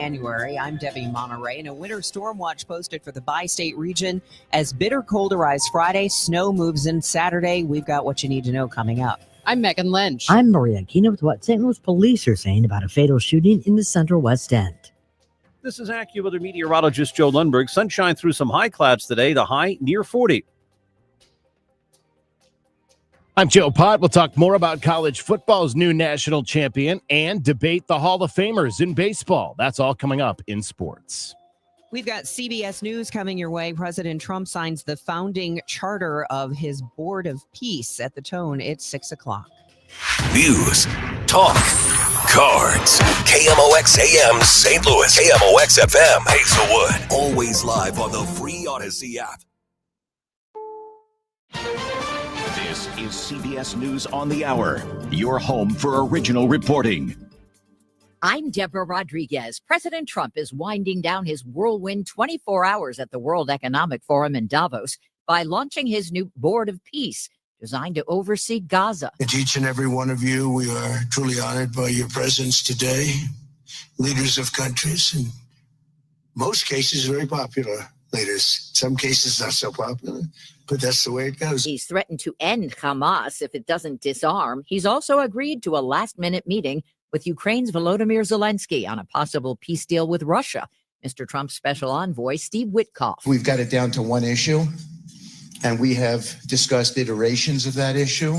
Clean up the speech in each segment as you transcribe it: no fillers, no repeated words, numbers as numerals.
January. I'm Debbie Monterrey, and a winter storm watch posted for the bi-state region as bitter cold arrives Friday. Snow moves in Saturday. We've got what you need to know coming up. I'm Megan Lynch. I'm Maria Kina with what St. Louis police are saying about a fatal shooting in the Central West End. This is AccuWeather meteorologist Joe Lundberg. Sunshine through some high clouds today, the high near 40. I'm Joe Pott. We'll talk more about college football's new national champion and debate the Hall of Famers in baseball. That's all coming up in sports. We've got CBS News coming your way. President Trump signs the founding charter of his Board of Peace at the Tone. It's 6 o'clock. News, talk, cards. KMOX AM St. Louis, KMOX FM Hazelwood. Always live on the free Odyssey app. This is CBS News on the Hour, your home for original reporting. I'm Deborah Rodriguez. President Trump is winding down his whirlwind 24 hours at the World Economic Forum in Davos by launching his new Board of Peace, designed to oversee Gaza. To each and every one of you, we are truly honored by your presence today. Leaders of countries, in most cases, very popular leaders. Some cases not so popular, but that's the way it goes. He's threatened to end Hamas if it doesn't disarm. He's also agreed to a last-minute meeting with Ukraine's Volodymyr Zelensky on a possible peace deal with Russia. Mr. Trump's special envoy, Steve Witkoff. We've got it down to one issue, and we have discussed iterations of that issue,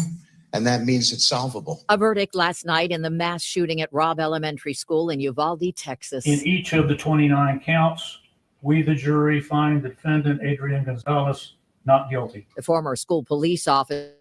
and that means it's solvable. A verdict last night in the mass shooting at Robb Elementary School in Uvalde, Texas. In each of the 29 counts, we, the jury, find the defendant, Adrian Gonzalez, not guilty. The former school police officer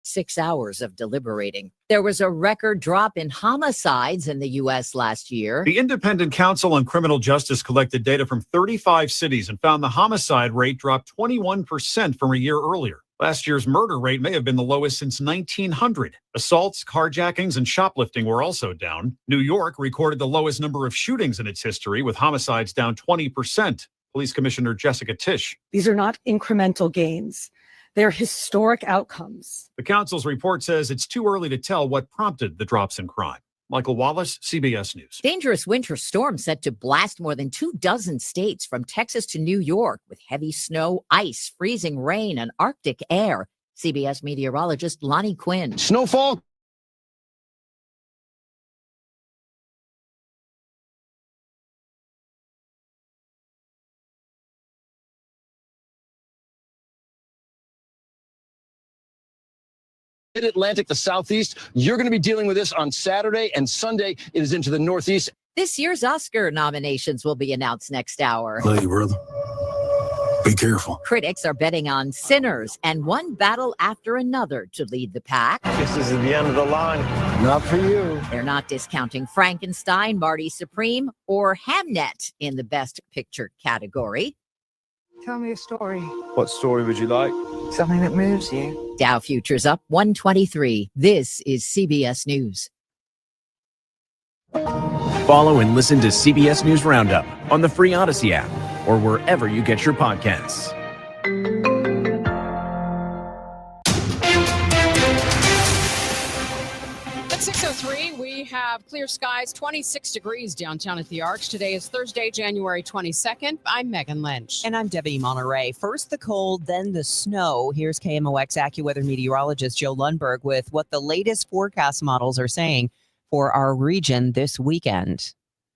6 hours of deliberating. There was a record drop in homicides in the U.S. last year. The Independent Council on Criminal Justice collected data from 35 cities and found the homicide rate dropped 21% from a year earlier. Last year's murder rate may have been the lowest since 1900. Assaults, carjackings, and shoplifting were also down. New York recorded the lowest number of shootings in its history, with homicides down 20%. Police Commissioner Jessica Tisch. These are not incremental gains. They're historic outcomes. The council's report says it's too early to tell what prompted the drops in crime. Michael Wallace, CBS News. Dangerous winter storm set to blast more than 24 states from Texas to New York with heavy snow, ice, freezing rain, and Arctic air. CBS meteorologist Lonnie Quinn. Snowfall Mid-Atlantic, the Southeast. You're going to be dealing with this on Saturday and Sunday. It is into the Northeast. This year's Oscar nominations will be announced next hour. Love you, brother. Be careful. Critics are betting on Sinners and one battle after another to lead the pack. This is the end of the line. Not for you. They're not discounting Frankenstein, Marty Supreme, or Hamnet in the Best Picture category. Tell me a story. What story would you like? Something that moves you. Dow futures up 123. This is CBS News. Follow and listen to CBS News Roundup on the free Odyssey app or wherever you get your podcasts. At 6:03, we have clear skies, 26 degrees downtown at the Arch. Today is Thursday, January 22nd. I'm Megan Lynch. And I'm Debbie Monterrey. First the cold, then the snow. Here's KMOX AccuWeather meteorologist Joe Lundberg with what the latest forecast models are saying for our region this weekend.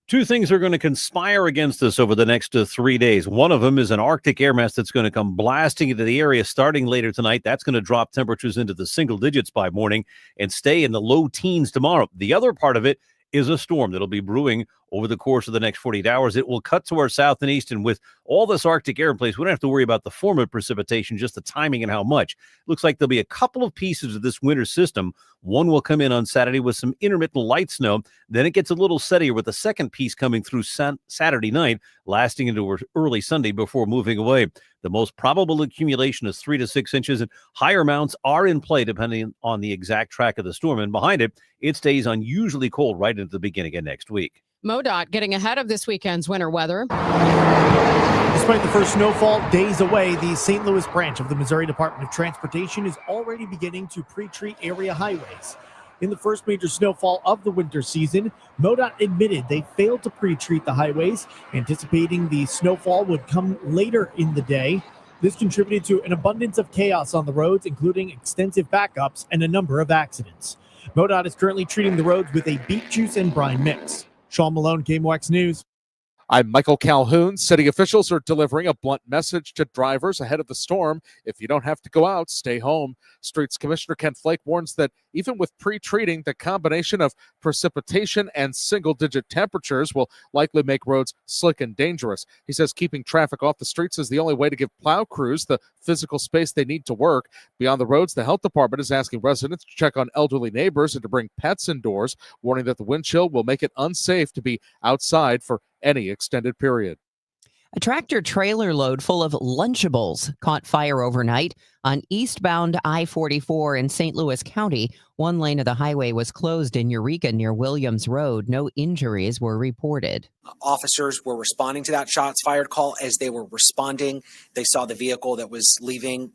Two things are going to conspire against us over the next 3 days. One of them is an Arctic air mass that's going to come blasting into the area starting later tonight. That's going to drop temperatures into the single digits by morning and stay in the low teens tomorrow. The other part of it is a storm that'll be brewing over the course of the next 48 hours. It will cut to our south and east, and with all this Arctic air in place, we don't have to worry about the form of precipitation, just the timing and how much. Looks like there'll be a couple of pieces of this winter system. One will come in on Saturday with some intermittent light snow. Then it gets a little steadier with the second piece coming through Saturday night, lasting into early Sunday before moving away. The most probable accumulation is 3 to 6 inches, and higher amounts are in play depending on the exact track of the storm. And behind it, it stays unusually cold right into the beginning of next week. MoDOT getting ahead of this weekend's winter weather. Despite the first snowfall days away, the St. Louis branch of the Missouri Department of Transportation is already beginning to pre-treat area highways. In the first major snowfall of the winter season, MoDOT admitted they failed to pre-treat the highways, anticipating the snowfall would come later in the day. This contributed to an abundance of chaos on the roads, including extensive backups and a number of accidents. MoDOT is currently treating the roads with a beet juice and brine mix. Sean Malone, KMOX News. I'm Michael Calhoun. City officials are delivering a blunt message to drivers ahead of the storm. If you don't have to go out, stay home. Streets Commissioner Ken Flake warns that even with pre-treating, the combination of precipitation and single-digit temperatures will likely make roads slick and dangerous. He says keeping traffic off the streets is the only way to give plow crews the physical space they need to work. Beyond the roads, the health department is asking residents to check on elderly neighbors and to bring pets indoors, warning that the wind chill will make it unsafe to be outside for any extended period. A tractor trailer load full of Lunchables caught fire overnight on eastbound I-44 in St. Louis County. One lane of the highway was closed in Eureka near Williams Road. No injuries were reported. Officers were responding to that shots fired call. As they were responding, they saw the vehicle that was leaving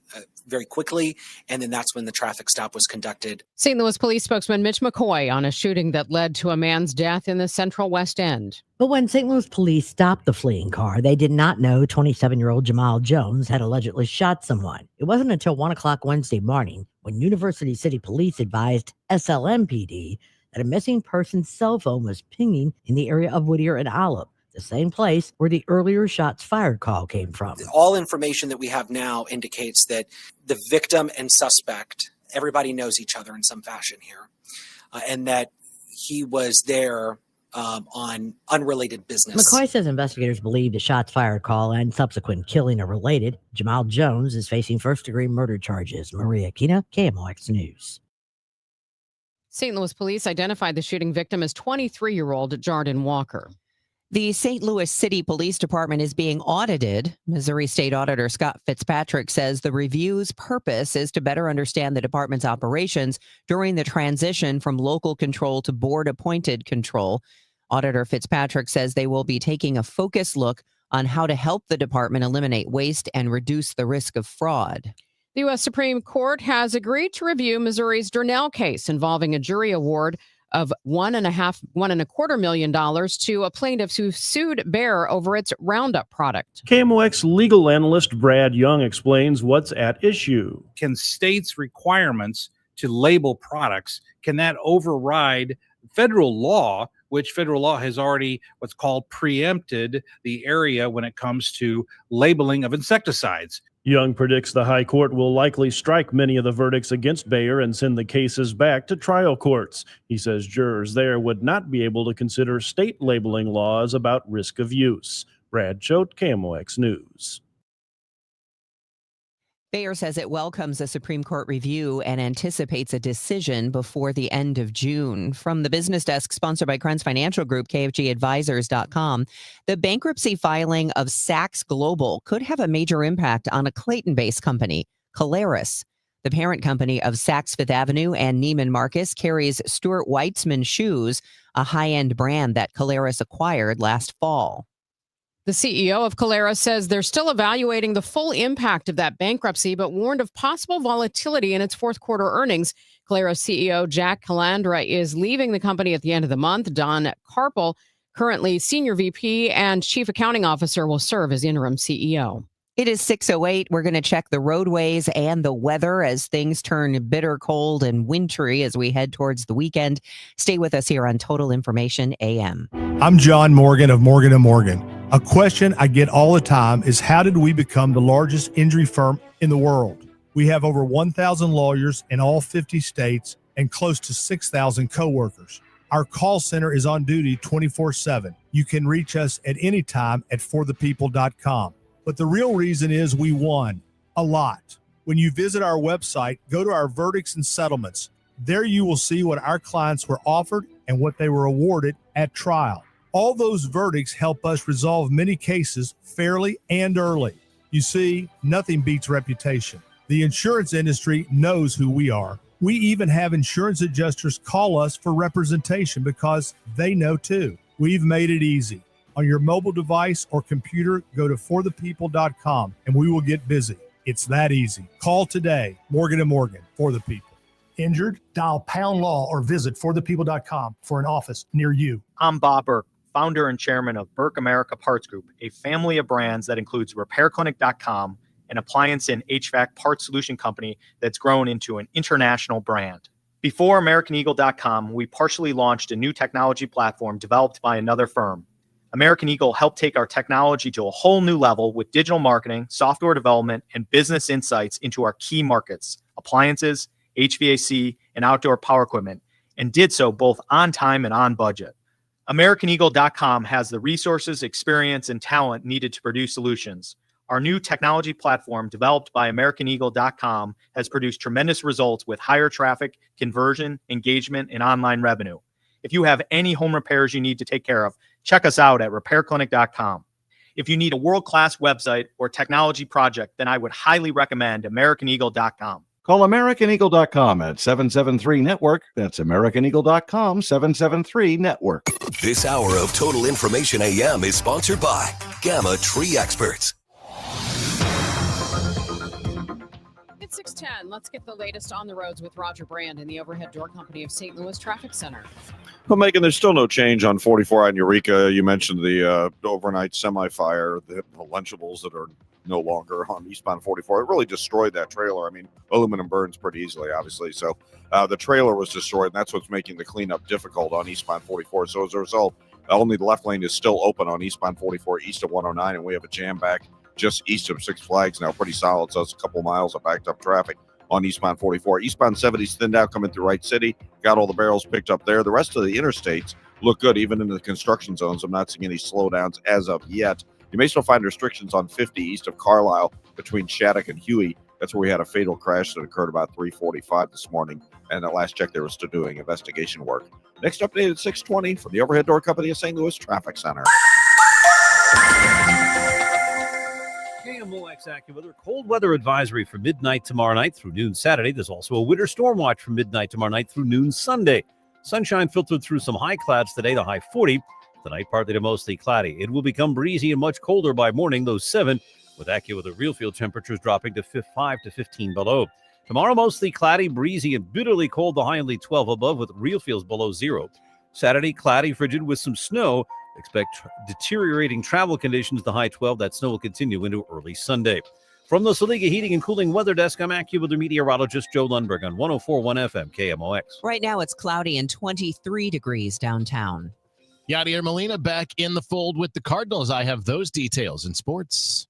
very quickly, and then that's when the traffic stop was conducted. St. Louis Police spokesman Mitch McCoy on a shooting that led to a man's death in the Central West End. But when St. Louis police stopped the fleeing car, they did not know 27-year-old Jamal Jones had allegedly shot someone. It wasn't until 1 o'clock Wednesday morning when University City Police advised SLMPD that a missing person's cell phone was pinging in the area of Whittier and Olive, the same place where the earlier shots fired call came from. All information that we have now indicates that the victim and suspect, everybody knows each other in some fashion here, and that he was there on unrelated business. McCoy says investigators believe the shots fired call and subsequent killing are related. Jamal Jones is facing first-degree murder charges. Maria Kina, KMOX News. St. Louis police identified the shooting victim as 23-year-old Jordan Walker. The St. Louis City Police Department is being audited. Missouri State Auditor Scott Fitzpatrick says the review's purpose is to better understand the department's operations during the transition from local control to board-appointed control. Auditor Fitzpatrick says they will be taking a focused look on how to help the department eliminate waste and reduce the risk of fraud. The U.S. Supreme Court has agreed to review Missouri's Durnell case involving a jury award of $1.25 million to a plaintiff who sued Bayer over its Roundup product. KMOX legal analyst Brad Young explains what's at issue. Can states' requirements to label products, can that override federal law, which federal law has already what's called preempted the area when it comes to labeling of insecticides? Young predicts the High Court will likely strike many of the verdicts against Bayer and send the cases back to trial courts. He says jurors there would not be able to consider state labeling laws about risk of use. Brad Choate, KMOX News. Bayer says it welcomes a Supreme Court review and anticipates a decision before the end of June. From the business desk sponsored by Krenz Financial Group, KFGadvisors.com, the bankruptcy filing of Saks Global could have a major impact on a Clayton-based company, Caleres. The parent company of Saks Fifth Avenue and Neiman Marcus carries Stuart Weitzman shoes, a high-end brand that Caleres acquired last fall. The CEO of Caleres says they're still evaluating the full impact of that bankruptcy, but warned of possible volatility in its fourth quarter earnings. Caleres CEO Jack Calandra is leaving the company at the end of the month. Don Carpel, currently Senior VP and Chief Accounting Officer, will serve as interim CEO. It is 6:08. We're going to check the roadways and the weather as things turn bitter cold and wintry as we head towards the weekend. Stay with us here on Total Information AM. I'm John Morgan of Morgan & Morgan. A question I get all the time is, how did we become the largest injury firm in the world? We have over 1,000 lawyers in all 50 states and close to 6,000 coworkers. Our call center is on duty 24/7. You can reach us at any time at forthepeople.com. But the real reason is we won a lot. When you visit our website, go to our verdicts and settlements. There you will see what our clients were offered and what they were awarded at trial. All those verdicts help us resolve many cases fairly and early. You see, nothing beats reputation. The insurance industry knows who we are. We even have insurance adjusters call us for representation because they know too. We've made it easy. On your mobile device or computer, go to forthepeople.com and we will get busy. It's that easy. Call today. Morgan & Morgan, for the people. Injured? Dial pound law or visit forthepeople.com for an office near you. I'm Bob Burke, founder and chairman of Burke America Parts Group, a family of brands that includes RepairClinic.com, an appliance and HVAC parts solution company that's grown into an international brand. Before AmericanEagle.com, we partially launched a new technology platform developed by another firm. American Eagle helped take our technology to a whole new level with digital marketing, software development, and business insights into our key markets, appliances, HVAC, and outdoor power equipment, and did so both on time and on budget. AmericanEagle.com has the resources, experience, and talent needed to produce solutions. Our new technology platform, developed by AmericanEagle.com, has produced tremendous results with higher traffic, conversion, engagement, and online revenue. If you have any home repairs you need to take care of, check us out at RepairClinic.com. If you need a world-class website or technology project, then I would highly recommend AmericanEagle.com. Call AmericanEagle.com at 773-NETWORK. That's AmericanEagle.com, 773-NETWORK. This hour of Total Information AM is sponsored by Gamma Tree Experts. It's 6:10. Let's get the latest on the roads with Roger Brand in the Overhead Door Company of St. Louis Traffic Center. Well, Megan, there's still no change on 44 on Eureka. You mentioned the overnight semi-fire, the Lunchables that are no longer on eastbound 44. It really destroyed that trailer. I mean, aluminum burns pretty easily, obviously. So the trailer was destroyed, and that's what's making the cleanup difficult on eastbound 44. So as a result, only the left lane is still open on eastbound 44 east of 109, and we have a jam back just east of Six Flags now, pretty solid. So it's a couple miles of backed up traffic on eastbound 44. Eastbound 70 is thinned out coming through Wright City. Got all the barrels picked up there. The rest of the interstates look good, even in the construction zones. I'm not seeing any slowdowns as of yet. You may still find restrictions on 50 east of Carlisle between Shattuck and Huey. That's where we had a fatal crash that occurred about 3:45 this morning. And at last check, they were still doing investigation work. Next update at 6:20 from the Overhead Door Company of St. Louis Traffic Center. KMOX AccuWeather cold weather advisory from midnight tomorrow night through noon Saturday. There's also a winter storm watch from midnight tomorrow night through noon Sunday. Sunshine filtered through some high clouds today, the high 40. Tonight, partly to mostly cloudy. It will become breezy and much colder by morning, those 7, with AccuWeather real field temperatures dropping to 5 to 15 below. Tomorrow, mostly cloudy, breezy, and bitterly cold, the high only 12 above, with real feels below 0. Saturday, cloudy, frigid with some snow. Expect deteriorating travel conditions, the high 12. That snow will continue into early Sunday. From the Saliga Heating and Cooling Weather Desk, I'm AccuWeather meteorologist Joe Lundberg on 104.1 FM KMOX. Right now, it's cloudy and 23 degrees downtown. Yadier Molina back in the fold with the Cardinals. I have those details in sports.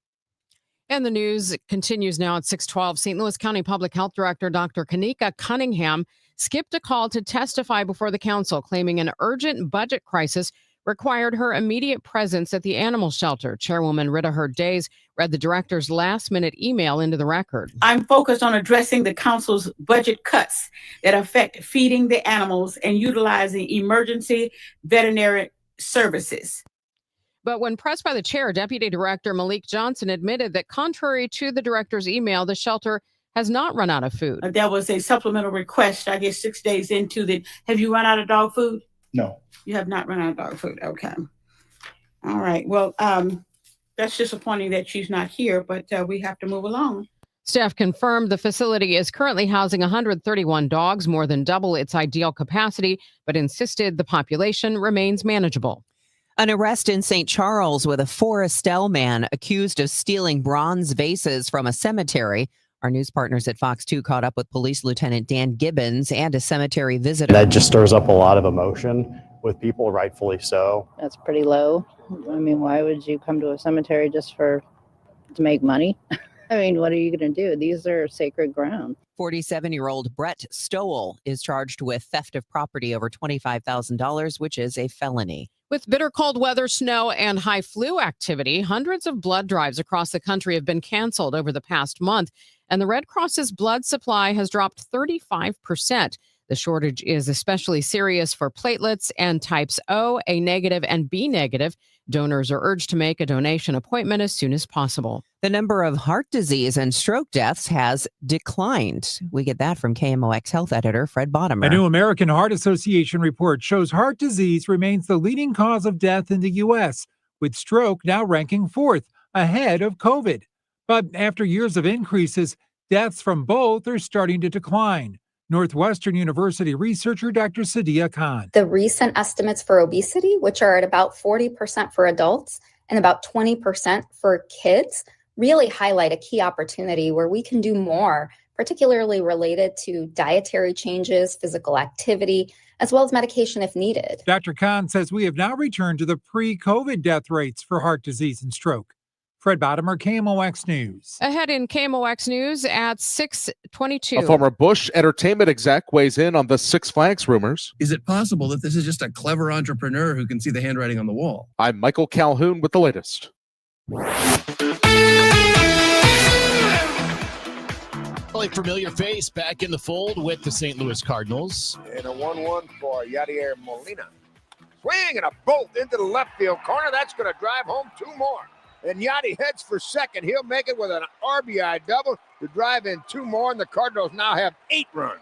And the news continues now at 6:12. St. Louis County Public Health Director Dr. Kanika Cunningham skipped a call to testify before the council, claiming an urgent budget crisis required her immediate presence at the animal shelter. Chairwoman Rita Hurd-Days read the director's last-minute email into the record. I'm focused on addressing the council's budget cuts that affect feeding the animals and utilizing emergency veterinary services. But when pressed by the chair, Deputy Director Malik Johnson admitted that contrary to the director's email, the shelter has not run out of food. There was a supplemental request, I guess 6 days into the, have you run out of dog food? No. You have not run out of dog food. Okay. All right. Well, that's disappointing that she's not here, but we have to move along. Staff confirmed the facility is currently housing 131 dogs, more than double its ideal capacity, but insisted the population remains manageable. An arrest in St. Charles with a Forestell man accused of stealing bronze vases from a cemetery. Our news partners at Fox 2 caught up with Police Lieutenant Dan Gibbons and a cemetery visitor. That just stirs up a lot of emotion with people, rightfully so. That's pretty low. I mean, why would you come to a cemetery just to make money? I mean, what are you going to do? These are sacred ground. 47-year-old Brett Stowell is charged with theft of property over $25,000, which is a felony. With bitter cold weather, snow, and high flu activity, hundreds of blood drives across the country have been canceled over the past month, and the Red Cross's blood supply has dropped 35%. The shortage is especially serious for platelets and types O, A negative, and B negative. Donors are urged to make a donation appointment as soon as possible. The number of heart disease and stroke deaths has declined. We get that from KMOX health editor Fred Bottomer. A new American Heart Association report shows heart disease remains the leading cause of death in the U.S., with stroke now ranking fourth, ahead of COVID. But after years of increases, deaths from both are starting to decline. Northwestern University researcher Dr. Sadia Khan. The recent estimates for obesity, which are at about 40% for adults and about 20% for kids, really highlight a key opportunity where we can do more, particularly related to dietary changes, physical activity, as well as medication if needed. Dr. Khan says we have now returned to the pre-COVID death rates for heart disease and stroke. Fred Bottomer, KMOX News. Ahead in KMOX News at 6:22. A former Bush entertainment exec weighs in on the Six Flags rumors. Is it possible that this is just a clever entrepreneur who can see the handwriting on the wall? I'm Michael Calhoun with the latest. A familiar face back in the fold with the St. Louis Cardinals. And a 1-1 for Yadier Molina. Swing and a bolt into the left field corner. That's going to drive home two more. And Yadi heads for second. He'll make it with an RBI double to drive in two more, and the Cardinals now have 8 runs.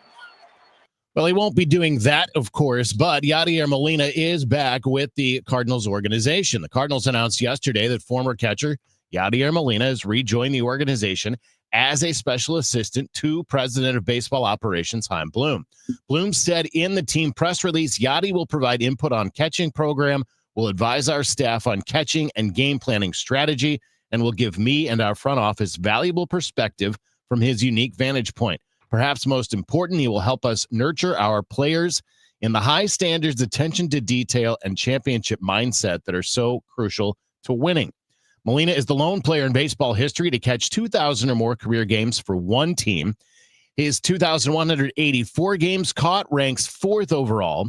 Well, he won't be doing that, of course, but Yadier Molina is back with the Cardinals organization. The Cardinals announced yesterday that former catcher Yadier Molina has rejoined the organization as a special assistant to President of Baseball Operations Chaim Bloom. Bloom said in the team press release, Yadi will provide input on catching program, will advise our staff on catching and game planning strategy, and will give me and our front office valuable perspective from his unique vantage point. Perhaps most important, he will help us nurture our players in the high standards, attention to detail, and championship mindset that are so crucial to winning. Molina is the lone player in baseball history to catch 2,000 or more career games for one team. His 2,184 games caught ranks 4th overall.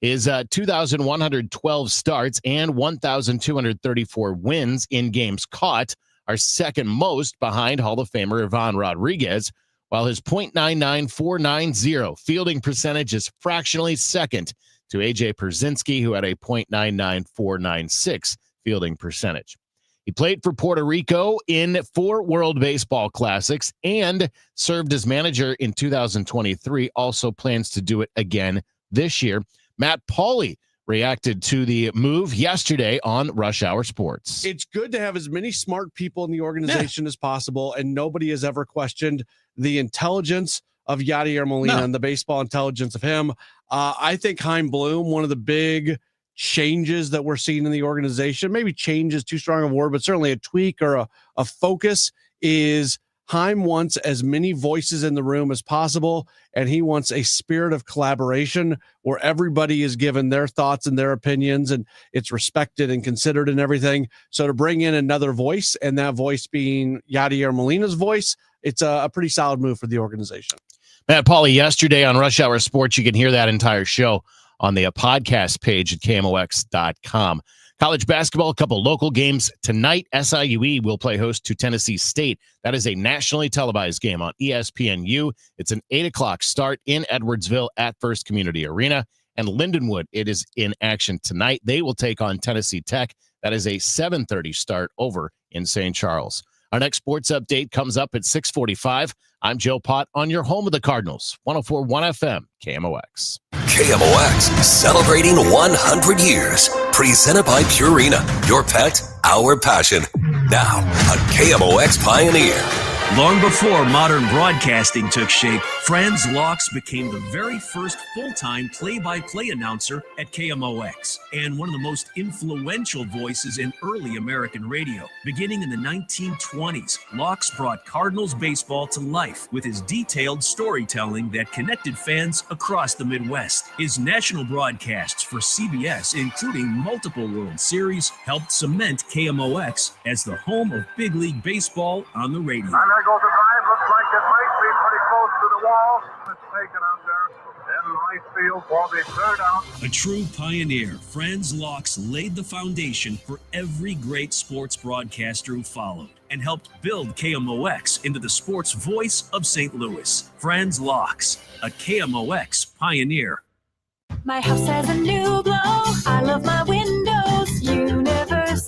His 2,112 starts and 1,234 wins in games caught are second most behind Hall of Famer Ivan Rodriguez, while his .99490 fielding percentage is fractionally second to A.J. Pierzynski, who had a .99496 fielding percentage. He played for Puerto Rico in 4 World Baseball Classics and served as manager in 2023. Also plans to do it again this year. Matt Pauley reacted to the move yesterday on Rush Hour Sports. It's good to have as many smart people in the organization as possible, and nobody has ever questioned the intelligence of Yadier Molina and the baseball intelligence of him. I think Chaim Bloom, one of the big changes that we're seeing in the organization, maybe change is too strong a word, but certainly a tweak or a focus, is Chaim wants as many voices in the room as possible, and he wants a spirit of collaboration where everybody is given their thoughts and their opinions, and it's respected and considered and everything. So to bring in another voice, and that voice being Yadier Molina's voice, it's a pretty solid move for the organization. Matt Pauley yesterday on Rush Hour Sports. You can hear that entire show on the podcast page at KMOX.com. College basketball, a couple local games tonight. SIUE will play host to Tennessee State. That is a nationally televised game on ESPNU. It's an 8 o'clock start in Edwardsville at First Community Arena. And Lindenwood, it is in action tonight. They will take on Tennessee Tech. That is a 7:30 start over in St. Charles. Our next sports update comes up at 6:45. I'm Joe Pott on your home of the Cardinals, 104.1 FM, KMOX. KMOX, celebrating 100 years. Presented by Purina, your pet, our passion. Now on KMOX Pioneer. Long before modern broadcasting took shape, Franz Laux became the very first full-time play-by-play announcer at KMOX and one of the most influential voices in early American radio. Beginning in the 1920s, Laux brought Cardinals baseball to life with his detailed storytelling that connected fans across the Midwest. His national broadcasts for CBS, including multiple World Series, helped cement KMOX as the home of big league baseball on the radio. There goes the drive. Looks like it might be pretty close to the wall. It's taken out there in right field for the third out. A true pioneer, Franz Laux laid the foundation for every great sports broadcaster who followed and helped build KMOX into the sports voice of St. Louis. Franz Laux, a KMOX pioneer. My house has a new glow. I love my windows. Universal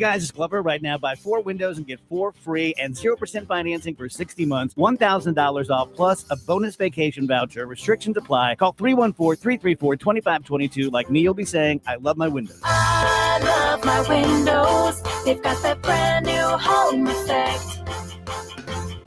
guys, it's Glover. Right now, buy 4 windows and get 4 free and 0% financing for 60 months, $1,000 off, plus a bonus vacation voucher. Restrictions apply. Call 314-334-2522. Like me, you'll be saying, I love my windows. I love my windows. They've got that brand new home effect.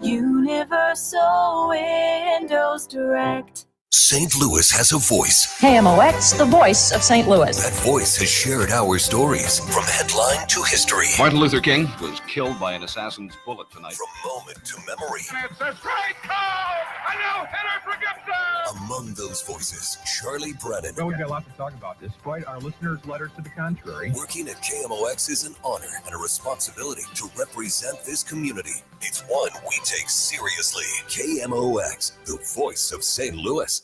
Universal Windows Direct. St. Louis has a voice. KMOX, the voice of St. Louis. That voice has shared our stories from headline to history. Martin Luther King was killed by an assassin's bullet tonight. From moment to memory. It's a strike call! A no-hitter for Gibson! Among those voices, Charlie Brennan. Well, we've got a lot to talk about, despite our listeners' letters to the contrary. Working at KMOX is an honor and a responsibility to represent this community. It's one we take seriously. KMOX, the voice of St. Louis.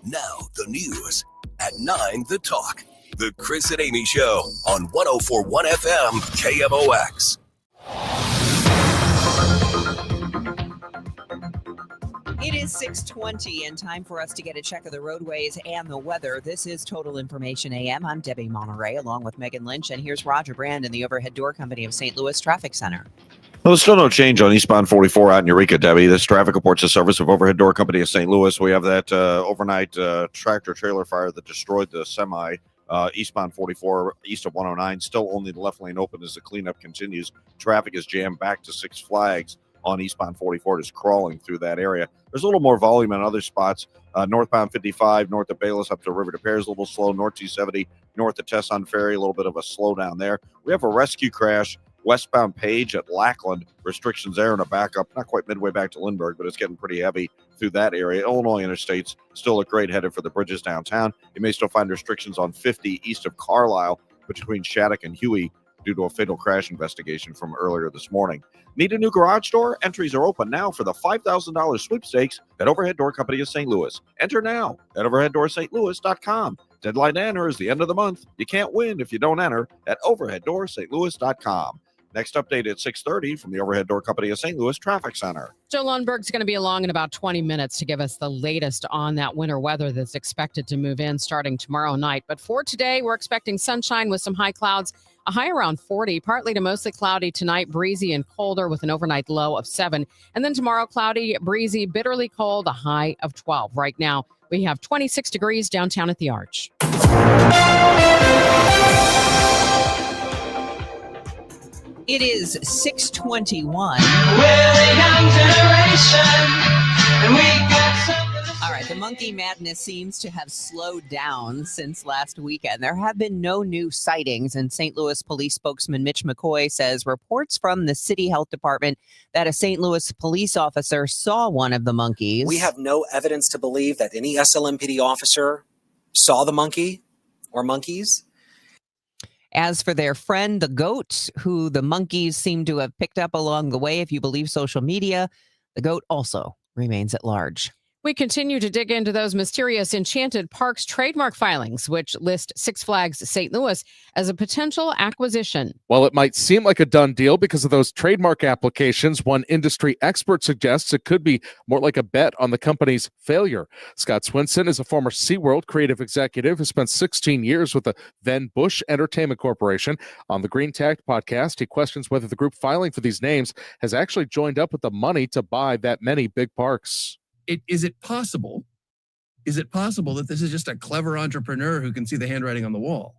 Now, the news. At 9, The Talk. The Chris and Amy Show on 104.1 FM, KMOX. It is 6:20 and time for us to get a check of the roadways and the weather. This is Total Information AM. I'm Debbie Monterrey along with Megan Lynch, and here's Roger Brand in the Overhead Door Company of St. Louis Traffic Center. Well, there's still no change on eastbound 44 out in Eureka, Debbie. This traffic reports the service of Overhead Door Company of St. Louis. We have that overnight tractor-trailer fire that destroyed the semi eastbound 44 east of 109. Still only the left lane open as the cleanup continues. Traffic is jammed back to Six Flags on eastbound 44, just crawling through that area. There's a little more volume in other spots. Northbound 55, north of Bayless up to River de Pears, a little slow. North 270, north of Tesson Ferry, a little bit of a slowdown there. We have a rescue crash westbound Page at Lackland. Restrictions there and a backup, not quite midway back to Lindbergh, but it's getting pretty heavy through that area. Illinois interstates still look great headed for the bridges downtown. You may still find restrictions on 50 east of Carlisle between Shattuck and Huey due to a fatal crash investigation from earlier this morning. Need a new garage door? Entries are open now for the $5,000 sweepstakes at Overhead Door Company of St. Louis. Enter now at overheaddoorslouis.com. Deadline to enter is the end of the month. You can't win if you don't enter at overheaddoorslouis.com. Next update at 6:30 from the Overhead Door Company of St. Louis Traffic Center. Joe Lundberg's going to be along in about 20 minutes to give us the latest on that winter weather that's expected to move in starting tomorrow night. But for today, we're expecting sunshine with some high clouds, a high around 40, partly to mostly cloudy tonight, breezy and colder with an overnight low of 7. And then tomorrow, cloudy, breezy, bitterly cold, a high of 12. Right now, we have 26 degrees downtown at the Arch. It is 6:21. All right, the monkey madness seems to have slowed down since last weekend. There have been no new sightings, and St. Louis police spokesman Mitch McCoy says reports from the city health department that a St. Louis police officer saw one of the monkeys. We have no evidence to believe that any SLMPD officer saw the monkey or monkeys. As for their friend, the goat, who the monkeys seem to have picked up along the way, if you believe social media, the goat also remains at large. We continue to dig into those mysterious Enchanted Parks trademark filings, which list Six Flags St. Louis as a potential acquisition. While it might seem like a done deal because of those trademark applications, one industry expert suggests it could be more like a bet on the company's failure. Scott Swinson is a former SeaWorld creative executive who spent 16 years with the then Bush Entertainment Corporation. On the Green Tag podcast, he questions whether the group filing for these names has actually joined up with the money to buy that many big parks. Is it possible that this is just a clever entrepreneur who can see the handwriting on the wall?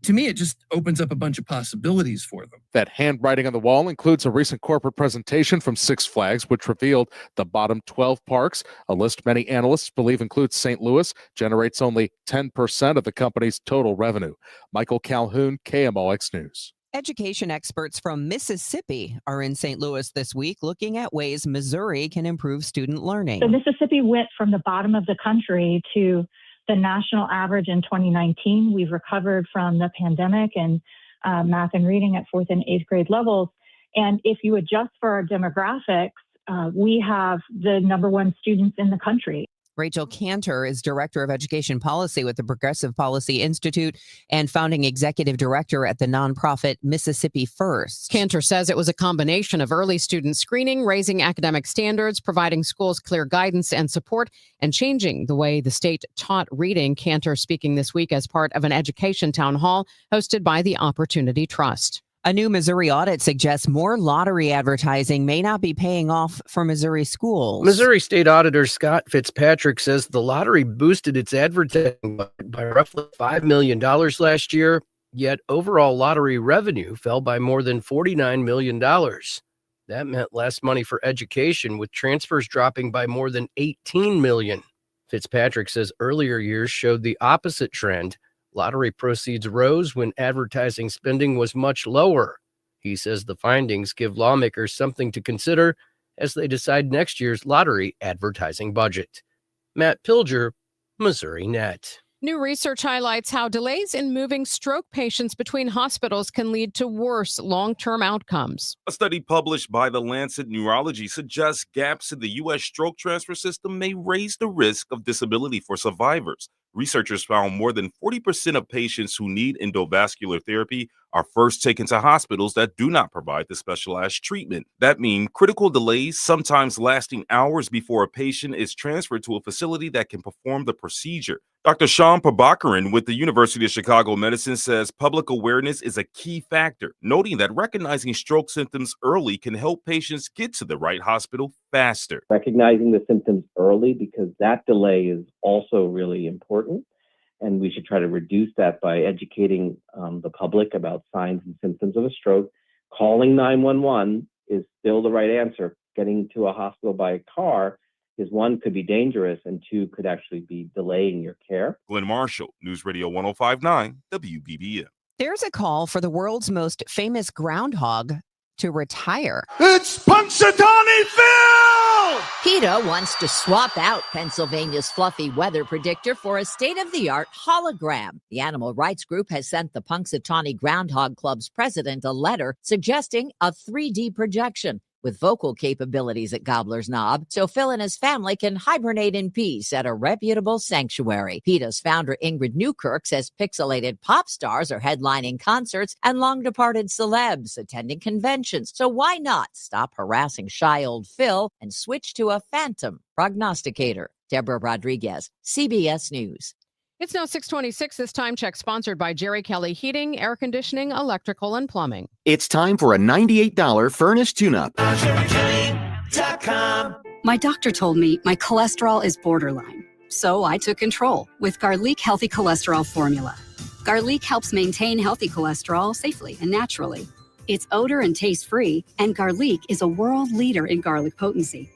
To me, it just opens up a bunch of possibilities for them. That handwriting on the wall includes a recent corporate presentation from Six Flags, which revealed the bottom 12 parks, a list many analysts believe includes St. Louis, generates only 10% of the company's total revenue. Michael Calhoun, KMOX News. Education experts from Mississippi are in St. Louis this week looking at ways Missouri can improve student learning. So Mississippi went from the bottom of the country to the national average in 2019. We've recovered from the pandemic and math and reading at 4th and 8th grade levels. And if you adjust for our demographics, we have the number one students in the country. Rachel Cantor is Director of Education Policy with the Progressive Policy Institute and founding executive director at the nonprofit Mississippi First. Cantor says it was a combination of early student screening, raising academic standards, providing schools clear guidance and support, and changing the way the state taught reading. Cantor speaking this week as part of an education town hall hosted by the Opportunity Trust. A new Missouri audit suggests more lottery advertising may not be paying off for Missouri schools. Missouri State Auditor Scott Fitzpatrick says the lottery boosted its advertising budget by roughly $5 million last year, yet overall lottery revenue fell by more than $49 million. That meant less money for education, with transfers dropping by more than $18 million. Fitzpatrick says earlier years showed the opposite trend. Lottery proceeds rose when advertising spending was much lower. He says the findings give lawmakers something to consider as they decide next year's lottery advertising budget. Matt Pilger, Missouri Net. New research highlights how delays in moving stroke patients between hospitals can lead to worse long-term outcomes. A study published by the Lancet Neurology suggests gaps in the U.S. stroke transfer system may raise the risk of disability for survivors. Researchers found more than 40% of patients who need endovascular therapy are first taken to hospitals that do not provide the specialized treatment. That means critical delays, sometimes lasting hours before a patient is transferred to a facility that can perform the procedure. Dr. Sean Prabhakaran with the University of Chicago Medicine says public awareness is a key factor, noting that recognizing stroke symptoms early can help patients get to the right hospital faster. Recognizing the symptoms early, because that delay is also really important. And we should try to reduce that by educating the public about signs and symptoms of a stroke. Calling 911 is still the right answer. Getting to a hospital by car is, one, could be dangerous, and two, could actually be delaying your care. Glenn Marshall, News Radio 105.9 WBBM. There's a call for the world's most famous groundhog to retire. It's Punxsutawney Phil! PETA wants to swap out Pennsylvania's fluffy weather predictor for a state-of-the-art hologram. The animal rights group has sent the Punxsutawney Groundhog Club's president a letter suggesting a 3D projection with vocal capabilities at Gobbler's Knob, so Phil and his family can hibernate in peace at a reputable sanctuary. PETA's founder Ingrid Newkirk says pixelated pop stars are headlining concerts and long-departed celebs attending conventions. So why not stop harassing shy old Phil and switch to a phantom prognosticator? Deborah Rodriguez, CBS News. It's now 6:26. This time check sponsored by Jerry Kelly Heating, Air Conditioning, Electrical, and Plumbing. It's time for a $98 furnace tune-up. My doctor told me my cholesterol is borderline, so I took control with Garlic Healthy Cholesterol Formula. Garlic helps maintain healthy cholesterol safely and naturally. It's odor and taste-free, and Garlic is a world leader in garlic potency.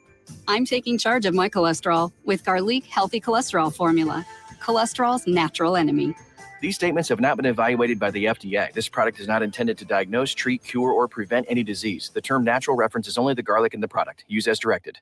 I'm taking charge of my cholesterol with Garlic Healthy Cholesterol Formula. Cholesterol's natural enemy. These statements have not been evaluated by the FDA. This product is not intended to diagnose, treat, cure, or prevent any disease. The term natural references only the garlic in the product. Use as directed.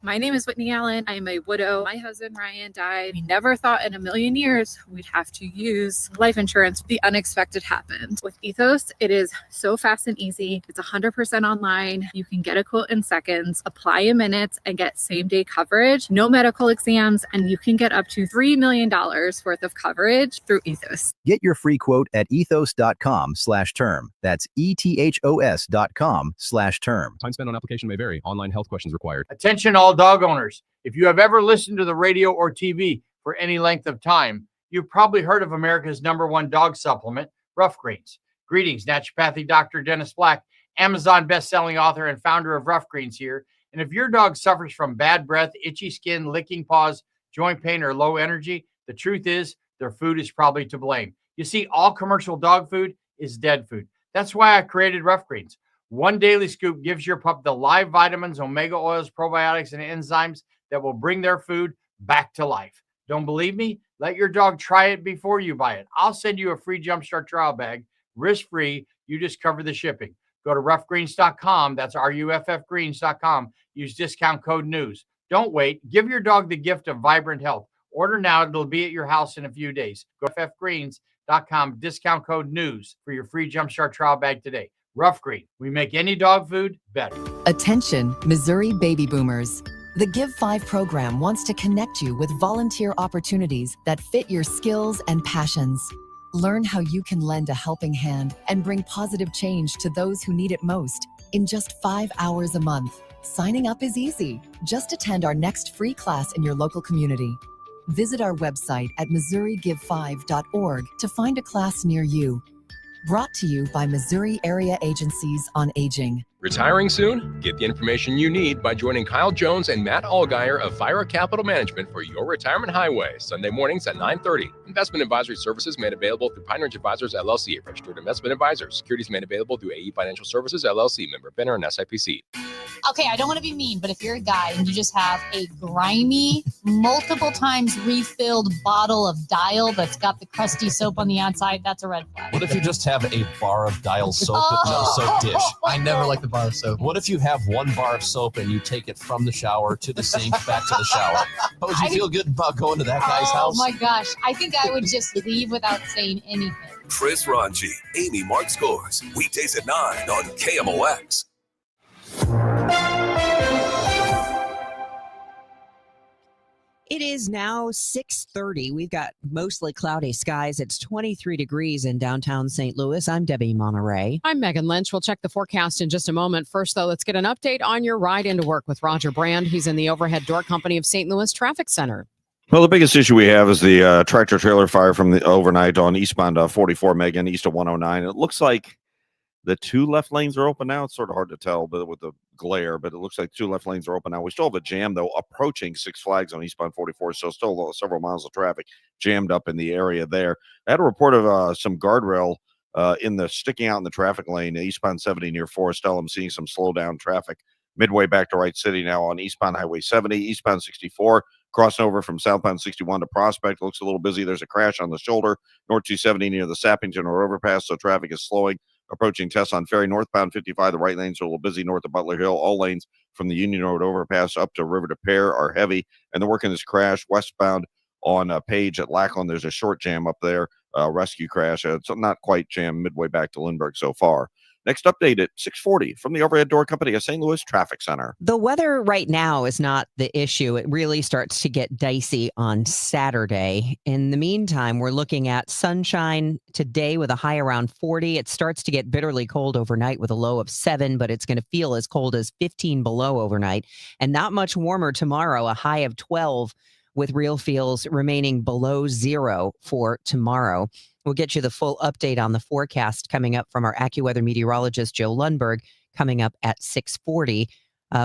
My name is Whitney Allen. I'm a widow. My husband, Ryan, died. We never thought in a million years we'd have to use life insurance. The unexpected happened. With Ethos, it is so fast and easy. It's 100% online. You can get a quote in seconds, apply in minutes, and get same-day coverage. No medical exams, and you can get up to $3 million worth of coverage through Ethos. Get your free quote at ethos.com/term. That's ETHOS.com/term. Time spent on application may vary. Online health questions required. Attention all dog owners. If you have ever listened to the radio or TV for any length of time, you've probably heard of America's #1 dog supplement, Rough Greens. Greetings, naturopathic Dr. Dennis Black, Amazon best-selling author and founder of Rough Greens here. And if your dog suffers from bad breath, itchy skin, licking paws, joint pain, or low energy, the truth is their food is probably to blame. You see, all commercial dog food is dead food. That's why I created Rough Greens. One daily scoop gives your pup the live vitamins, omega oils, probiotics, and enzymes that will bring their food back to life. Don't believe me? Let your dog try it before you buy it. I'll send you a free Jumpstart trial bag, risk-free. You just cover the shipping. Go to roughgreens.com. That's RUFFgreens.com. Use discount code NEWS. Don't wait. Give your dog the gift of vibrant health. Order now. It'll be at your house in a few days. Go to RUFFgreens.com. Discount code NEWS for your free Jumpstart trial bag today. Rough Green. We make any dog food better. Attention, Missouri baby boomers. The Give 5 program wants to connect you with volunteer opportunities that fit your skills and passions. Learn how you can lend a helping hand and bring positive change to those who need it most in just 5 hours a month. Signing up is easy. Just attend our next free class in your local community. Visit our website at MissouriGive5.org to find a class near you. Brought to you by Missouri Area Agencies on Aging. Retiring soon? Get the information you need by joining Kyle Jones and Matt Allgeier of Fira Capital Management for Your Retirement Highway, Sunday mornings at 9:30. Investment advisory services made available through Pine Ridge Advisors, LLC, a registered investment advisor. Securities made available through AE Financial Services, LLC, member FINRA and SIPC. Okay, I don't want to be mean, but if you're a guy and you just have a grimy, multiple times refilled bottle of Dial that's got the crusty soap on the outside, that's a red flag. What if you just have a bar of Dial soap with no soap dish? I never like the bar of soap. What if you have one bar of soap and you take it from the shower to the sink, back to the shower? How would you feel good about going to that guy's house? Oh my gosh, I think I would just leave without saying anything. Chris Ranji, Amy Mark Scores, weekdays at 9 on KMOX. It is now 6:30. We've got mostly cloudy skies. It's 23 degrees in downtown St. Louis. I'm Debbie Monterrey. I'm Megan Lynch. We'll check the forecast in just a moment. First, though, let's get an update on your ride into work with Roger Brand. He's in the overhead door company of St. Louis Traffic Center. Well, the biggest issue we have is the tractor trailer fire from the overnight on eastbound 44 Megan, east of 109. It looks like the two left lanes are open now. It's sort of hard to tell but with the glare, but it looks like two left lanes are open now. We still have a jam, though, approaching Six Flags on eastbound 44, so still several miles of traffic jammed up in the area there. I had a report of some guardrail sticking out in the traffic lane, eastbound 70 near Forest Elm. I'm seeing some slow down traffic midway back to Wright City now on eastbound Highway 70, eastbound 64, crossing over from southbound 61 to Prospect. Looks a little busy. There's a crash on the shoulder, North 270 near the Sappington or overpass, so traffic is slowing. Approaching Tesson Ferry, northbound 55, the right lanes are a little busy north of Butler Hill. All lanes from the Union Road overpass up to River to Pear are heavy, and they're working this crash westbound on Page at Lackland. There's a short jam up there, rescue crash. It's not quite jammed midway back to Lindbergh so far. Next update at 6:40 from the overhead door company of St. Louis Traffic Center. The weather right now is not the issue. It really starts to get dicey on Saturday. In the meantime, we're looking at sunshine today with a high around 40. It starts to get bitterly cold overnight with a low of 7, but it's going to feel as cold as 15 below overnight. And not much warmer tomorrow, a high of 12 with real feels remaining below 0 for tomorrow. We'll get you the full update on the forecast coming up from our AccuWeather meteorologist, Joe Lundberg, coming up at 6:40.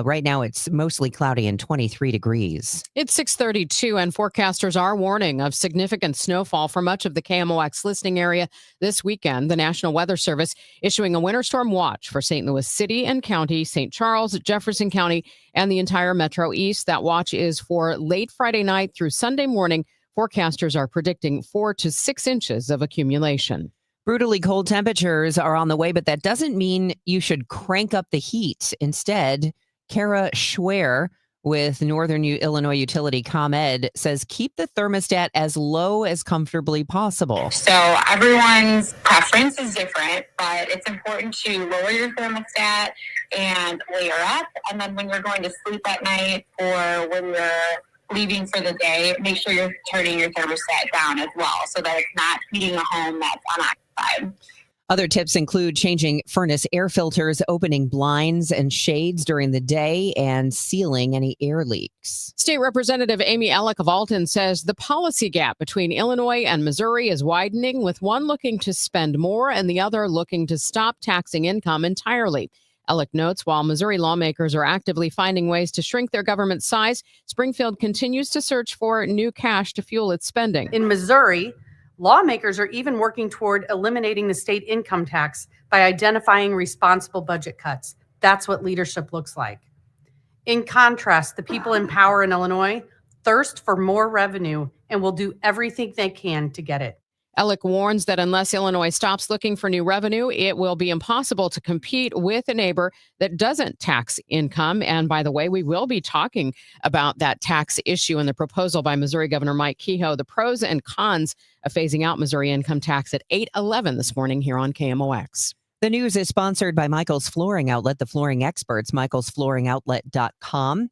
Right now, it's mostly cloudy and 23 degrees. It's 6:32, and forecasters are warning of significant snowfall for much of the KMOX listening area this weekend. The National Weather Service issuing a winter storm watch for St. Louis City and County, St. Charles, Jefferson County, and the entire Metro East. That watch is for late Friday night through Sunday morning. Forecasters are predicting 4 to 6 inches of accumulation. Brutally cold temperatures are on the way, but that doesn't mean you should crank up the heat. Instead, Kara Schwer with Northern Illinois Utility ComEd says keep the thermostat as low as comfortably possible. So everyone's preference is different, but it's important to lower your thermostat and layer up. And then when you're going to sleep at night or when you're leaving for the day, make sure you're turning your thermostat down as well so that it's not heating a home that's unoccupied. Other tips include changing furnace air filters, opening blinds and shades during the day, and sealing any air leaks. State Representative Amy Ellick of Alton says the policy gap between Illinois and Missouri is widening, with one looking to spend more and the other looking to stop taxing income entirely. Ellick notes while Missouri lawmakers are actively finding ways to shrink their government size, Springfield continues to search for new cash to fuel its spending. In Missouri, lawmakers are even working toward eliminating the state income tax by identifying responsible budget cuts. That's what leadership looks like. In contrast, the people in power in Illinois thirst for more revenue and will do everything they can to get it. Ellick warns that unless Illinois stops looking for new revenue, it will be impossible to compete with a neighbor that doesn't tax income. And by the way, we will be talking about that tax issue and the proposal by Missouri Governor Mike Kehoe, the pros and cons of phasing out Missouri income tax at 8:11 this morning here on KMOX. The news is sponsored by Michael's Flooring Outlet, the flooring experts, michaelsflooringoutlet.com.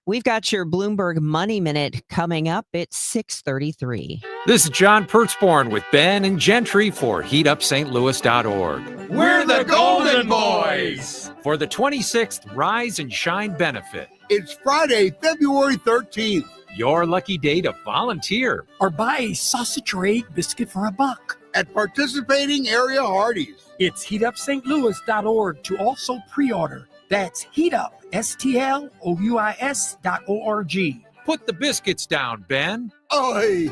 We've got your Bloomberg Money Minute coming up at 6:33. This is John Pertzborn with Ben and Gentry for heatupstlouis.org. We're the Golden Boys. For the 26th Rise and Shine benefit. It's Friday, February 13th. Your lucky day to volunteer. Or buy a sausage or egg biscuit for $1 at participating area Hardee's. It's heatupstlouis.org to also pre-order. That's heatup, STLOUIS.org. Put the biscuits down, Ben. Oi!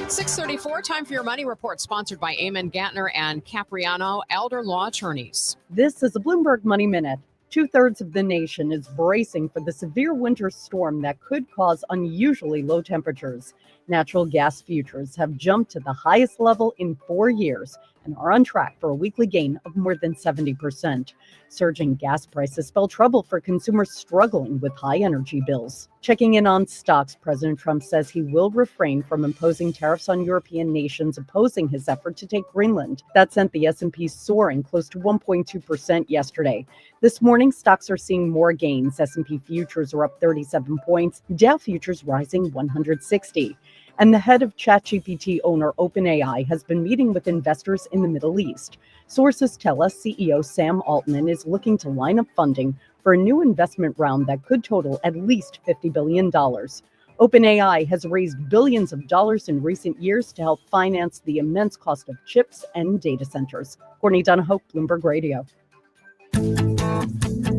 6:34, time for your money report, sponsored by Eamon Gantner and Capriano Elder Law Attorneys. This is a Bloomberg Money Minute. 2/3 of the nation is bracing for the severe winter storm that could cause unusually low temperatures. Natural gas futures have jumped to the highest level in 4 years and are on track for a weekly gain of more than 70%. Surging gas prices spell trouble for consumers struggling with high energy bills. Checking in on stocks, President Trump says he will refrain from imposing tariffs on European nations opposing his effort to take Greenland. That sent the S&P soaring close to 1.2% yesterday. This morning, stocks are seeing more gains. S&P futures are up 37 points, Dow futures rising 160. And the head of ChatGPT owner OpenAI has been meeting with investors in the Middle East. Sources tell us CEO Sam Altman is looking to line up funding for a new investment round that could total at least $50 billion. OpenAI has raised billions of dollars in recent years to help finance the immense cost of chips and data centers. Courtney Donahoe, Bloomberg Radio.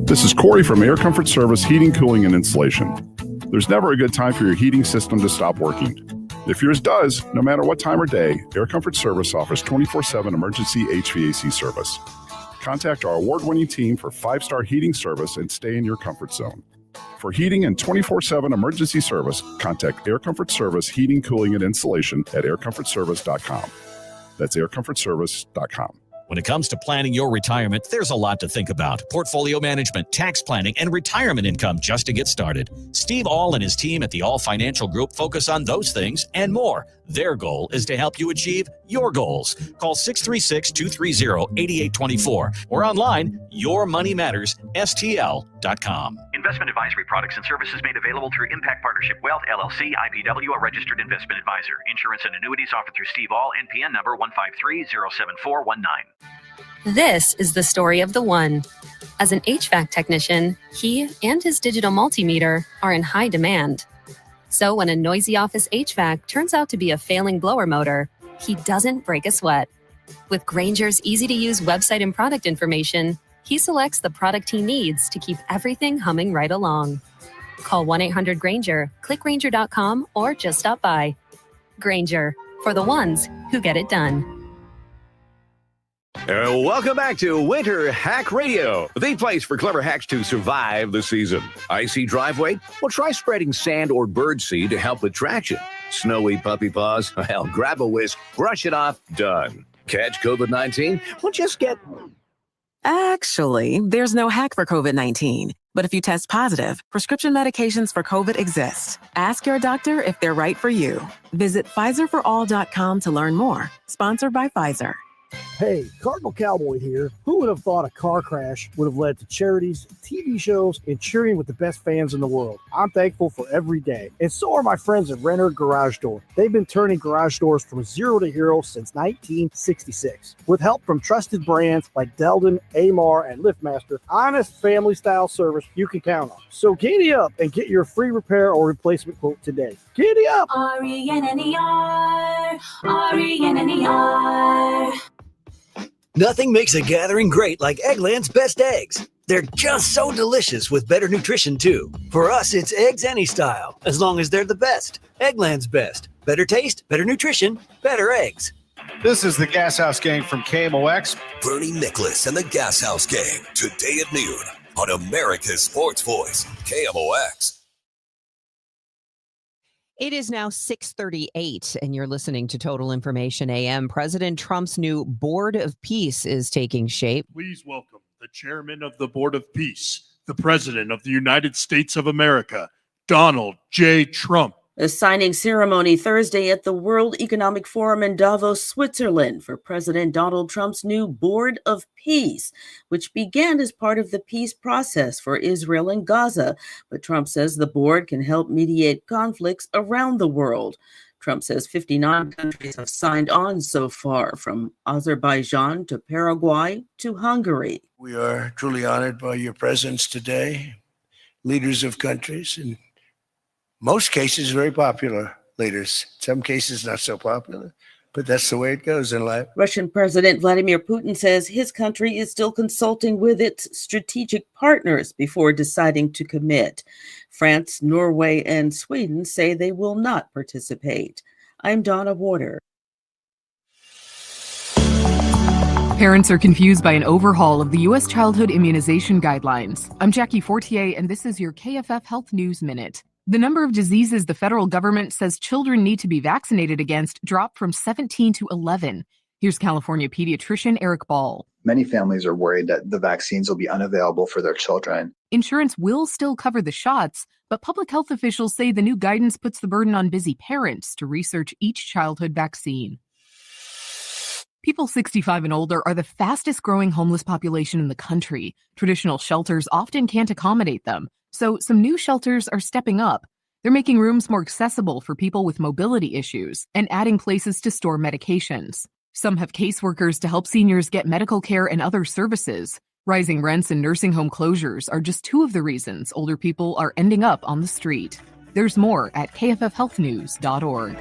This is Corey from Air Comfort Service Heating, Cooling, and Insulation. There's never a good time for your heating system to stop working. If yours does, no matter what time or day, Air Comfort Service offers 24/7 emergency HVAC service. Contact our award-winning team for 5-star heating service and stay in your comfort zone. For heating and 24/7 emergency service, contact Air Comfort Service Heating, Cooling, and Insulation at aircomfortservice.com. That's aircomfortservice.com. When it comes to planning your retirement, there's a lot to think about. Portfolio management, tax planning, and retirement income just to get started. Steve All and his team at the All Financial Group focus on those things and more. Their goal is to help you achieve your goals. Call 636-230-8824 or online, yourmoneymattersstl.com. Investment advisory products and services made available through Impact Partnership Wealth, LLC, IPW, a registered investment advisor. Insurance and annuities offered through Steve All, NPN number 153-07419. This is the story of the one. As an HVAC technician, he and his digital multimeter are in high demand. So when a noisy office HVAC turns out to be a failing blower motor, he doesn't break a sweat. With Grainger's easy-to-use website and product information, he selects the product he needs to keep everything humming right along. Call 1-800-GRAINGER, click Grainger.com, or just stop by. Grainger, for the ones who get it done. Welcome back to Winter Hack Radio, the place for clever hacks to survive the season. Icy driveway? Well, try spreading sand or birdseed to help with traction. Snowy puppy paws? Well, grab a whisk, brush it off, done. Catch COVID-19? Well, just get... Actually, there's no hack for COVID-19. But if you test positive, prescription medications for COVID exist. Ask your doctor if they're right for you. Visit PfizerForAll.com to learn more. Sponsored by Pfizer. Hey, Cardinal Cowboy here. Who would have thought a car crash would have led to charities, TV shows, and cheering with the best fans in the world? I'm thankful for every day. And so are my friends at Renner Garage Door. They've been turning garage doors from zero to hero since 1966. With help from trusted brands like Delden, Amar, and LiftMaster, honest family-style service you can count on. So giddy up and get your free repair or replacement quote today. Giddy up! R-E-N-N-E-R, R-E-N-N-E-R. Nothing makes a gathering great like Eggland's Best Eggs. They're just so delicious with better nutrition, too. For us, it's eggs any style, as long as they're the best. Eggland's Best. Better taste, better nutrition, better eggs. This is the Gas House Gang from KMOX. Bernie Nicholas and the Gas House Gang, today at noon on America's Sports Voice, KMOX. It is now 6:38, and you're listening to Total Information AM. President Trump's new Board of Peace is taking shape. Please welcome the chairman of the Board of Peace, the President of the United States of America, Donald J. Trump. A signing ceremony Thursday at the World Economic Forum in Davos, Switzerland, for President Donald Trump's new Board of Peace, which began as part of the peace process for Israel and Gaza. But Trump says the board can help mediate conflicts around the world. Trump says 59 countries have signed on so far, from Azerbaijan to Paraguay to Hungary. We are truly honored by your presence today, leaders of countries, in most cases very popular leaders, some cases not so popular, but that's the way it goes in life. Russian President Vladimir Putin says his country is still consulting with its strategic partners before deciding to commit. France, Norway, and Sweden say they will not participate. I'm Donna Warder. Parents are confused by an overhaul of the U.S. childhood immunization guidelines. I'm Jackie Fortier, and this is your KFF Health News Minute. The number of diseases the federal government says children need to be vaccinated against dropped from 17 to 11. Here's California pediatrician Eric Ball. Many families are worried that the vaccines will be unavailable for their children. Insurance will still cover the shots, but public health officials say the new guidance puts the burden on busy parents to research each childhood vaccine. People 65 and older are the fastest growing homeless population in the country. Traditional shelters often can't accommodate them, so some new shelters are stepping up. They're making rooms more accessible for people with mobility issues and adding places to store medications. Some have caseworkers to help seniors get medical care and other services. Rising rents and nursing home closures are just two of the reasons older people are ending up on the street. There's more at kffhealthnews.org.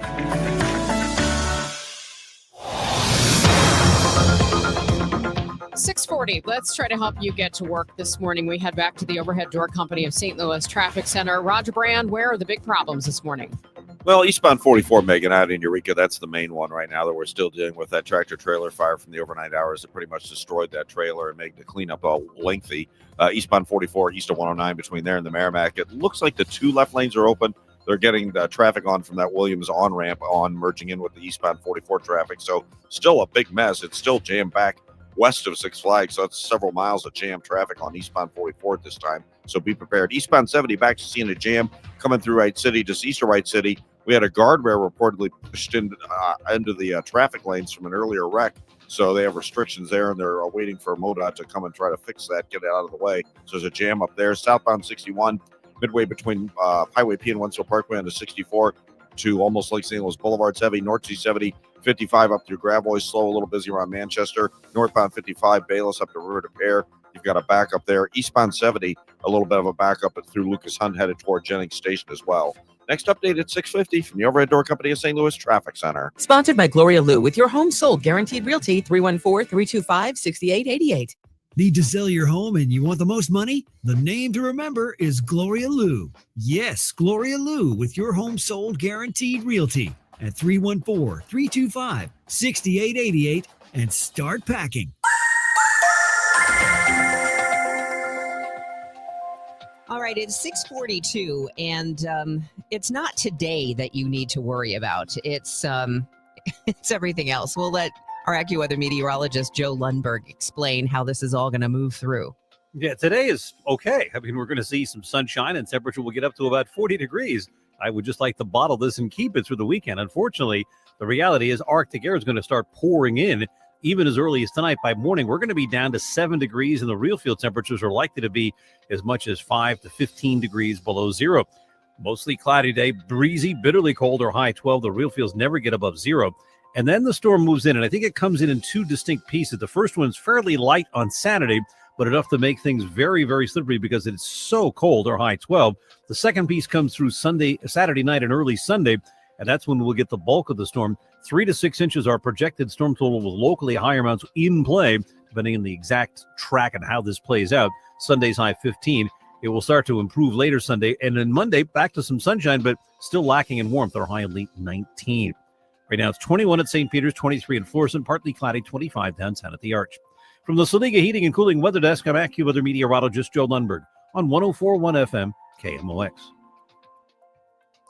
6:40. Let's try to help you get to work this morning. We head back to the Overhead Door Company of St. Louis Traffic Center. Roger Brand, where are the big problems this morning? Well, eastbound 44, Megan, out in Eureka, that's the main one right now that we're still dealing with. That tractor-trailer fire from the overnight hours that pretty much destroyed that trailer and made the cleanup lengthy. Eastbound 44, east of 109, between there and the Merrimack. It looks like the two left lanes are open. They're getting the traffic on from that Williams on-ramp merging in with the eastbound 44 traffic. So still a big mess. It's still jammed back west of Six Flags, so that's several miles of jam traffic on eastbound 44 at this time, so be prepared. Eastbound 70, back to seeing a jam coming through Wright City, just east of Wright City. We had a guardrail reportedly pushed into the traffic lanes from an earlier wreck, so they have restrictions there, and they're waiting for MoDOT to come and try to fix that, get it out of the way. So there's a jam up there. Southbound 61, midway between Highway P and Wentzville Parkway on the 64 to almost Lake St. Louis Boulevard's heavy. North 270, 55 up through Gravois, slow, a little busy around Manchester. Northbound 55, Bayless up to River de Pere. You've got a backup there. Eastbound 70, a little bit of a backup through Lucas Hunt headed toward Jennings Station as well. Next update at 6:50 from the Overhead Door Company of St. Louis Traffic Center. Sponsored by Gloria Lou with your home sold guaranteed realty 314-325-6888. Need to sell your home and you want the most money? The name to remember is Gloria Lou. Yes, Gloria Lou with your home sold guaranteed realty at 314-325-6888 and start packing. All right, it's 6:42, and it's not today that you need to worry about. It's everything else. We'll let our AccuWeather meteorologist Joe Lundberg explain how this is all going to move through. Yeah, today is okay. I mean, we're going to see some sunshine and temperature will get up to about 40 degrees. I would just like to bottle this and keep it through the weekend. Unfortunately, the reality is Arctic air is going to start pouring in even as early as tonight. By morning, we're going to be down to 7 degrees, and the real field temperatures are likely to be as much as 5 to 15 degrees below zero. Mostly cloudy day, breezy, bitterly cold, or high 12. The real fields never get above zero. And then the storm moves in, and I think it comes in two distinct pieces. The first one's fairly light on Saturday, but enough to make things very, very slippery because it's so cold, or high 12. The second piece comes through Saturday night and early Sunday, and that's when we'll get the bulk of the storm. 3 to 6 inches are projected storm total with locally higher amounts in play, depending on the exact track and how this plays out. Sunday's high 15. It will start to improve later Sunday, and then Monday, back to some sunshine, but still lacking in warmth, or high only 19. Right now, it's 21 at St. Peter's, 23 at Florissant, partly cloudy, 25 downtown at the Arch. From the Saliga Heating and Cooling Weather Desk, I'm AccuWeather meteorologist Joe Lundberg on 104.1 FM KMOX.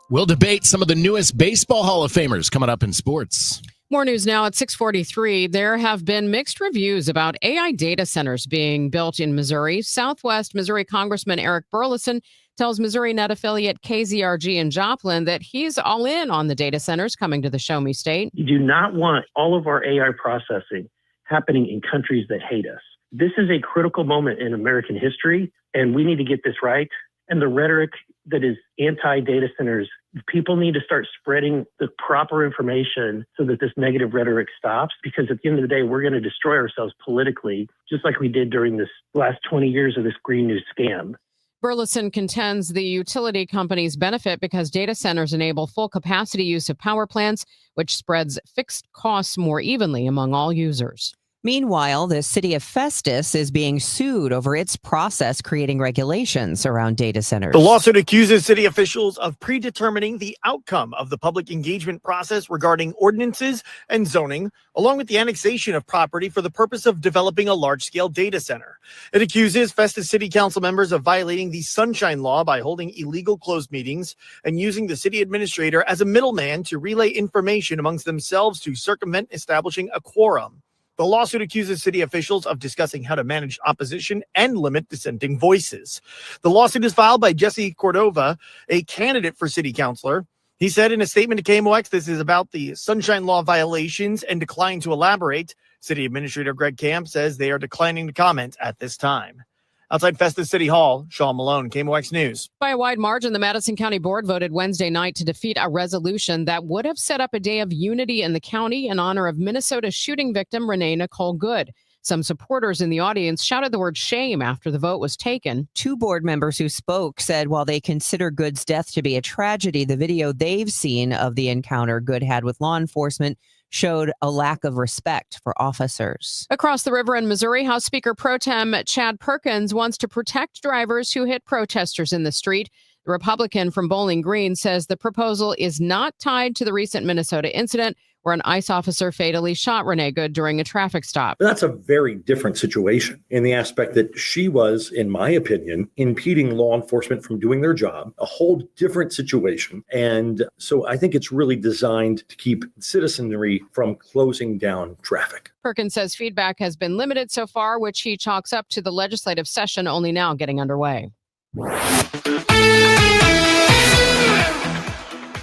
We'll debate some of the newest Baseball Hall of Famers coming up in sports. More news now at 6:43. There have been mixed reviews about AI data centers being built in Missouri. Southwest Missouri Congressman Eric Burleson tells Missouri Net affiliate KZRG in Joplin that he's all in on the data centers coming to the Show Me State. You do not want all of our AI processing happening in countries that hate us. This is a critical moment in American history, and we need to get this right. And the rhetoric that is anti-data centers, people need to start spreading the proper information so that this negative rhetoric stops, because at the end of the day, we're going to destroy ourselves politically, just like we did during this last 20 years of this Green New scam. Burleson contends the utility companies benefit because data centers enable full capacity use of power plants, which spreads fixed costs more evenly among all users. Meanwhile, the city of Festus is being sued over its process creating regulations around data centers. The lawsuit accuses city officials of predetermining the outcome of the public engagement process regarding ordinances and zoning, along with the annexation of property for the purpose of developing a large-scale data center. It accuses Festus City Council members of violating the Sunshine Law by holding illegal closed meetings and using the city administrator as a middleman to relay information amongst themselves to circumvent establishing a quorum. The lawsuit accuses city officials of discussing how to manage opposition and limit dissenting voices. The lawsuit is filed by Jesse Cordova, a candidate for city councilor. He said in a statement to KMOX, this is about the Sunshine Law violations and declined to elaborate. City Administrator Greg Camp says they are declining to comment at this time. Outside Festus City Hall, Sean Malone, KMOX News. By a wide margin, the Madison County Board voted Wednesday night to defeat a resolution that would have set up a day of unity in the county in honor of Minnesota shooting victim Renee Nicole Good. Some supporters in the audience shouted the word shame after the vote was taken. Two board members who spoke said while they consider Good's death to be a tragedy, the video they've seen of the encounter Good had with law enforcement showed a lack of respect for officers. Across the river in Missouri, House Speaker Pro Tem Chad Perkins wants to protect drivers who hit protesters in the street. The Republican from Bowling Green says the proposal is not tied to the recent Minnesota incident where an ICE officer fatally shot Renee Good during a traffic stop. That's a very different situation in the aspect that she was, in my opinion, impeding law enforcement from doing their job, a whole different situation. And so I think it's really designed to keep citizenry from closing down traffic. Perkins says feedback has been limited so far, which he chalks up to the legislative session only now getting underway.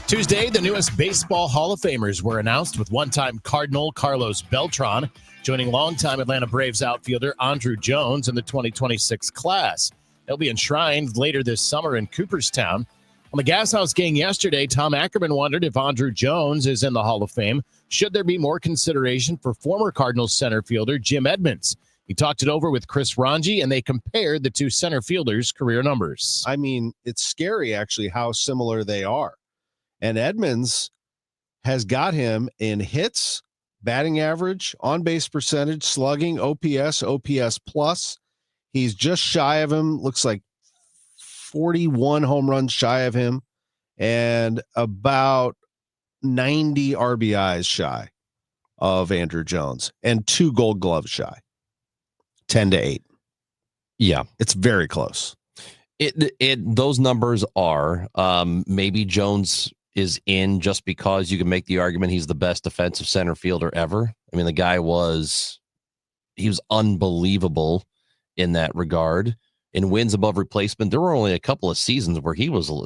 Tuesday, the newest Baseball Hall of Famers were announced, with one-time Cardinal Carlos Beltran joining longtime Atlanta Braves outfielder Andruw Jones in the 2026 class. He'll be enshrined later this summer in Cooperstown. On the Gas House Gang yesterday, Tom Ackerman wondered if Andruw Jones is in the Hall of Fame. Should there be more consideration for former Cardinals center fielder Jim Edmonds? He talked it over with Chris Ranji, and they compared the two center fielders' career numbers. I mean, it's scary, actually, how similar they are. And Edmonds has got him in hits, batting average, on-base percentage, slugging, OPS, OPS plus. He's just shy of him. Looks like 41 home runs shy of him and about 90 RBIs shy of Andruw Jones and 2 Gold Gloves shy. 10-8. Yeah, it's very close. Those numbers are maybe Jones is in just because you can make the argument he's the best defensive center fielder ever. I mean, the guy was unbelievable in that regard. In wins above replacement, there were a couple of seasons where he was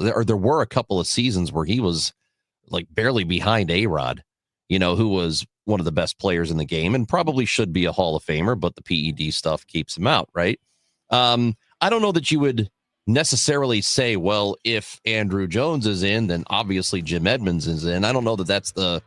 like barely behind A-Rod, who was one of the best players in the game and probably should be a Hall of Famer, but the PED stuff keeps him out, right? I don't know that you would necessarily say, well, if Andruw Jones is in, then obviously Jim Edmonds is in. I don't know that that's the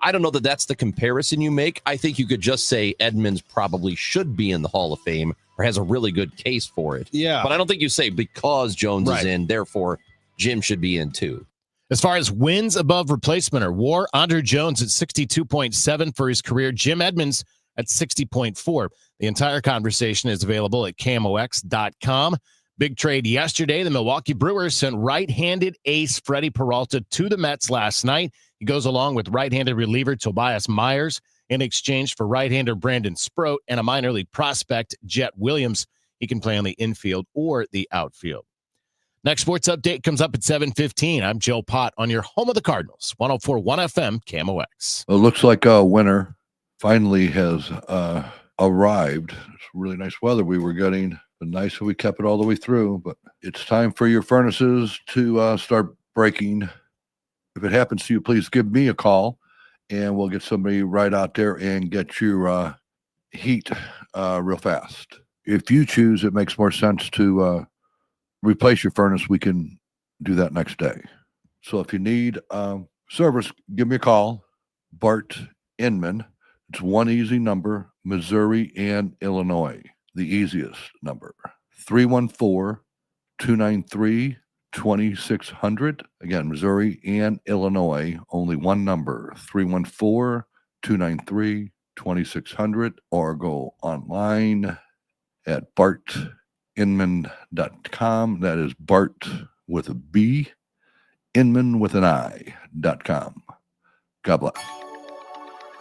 I don't know that that's the comparison you make. I think you could just say Edmonds probably should be in the Hall of Fame or has a really good case for it. Yeah. But I don't think you say because Jones is in, therefore Jim should be in too. As far as wins above replacement or WAR, Andruw Jones at 62.7 for his career. Jim Edmonds at 60.4. The entire conversation is available at KMOX.com. Big trade yesterday. The Milwaukee Brewers sent right-handed ace Freddie Peralta to the Mets last night. He goes along with right-handed reliever Tobias Myers in exchange for right-hander Brandon Sproat and a minor league prospect, Jet Williams. He can play on the infield or the outfield. Next sports update comes up at 7:15. I'm Joe Pott on your home of the Cardinals, 104.1 FM, KMOX. It looks like winter finally has arrived. It's really nice weather we were getting Been nice if we kept it all the way through, but it's time for your furnaces to start breaking. If it happens to you, please give me a call, and we'll get somebody right out there and get your heat real fast. If you choose, it makes more sense to replace your furnace. We can do that next day. So if you need service, give me a call. Bart Inman. It's one easy number, Missouri and Illinois. The easiest number, 314-293-2600. Again, Missouri and Illinois, only one number, 314-293-2600, or go online at bartinman.com. That is Bart with a B, Inman with an I.com. God bless.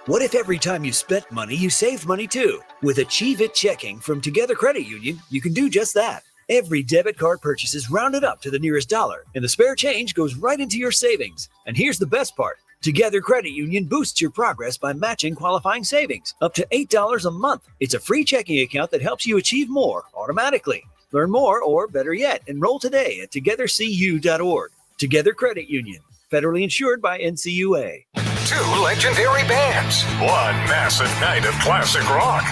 What if every time you spent money, you saved money too? With Achieve It Checking from Together Credit Union, you can do just that. Every debit card purchase is rounded up to the nearest dollar, and the spare change goes right into your savings. And here's the best part. Together Credit Union boosts your progress by matching qualifying savings up to $8 a month. It's a free checking account that helps you achieve more automatically. Learn more, or better yet, enroll today at togethercu.org. Together Credit Union, federally insured by NCUA. Two legendary bands, one massive night of classic rock,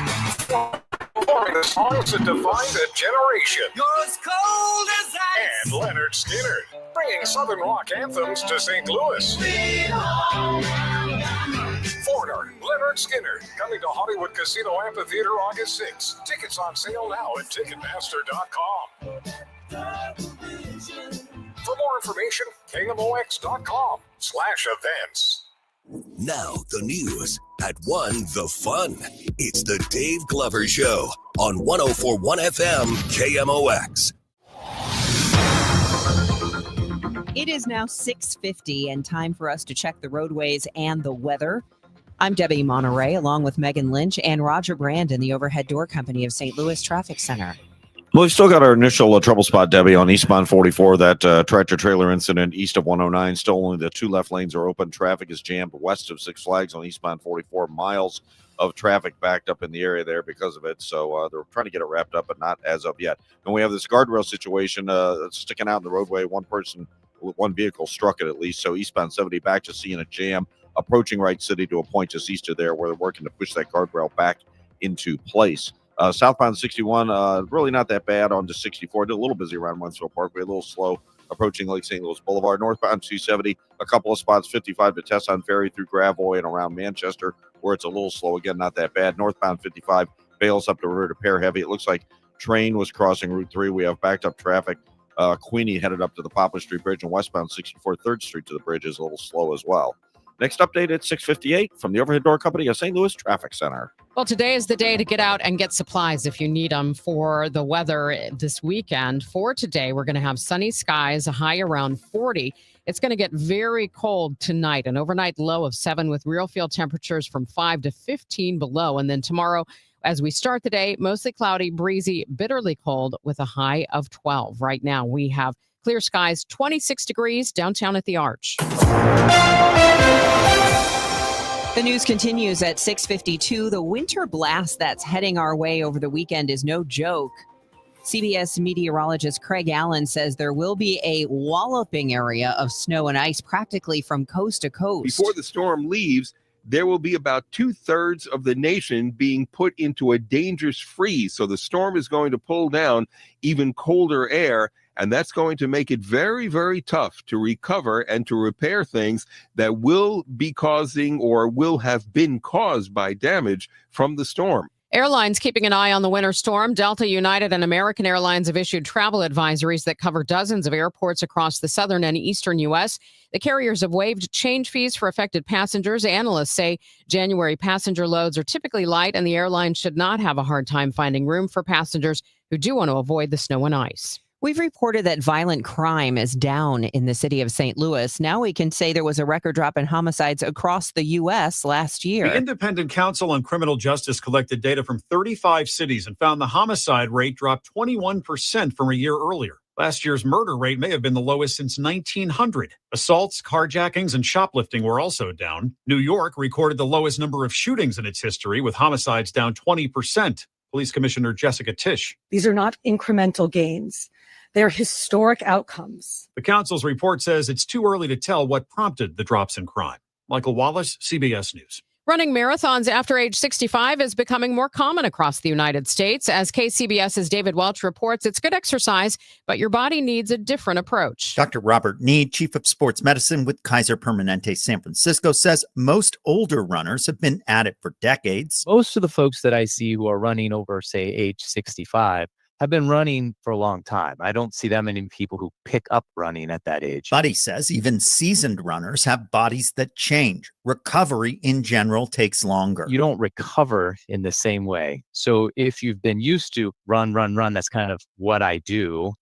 performing the songs that defined a generation. You're as cold as ice. And Leonard Skinner, bringing Southern rock anthems to St. Louis. Foreigner, Leonard Skinner, coming to Hollywood Casino Amphitheater August 6th. Tickets on sale now at Ticketmaster.com. For more information, KMOX.com/events. Now the news at 1 The Fun. It's the Dave Glover Show on 104.1 FM KMOX. It is now 6:50 and time for us to check the roadways and the weather. I'm Debbie Monterrey, along with Megan Lynch and Roger Brandon, the Overhead Door Company of St. Louis Traffic Center. Well, we've still got our initial trouble spot, Debbie, on eastbound 44. That tractor-trailer incident east of 109. Still only the two left lanes are open. Traffic is jammed west of Six Flags on eastbound 44. Miles of traffic backed up in the area there because of it. So they're trying to get it wrapped up, but not as of yet. And we have this guardrail situation that's sticking out in the roadway. One vehicle struck it at least. So eastbound 70 back to seeing a jam approaching Wright City to a point just east of there where they're working to push that guardrail back into place. Southbound 61, really not that bad on to 64. Did a little busy around Wentworth Parkway, a little slow approaching Lake St. Louis Boulevard. Northbound 270, a couple of spots, 55 to Tesson Ferry through Gravois and around Manchester, where it's a little slow. Again, not that bad. Northbound 55, Bales up the river to Pear Heavy. It looks like train was crossing Route 3. We have backed up traffic. Queenie headed up to the Poplar Street Bridge, and westbound 64 3rd Street to the bridge is a little slow as well. Next update at 6:58 from the Overhead Door Company of St. Louis Traffic Center. Well, today is the day to get out and get supplies if you need them for the weather this weekend. For today, we're going to have sunny skies, a high around 40. It's going to get very cold tonight, an overnight low of 7 with real field temperatures from 5 to 15 below. And then tomorrow, as we start the day, mostly cloudy, breezy, bitterly cold with a high of 12. Right now, we have clear skies, 26 degrees downtown at the Arch. The news continues at 6:52. The winter blast that's heading our way over the weekend is no joke. CBS meteorologist Craig Allen says there will be a walloping area of snow and ice practically from coast to coast. Before the storm leaves, there will be about 2/3 of the nation being put into a dangerous freeze. So the storm is going to pull down even colder air, and that's going to make it very, very tough to recover and to repair things that will be causing or will have been caused by damage from the storm. Airlines keeping an eye on the winter storm. Delta, United, and American Airlines have issued travel advisories that cover dozens of airports across the southern and eastern U.S. The carriers have waived change fees for affected passengers. Analysts say January passenger loads are typically light, and the airlines should not have a hard time finding room for passengers who do want to avoid the snow and ice. We've reported that violent crime is down in the city of St. Louis. Now we can say there was a record drop in homicides across the U.S. last year. The Independent Council on Criminal Justice collected data from 35 cities and found the homicide rate dropped 21% from a year earlier. Last year's murder rate may have been the lowest since 1900. Assaults, carjackings, and shoplifting were also down. New York recorded the lowest number of shootings in its history, with homicides down 20%. Police Commissioner Jessica Tisch. These are not incremental gains. They're historic outcomes. The council's report says it's too early to tell what prompted the drops in crime. Michael Wallace, CBS News. Running marathons after age 65 is becoming more common across the United States. As KCBS's David Welch reports, it's good exercise, but your body needs a different approach. Dr. Robert Need, chief of sports medicine with Kaiser Permanente San Francisco, says most older runners have been at it for decades. Most of the folks that I see who are running over, say, age 65 have been running for a long time. I don't see that many people who pick up running at that age. Buddy says even seasoned runners have bodies that change. Recovery in general takes longer. You don't recover in the same way. So if you've been used to run, that's kind of what I do.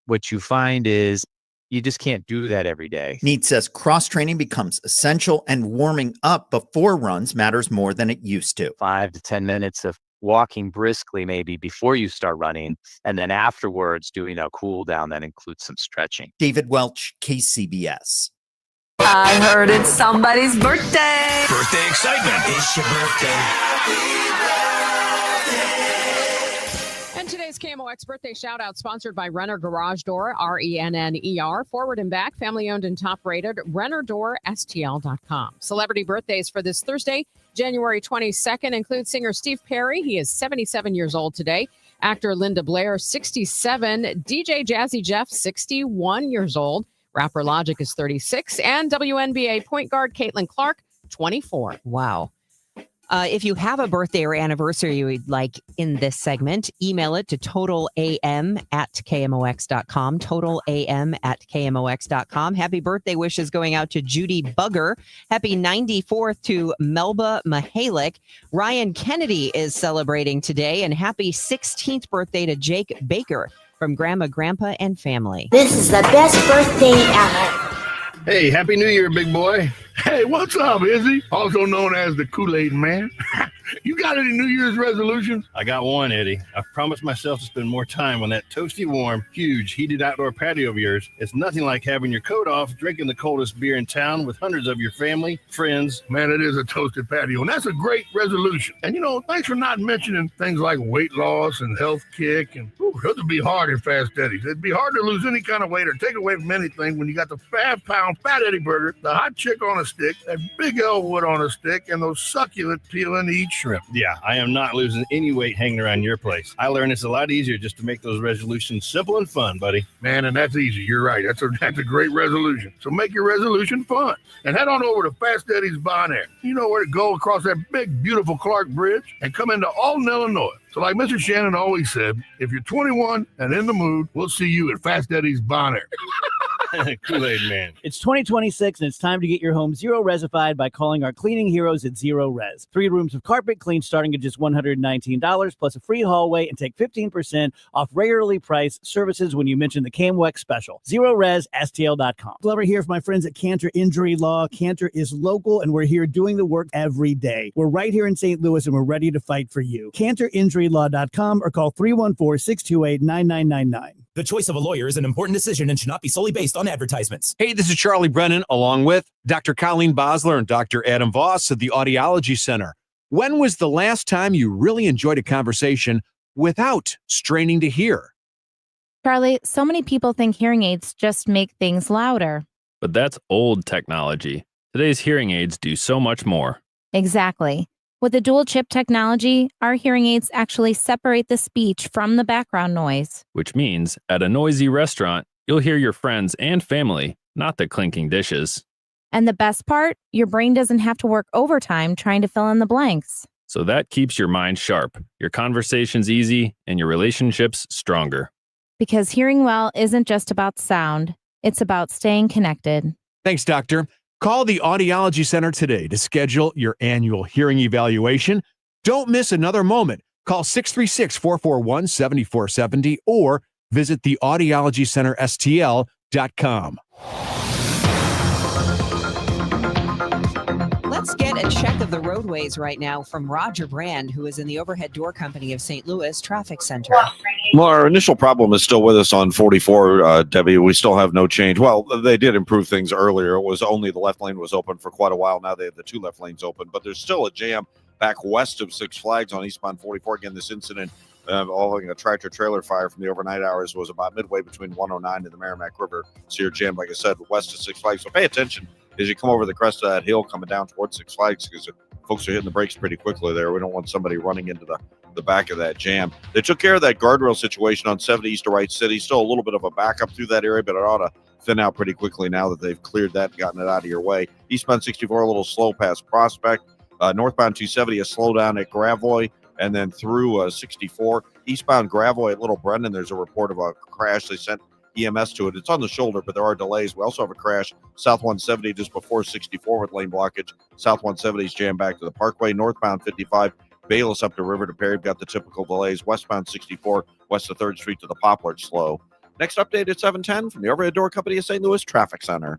What you find is you just can't do that every day. Need says cross-training becomes essential and warming up before runs matters more than it used to. 5 to 10 minutes of walking briskly maybe before you start running, and then afterwards doing a cool down that includes some stretching. David Welch, KCBS. I heard it's somebody's birthday. Birthday excitement. It's your birthday. And today's KMOX birthday shout out sponsored by Renner Garage Door, RENNER, forward and back, family owned and top rated, RennerDoorSTL.com. Celebrity birthdays for this Thursday, January 22nd, include singer Steve Perry. He is 77 years old today. Actor Linda Blair, 67. DJ Jazzy Jeff, 61 years old. Rapper Logic is 36. And WNBA point guard Caitlin Clark, 24. Wow. If you have a birthday or anniversary you would like in this segment, email it to totalam@kmox.com, totalam@kmox.com. Happy birthday wishes going out to Judy Bugger. Happy 94th to Melba Mahalik. Ryan Kennedy is celebrating today, and happy 16th birthday to Jake Baker from Grandma, Grandpa, and family. This is the best birthday ever. Hey, Happy New Year, big boy. Hey, what's up, Izzy? Also known as the Kool-Aid Man. You got any New Year's resolutions? I got one, Eddie. I've promised myself to spend more time on that toasty, warm, huge, heated outdoor patio of yours. It's nothing like having your coat off, drinking the coldest beer in town with hundreds of your family, friends. Man, it is a toasted patio, and that's a great resolution. And, thanks for not mentioning things like weight loss and health kick. And those would be hard in Fast Eddie's. It'd be hard to lose any kind of weight or take away from anything when you got the 5-pound Fat Eddie burger, the hot chick on a stick, that big Elwood on a stick, and those succulent peel and eat shrimp. Yeah, I am not losing any weight hanging around your place. I learned it's a lot easier just to make those resolutions simple and fun, buddy. Man, and that's easy. You're right. That's a great resolution. So make your resolution fun. And head on over to Fast Eddie's Bon Air. You know where to go across that big, beautiful Clark Bridge and come into Alton, Illinois. So like Mr. Shannon always said, if you're 21 and in the mood, we'll see you at Fast Eddie's Bon Air. Kool-Aid Man. It's 2026 and it's time to get your home zero resified by calling our cleaning heroes at Zero Res. 3 rooms of carpet clean starting at just $119 plus a free hallway, and take 15% off regularly priced services when you mention the KMWEX special. ZeroResSTL.com. Glover here for my friends at Cantor Injury Law. Cantor is local and we're here doing the work every day. We're right here in St. Louis and we're ready to fight for you. CantorInjuryLaw.com or call 314-628-9999. The choice of a lawyer is an important decision and should not be solely based on advertisements. Hey, this is Charlie Brennan, along with Dr. Colleen Bosler and Dr. Adam Voss at the Audiology Center. When was the last time you really enjoyed a conversation without straining to hear? Charlie, so many people think hearing aids just make things louder. But that's old technology. Today's hearing aids do so much more. Exactly. With the dual chip technology, our hearing aids actually separate the speech from the background noise. Which means at a noisy restaurant, you'll hear your friends and family, not the clinking dishes. And the best part, your brain doesn't have to work overtime trying to fill in the blanks. So that keeps your mind sharp, your conversations easy, and your relationships stronger. Because hearing well isn't just about sound, it's about staying connected. Thanks, Doctor. Call the Audiology Center today to schedule your annual hearing evaluation. Don't miss another moment. Call 636-441-7470 or visit the audiologycenterstl.com. Let's get a check of the roadways right now from Roger Brand, who is in the Overhead Door Company of St. Louis Traffic Center. Well, our initial problem is still with us on 44, Debbie. We still have no change. Well, they did improve things earlier. It was only the left lane was open for quite a while. Now they have the 2 left lanes open, but there's still a jam back west of Six Flags on eastbound 44. Again, this incident involving a tractor-trailer fire from the overnight hours was about midway between 109 and the Merrimack River. So you're jammed, like I said, west of Six Flags. So pay attention as you come over the crest of that hill coming down towards Six Flags, because folks are hitting the brakes pretty quickly there. We don't want somebody running into the back of that jam. They took care of that guardrail situation on 70 east of Wright City. Still a little bit of a backup through that area, but it ought to thin out pretty quickly now that they've cleared that and gotten it out of your way. Eastbound 64, a little slow past Prospect. Northbound 270, a slowdown at Gravois, and then through 64. Eastbound Gravois at Little Brendan, there's a report of a crash. They sent EMS to it. It's on the shoulder, but there are delays. We also have a crash south 170 just before 64 with lane blockage. South 170 is jammed back to the Parkway. Northbound 55, Bayless up the river to Perry. We've got the typical delays. Westbound 64, west of 3rd Street to the Poplar, slow. Next update at 7:10 from the Overhead Door Company of St. Louis Traffic Center.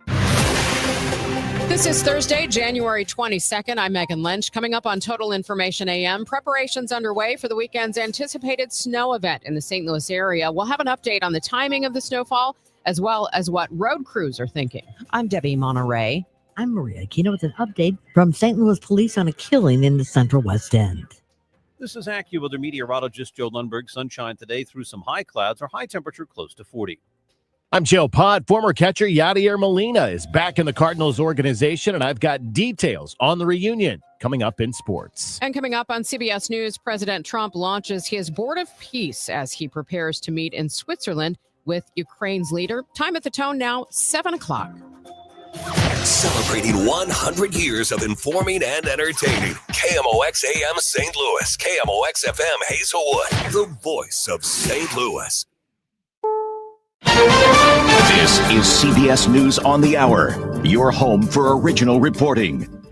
This is Thursday, January 22nd. I'm Megan Lynch. Coming up on Total Information AM, preparations underway for the weekend's anticipated snow event in the St. Louis area. We'll have an update on the timing of the snowfall, as well as what road crews are thinking. I'm Debbie Monterrey. I'm Maria Aquino with an update from St. Louis Police on a killing in the Central West End. This is AccuWeather meteorologist Joe Lundberg. Sunshine today through some high clouds. Our high temperature close to 40. I'm Joe Pott. Former catcher Yadier Molina is back in the Cardinals organization, and I've got details on the reunion coming up in sports. And coming up on CBS News, President Trump launches his Board of Peace as he prepares to meet in Switzerland with Ukraine's leader. Time at the tone now, 7 o'clock. Celebrating 100 years of informing and entertaining. KMOX AM St. Louis, KMOX FM Hazelwood, the voice of St. Louis. This is CBS News on the Hour, your home for original reporting.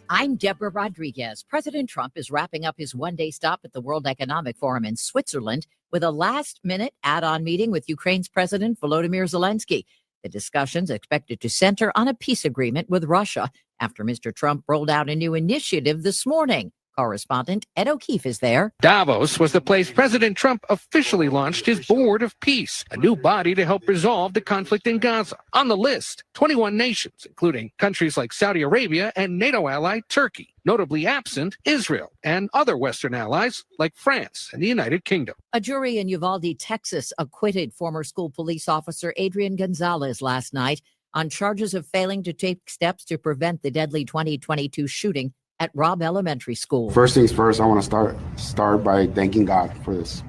I'm Deborah Rodriguez. President Trump is wrapping up his one-day stop at the World Economic Forum in Switzerland with a last-minute add-on meeting with Ukraine's President Volodymyr Zelensky. The discussions expected to center on a peace agreement with Russia after Mr. Trump rolled out a new initiative this morning. Correspondent Ed O'Keefe is there. Davos was the place President Trump officially launched his Board of Peace, a new body to help resolve the conflict in Gaza. On the list, 21 nations, including countries like Saudi Arabia and NATO ally Turkey. Notably absent, Israel and other Western allies like France and the United Kingdom. A jury in Uvalde, Texas, acquitted former school police officer Adrian Gonzalez last night on charges of failing to take steps to prevent the deadly 2022 shooting at Robb Elementary School. First things first, I want to start by thanking God for this.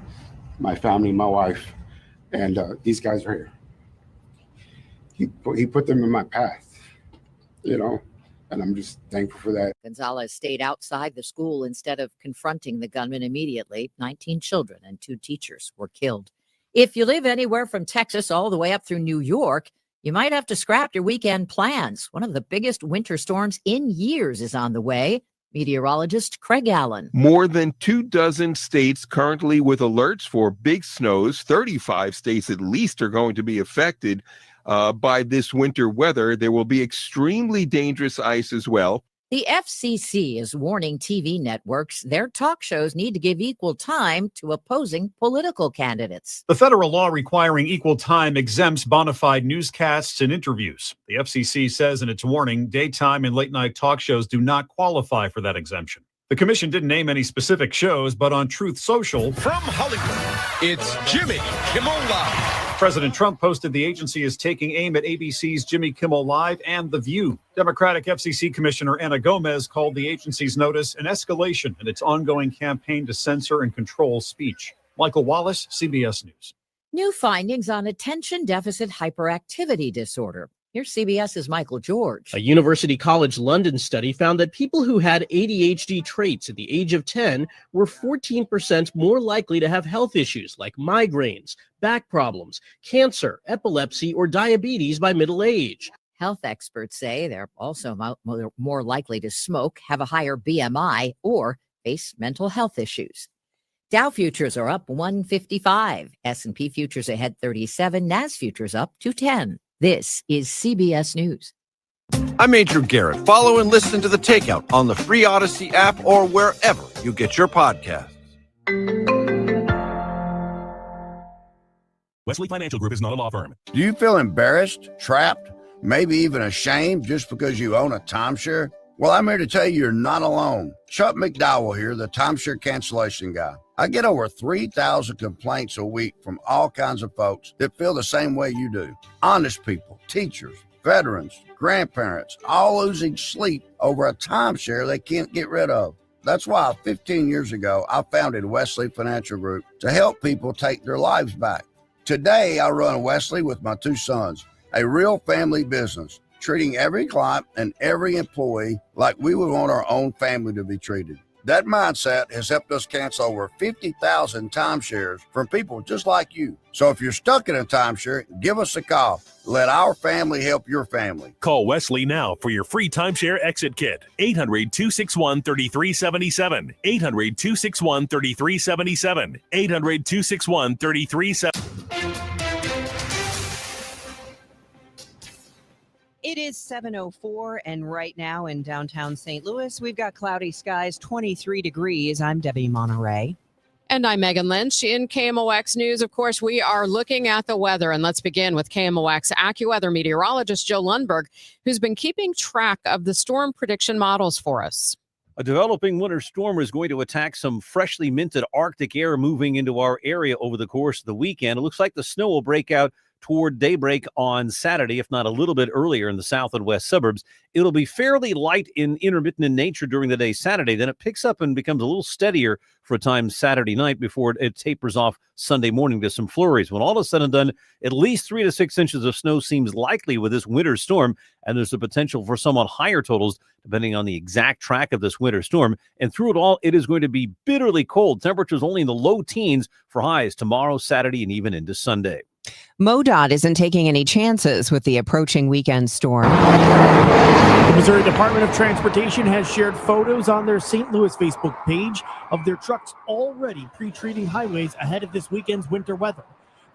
My family, my wife, and these guys are here. He put them in my path, and I'm just thankful for that. Gonzalez stayed outside the school instead of confronting the gunman immediately. 19 children and 2 teachers were killed. If you live anywhere from Texas all the way up through New York, you might have to scrap your weekend plans. One of the biggest winter storms in years is on the way. Meteorologist Craig Allen. More than 24 states currently with alerts for big snows. 35 states at least are going to be affected by this winter weather. There will be extremely dangerous ice as well. The FCC is warning TV networks their talk shows need to give equal time to opposing political candidates. The federal law requiring equal time exempts bona fide newscasts and interviews. The FCC says in its warning, daytime and late-night talk shows do not qualify for that exemption. The commission didn't name any specific shows, but on Truth Social, from Hollywood, it's Jimmy Kimmel Live. President Trump posted the agency is taking aim at ABC's Jimmy Kimmel Live and The View. Democratic FCC Commissioner Ana Gomez called the agency's notice an escalation in its ongoing campaign to censor and control speech. Michael Wallace, CBS News. New findings on attention deficit hyperactivity disorder. Here's CBS's Michael George. A University College London study found that people who had ADHD traits at the age of 10 were 14% more likely to have health issues like migraines, back problems, cancer, epilepsy, or diabetes by middle age. Health experts say they're also more likely to smoke, have a higher BMI, or face mental health issues. Dow futures are up 155. S&P futures ahead 37. NAS futures up 210. This is CBS News. I'm Major Garrett. Follow and listen to The Takeout on the free Odyssey app or wherever you get your podcasts. Wesley Financial Group is not a law firm. Do you feel embarrassed, trapped, maybe even ashamed just because you own a timeshare? Well, I'm here to tell you you're not alone. Chuck McDowell here, the timeshare cancellation guy. I get over 3,000 complaints a week from all kinds of folks that feel the same way you do. Honest people, teachers, veterans, grandparents, all losing sleep over a timeshare they can't get rid of. That's why 15 years ago, I founded Wesley Financial Group to help people take their lives back. Today, I run Wesley with my 2 sons, a real family business, treating every client and every employee like we would want our own family to be treated. That mindset has helped us cancel over 50,000 timeshares from people just like you. So if you're stuck in a timeshare, give us a call. Let our family help your family. Call Wesley now for your free timeshare exit kit. 800-261-3377. 800-261-3377. 800-261-3377. It is 7:04, and right now in downtown St. Louis, we've got cloudy skies, 23 degrees. I'm Debbie Monterrey. And I'm Megan Lynch. In KMOX News, of course, we are looking at the weather. And let's begin with KMOX AccuWeather meteorologist Joe Lundberg, who's been keeping track of the storm prediction models for us. A developing winter storm is going to attack some freshly minted Arctic air moving into our area over the course of the weekend. It looks like the snow will break out toward daybreak on Saturday, if not a little bit earlier in the south and west suburbs. It'll be fairly light and intermittent in nature during the day Saturday. Then it picks up and becomes a little steadier for a time Saturday night before it tapers off Sunday morning to some flurries. When all is said and done, at least 3 to 6 inches of snow seems likely with this winter storm, and there's the potential for somewhat higher totals depending on the exact track of this winter storm. And through it all, it is going to be bitterly cold. Temperatures only in the low teens for highs tomorrow, Saturday, and even into Sunday. MoDOT isn't taking any chances with the approaching weekend storm. The Missouri Department of Transportation has shared photos on their St. Louis Facebook page of their trucks already pre-treating highways ahead of this weekend's winter weather.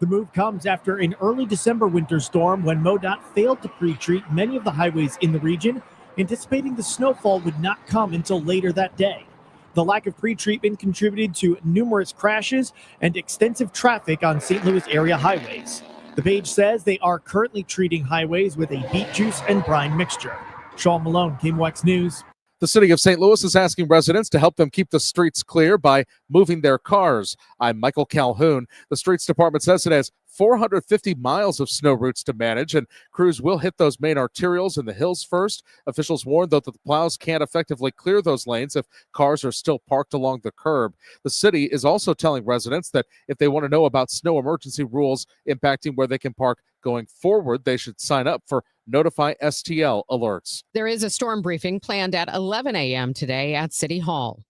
The move comes after an early December winter storm when MoDOT failed to pre-treat many of the highways in the region, anticipating the snowfall would not come until later that day. The lack of pre-treatment contributed to numerous crashes and extensive traffic on St. Louis area highways. The page says they are currently treating highways with a beet juice and brine mixture. Sean Malone, KMOX News. The city of St. Louis is asking residents to help them keep the streets clear by moving their cars. I'm Michael Calhoun. The streets department says it has 450 miles of snow routes to manage, and crews will hit those main arterials in the hills first. Officials warn, though, that the plows can't effectively clear those lanes if cars are still parked along the curb. The city is also telling residents that if they want to know about snow emergency rules impacting where they can park going forward, they should sign up for Notify STL alerts. There is a storm briefing planned at 11 a.m. today at City Hall.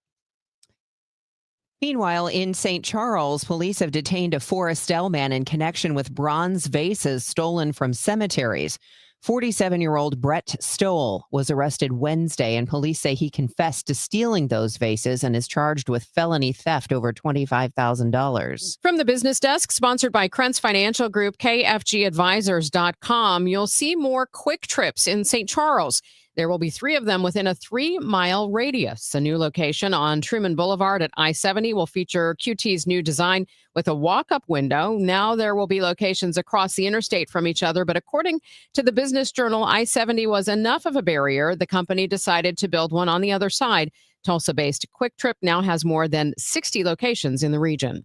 Meanwhile, in St. Charles, police have detained a Forestell man in connection with bronze vases stolen from cemeteries. 47-year-old Brett Stoll was arrested Wednesday, and police say he confessed to stealing those vases and is charged with felony theft over $25,000. From the business desk, sponsored by Krentz Financial Group, KFGadvisors.com, you'll see more quick trips in St. Charles. There will be 3 of them within a 3-mile radius. A new location on Truman Boulevard at I-70 will feature QT's new design with a walk-up window. Now there will be locations across the interstate from each other, but according to the Business Journal, I-70 was enough of a barrier. The company decided to build one on the other side. Tulsa-based Quick Trip now has more than 60 locations in the region.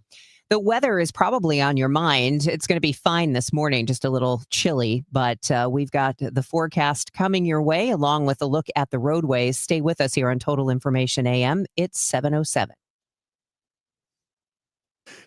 The weather is probably on your mind. It's going to be fine this morning, just a little chilly, but we've got the forecast coming your way along with a look at the roadways. Stay with us here on Total Information AM. It's 7:07.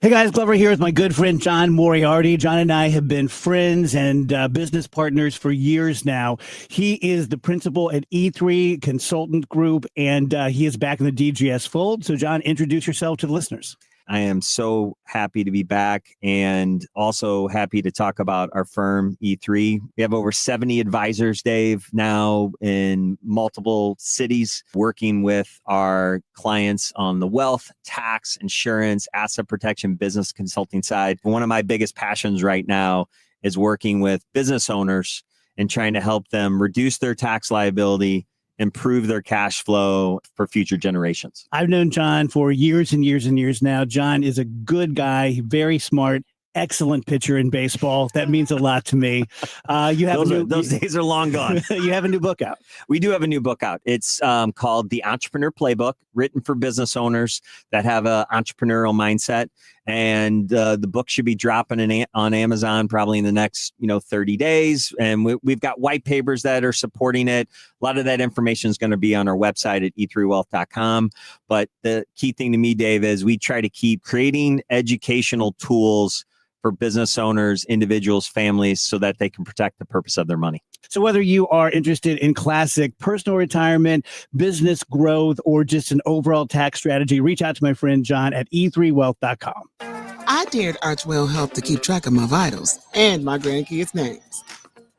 Hey guys, Glover here with my good friend John Moriarty. John and I have been friends and business partners for years now. He is the principal at E3 Consultant Group, and he is back in the DGS fold. So John, introduce yourself to the listeners. I am so happy to be back and also happy to talk about our firm, E3. We have over 70 advisors, Dave, now in multiple cities, working with our clients on the wealth, tax, insurance, asset protection, business consulting side. One of my biggest passions right now is working with business owners and trying to help them reduce their tax liability, improve their cash flow for future generations. I've known John for years and years and years now. John is a good guy, very smart, excellent pitcher in baseball. That means a lot to me. You have those days are long gone. You have a new book out. We do have a new book out. It's called The Entrepreneur Playbook, written for business owners that have an entrepreneurial mindset. And the book should be dropping on Amazon probably in the next 30 days. And we've got white papers that are supporting it. A lot of that information is going to be on our website at e3wealth.com. But the key thing to me, Dave, is we try to keep creating educational tools for business owners, individuals, families, so that they can protect the purpose of their money. So whether you are interested in classic personal retirement, business growth, or just an overall tax strategy, reach out to my friend John at e3wealth.com. I dared Archwell Health to keep track of my vitals and my grandkids' names.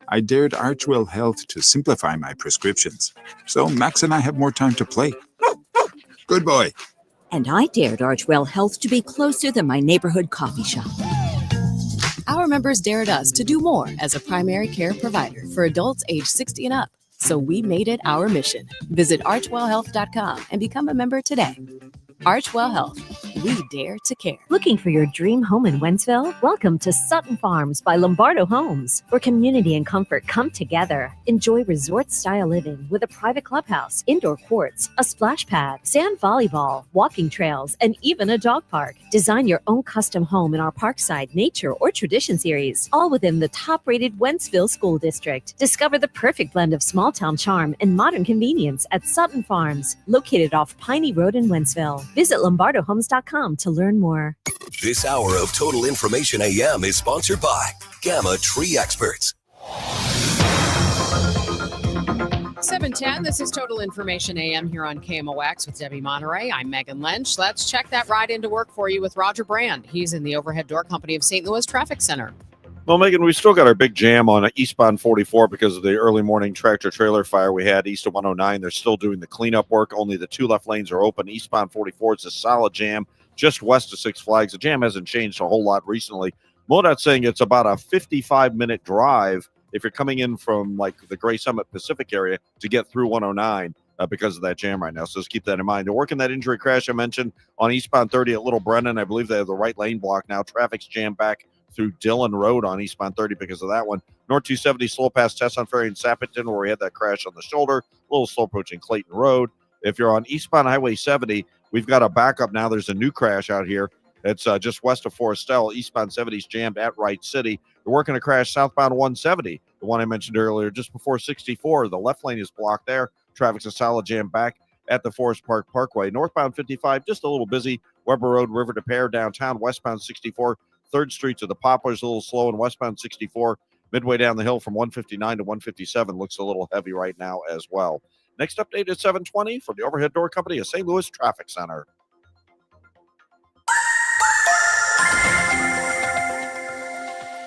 I dared Archwell Health to simplify my prescriptions, so Max and I have more time to play. Good boy. And I dared Archwell Health to be closer than my neighborhood coffee shop. Our members dared us to do more as a primary care provider for adults age 60 and up. So we made it our mission. Visit archwellhealth.com and become a member today. Archwell Health. We dare to care. Looking for your dream home in Wentzville? Welcome to Sutton Farms by Lombardo Homes, where community and comfort come together. Enjoy resort-style living with a private clubhouse, indoor courts, a splash pad, sand volleyball, walking trails, and even a dog park. Design your own custom home in our Parkside, Nature, or Tradition series, all within the top-rated Wentzville School District. Discover the perfect blend of small-town charm and modern convenience at Sutton Farms, located off Piney Road in Wentzville. Visit lombardohomes.com to learn more. This hour of Total Information AM is sponsored by Gamma Tree Experts. 7:10. This is Total Information AM here on KMOX with Debbie Monterrey. I'm Megan Lynch. Let's check that ride into work for you with Roger Brand. He's in the Overhead Door Company of St. Louis Traffic Center. Well, Megan, we still got our big jam on eastbound 44 because of the early morning tractor-trailer fire we had east of 109. They're still doing the cleanup work. Only the two left lanes are open. Eastbound 44 is a solid jam just west of Six Flags. The jam hasn't changed a whole lot recently. MoDOT's saying it's about a 55-minute drive if you're coming in from like the Gray Summit Pacific area to get through 109 because of that jam right now. So just keep that in mind. They're working that injury crash I mentioned on eastbound 30 at Little Brennan. I believe they have the right lane blocked now. Traffic's jammed back through Dillon Road on eastbound 30 because of that one. North 270 slow past Tesson Ferry and Sappington where we had that crash on the shoulder. A little slow approaching Clayton Road. If you're on eastbound Highway 70, we've got a backup now. There's a new crash out here. It's just west of Forestell. Eastbound 70 is jammed at Wright City. They're working a crash southbound 170, the one I mentioned earlier, just before 64. The left lane is blocked there. Traffic's a solid jam back at the Forest Park Parkway. Northbound 55, just a little busy. Weber Road, River to Pear, downtown. Westbound 64, 3rd Street to the Poplars, a little slow. And westbound 64, midway down the hill from 159 to 157, looks a little heavy right now as well. Next update at 7:20 from the Overhead Door Company of St. Louis Traffic Center.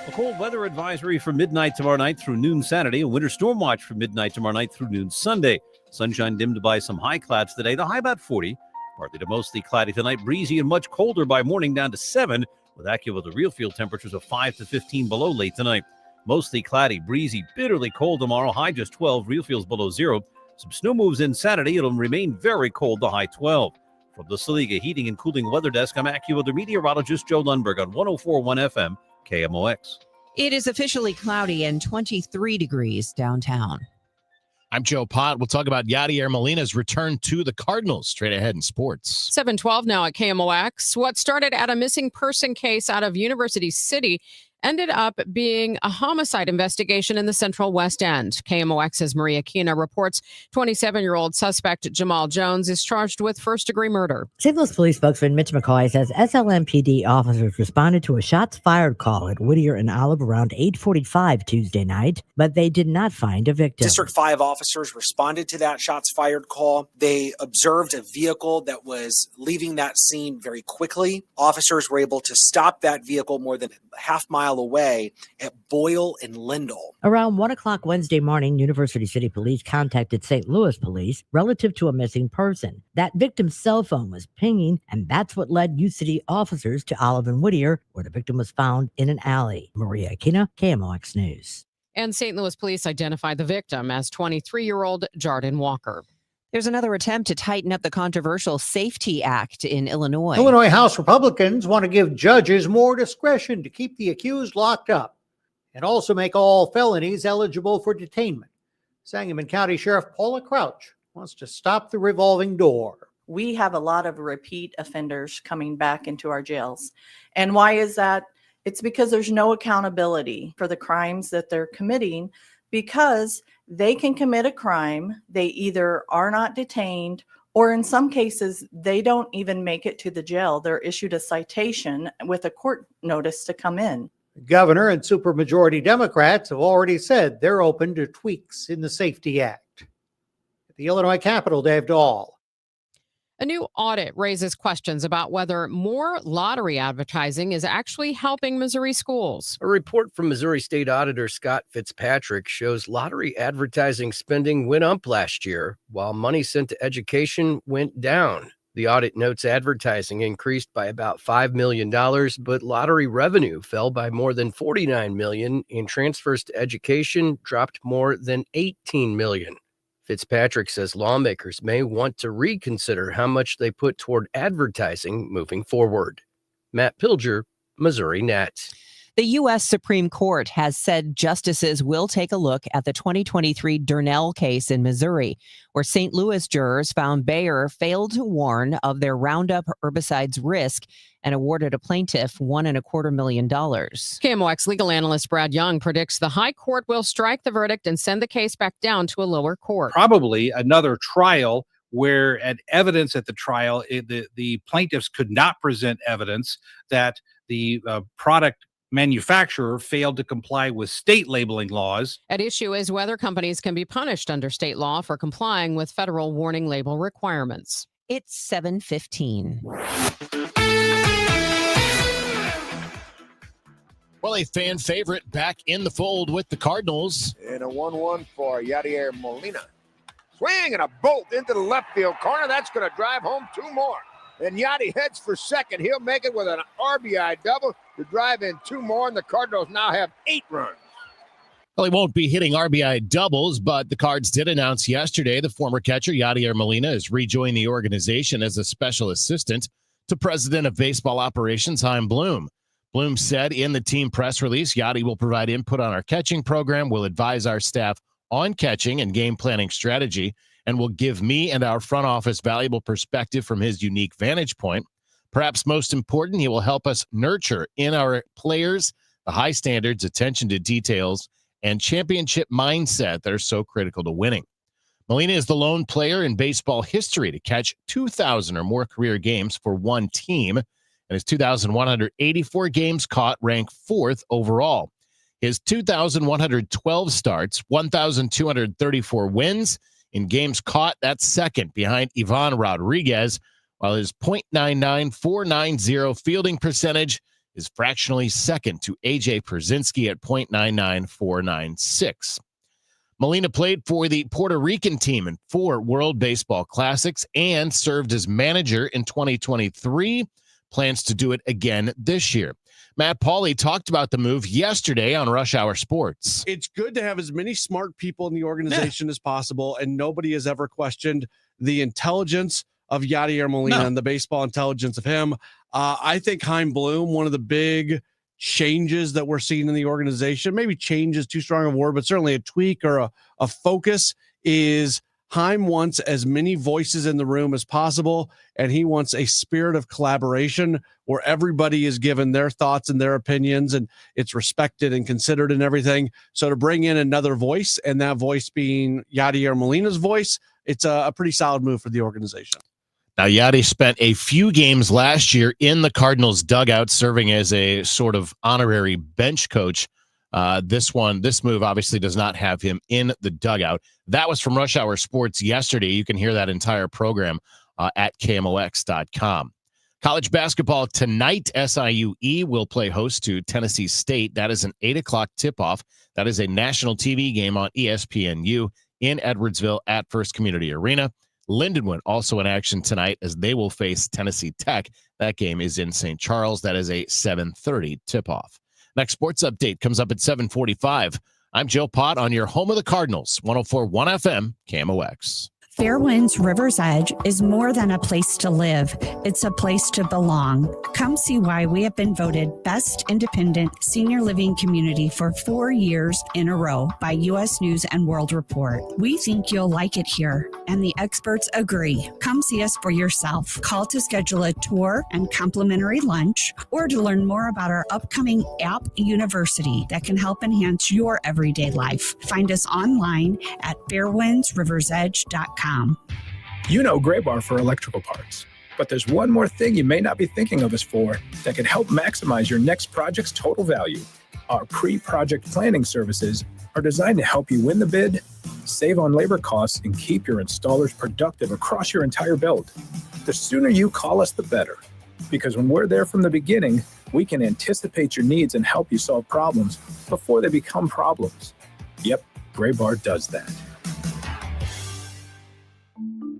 A cold weather advisory from midnight tomorrow night through noon Saturday. A winter storm watch from midnight tomorrow night through noon Sunday. Sunshine dimmed by some high clouds today. The high about 40. Partly to mostly cloudy tonight. Breezy and much colder by morning down to 7. With AccuWeather real field temperatures of 5 to 15 below late tonight. Mostly cloudy, breezy, bitterly cold tomorrow. High just 12. Real field's below 0. Some snow moves in Saturday. It'll remain very cold. The high 12. From the Saliga Heating and Cooling Weather Desk, I'm AccuWeather meteorologist Joe Lundberg on 104.1 FM KMOX. It is officially cloudy and 23 degrees downtown. I'm Joe Pott. We'll talk about Yadier Molina's return to the Cardinals straight ahead in sports. 7:12 now at KMOX. What started at a missing person case out of University City ended up being a homicide investigation in the Central West End. KMOX's Maria Kina reports 27-year-old suspect Jamal Jones is charged with first-degree murder. St. Louis Police spokesman Mitch McCoy says SLMPD officers responded to a shots fired call at Whittier and Olive around 8:45 Tuesday night, but they did not find a victim. District 5 officers responded to that shots fired call. They observed a vehicle that was leaving that scene very quickly. Officers were able to stop that vehicle more than a half mile away at Boyle and Lindell. Around 1 o'clock Wednesday morning, University City Police contacted St. Louis Police relative to a missing person. That victim's cell phone was pinging, and that's what led U City officers to Olive and Whittier, where the victim was found in an alley. Maria Akina, KMOX News. And St. Louis Police identified the victim as 23-year-old Jardin Walker. There's another attempt to tighten up the controversial Safety Act in Illinois. Illinois House Republicans want to give judges more discretion to keep the accused locked up and also make all felonies eligible for detainment. Sangamon County Sheriff Paula Crouch wants to stop the revolving door. We have a lot of repeat offenders coming back into our jails. And why is that? It's because there's no accountability for the crimes that they're committing, because they can commit a crime, they either are not detained, or in some cases, they don't even make it to the jail. They're issued a citation with a court notice to come in. Governor and supermajority Democrats have already said they're open to tweaks in the Safety Act. At the Illinois Capitol, Dave Dahl. A new audit raises questions about whether more lottery advertising is actually helping Missouri schools. A report from Missouri State Auditor Scott Fitzpatrick shows lottery advertising spending went up last year, while money sent to education went down. The audit notes advertising increased by about $5 million, but lottery revenue fell by more than $49 million, and transfers to education dropped more than $18 million. Fitzpatrick says lawmakers may want to reconsider how much they put toward advertising moving forward. Matt Pilger, Missouri Net. The U.S. Supreme Court has said justices will take a look at the 2023 Durnell case in Missouri, where St. Louis jurors found Bayer failed to warn of their Roundup herbicide's risk and awarded a plaintiff $1.25 million. KMOX legal analyst Brad Young predicts the high court will strike the verdict and send the case back down to a lower court. Probably another trial where evidence at the trial, the plaintiffs could not present evidence that the product manufacturer failed to comply with state labeling laws. At issue is whether companies can be punished under state law for complying with federal warning label requirements. It's 7:15. Well, a fan favorite back in the fold with the Cardinals. And a 1-1 for Yadier Molina. Swing and a bolt into the left field corner. That's going to drive home two more. And Yadi heads for second. He'll make it with an RBI double to drive in two more, and the Cardinals now have 8 runs. Well, he won't be hitting RBI doubles, but the Cards did announce yesterday the former catcher Yadier Molina is rejoining the organization as a special assistant to President of Baseball Operations Chaim Bloom. Bloom said in the team press release, Yadi will provide input on our catching program, will advise our staff on catching and game planning strategy, and will give me and our front office valuable perspective from his unique vantage point. Perhaps most important, he will help us nurture in our players the high standards, attention to details, and championship mindset that are so critical to winning. Molina is the lone player in baseball history to catch 2,000 or more career games for one team, and his 2,184 games caught rank 4th overall. His 2,112 starts, 1,234 wins. In games caught, that's second behind Ivan Rodriguez, while his .99490 fielding percentage is fractionally second to A.J. Pierzynski at .99496. Molina played for the Puerto Rican team in 4 World Baseball Classics and served as manager in 2023. Plans to do it again this year. Matt Pauley talked about the move yesterday on Rush Hour Sports. It's good to have as many smart people in the organization as possible, and nobody has ever questioned the intelligence of Yadier Molina and the baseball intelligence of him. I think Chaim Bloom, one of the big changes that we're seeing in the organization, maybe change is too strong a word, but certainly a tweak or a focus, is Chaim wants as many voices in the room as possible, and he wants a spirit of collaboration where everybody is given their thoughts and their opinions, and it's respected and considered and everything. So to bring in another voice, and that voice being Yadier Molina's voice, it's a pretty solid move for the organization. Now, Yadi spent a few games last year in the Cardinals dugout, serving as a sort of honorary bench coach. This move obviously does not have him in the dugout. That was from Rush Hour Sports yesterday. You can hear that entire program at KMOX.com. College basketball tonight, SIUE will play host to Tennessee State. That is an 8 o'clock tip-off. That is a national TV game on ESPNU in Edwardsville at First Community Arena. Lindenwood also in action tonight as they will face Tennessee Tech. That game is in St. Charles. That is a 7:30 tip-off. Next sports update comes up at 7:45. I'm Joe Pott on your home of the Cardinals, 104.1 FM, KMOX. Fairwinds River's Edge is more than a place to live. It's a place to belong. Come see why we have been voted Best Independent Senior Living Community for 4 years in a row by U.S. News and World Report. We think you'll like it here, and the experts agree. Come see us for yourself. Call to schedule a tour and complimentary lunch, or to learn more about our upcoming app university that can help enhance your everyday life. Find us online at fairwindsriversedge.com. You know Gray Bar for electrical parts, but there's one more thing you may not be thinking of us for that can help maximize your next project's total value. Our pre-project planning services are designed to help you win the bid, save on labor costs, and keep your installers productive across your entire build. The sooner you call us, the better, because when we're there from the beginning, we can anticipate your needs and help you solve problems before they become problems. Yep, Gray Bar does that.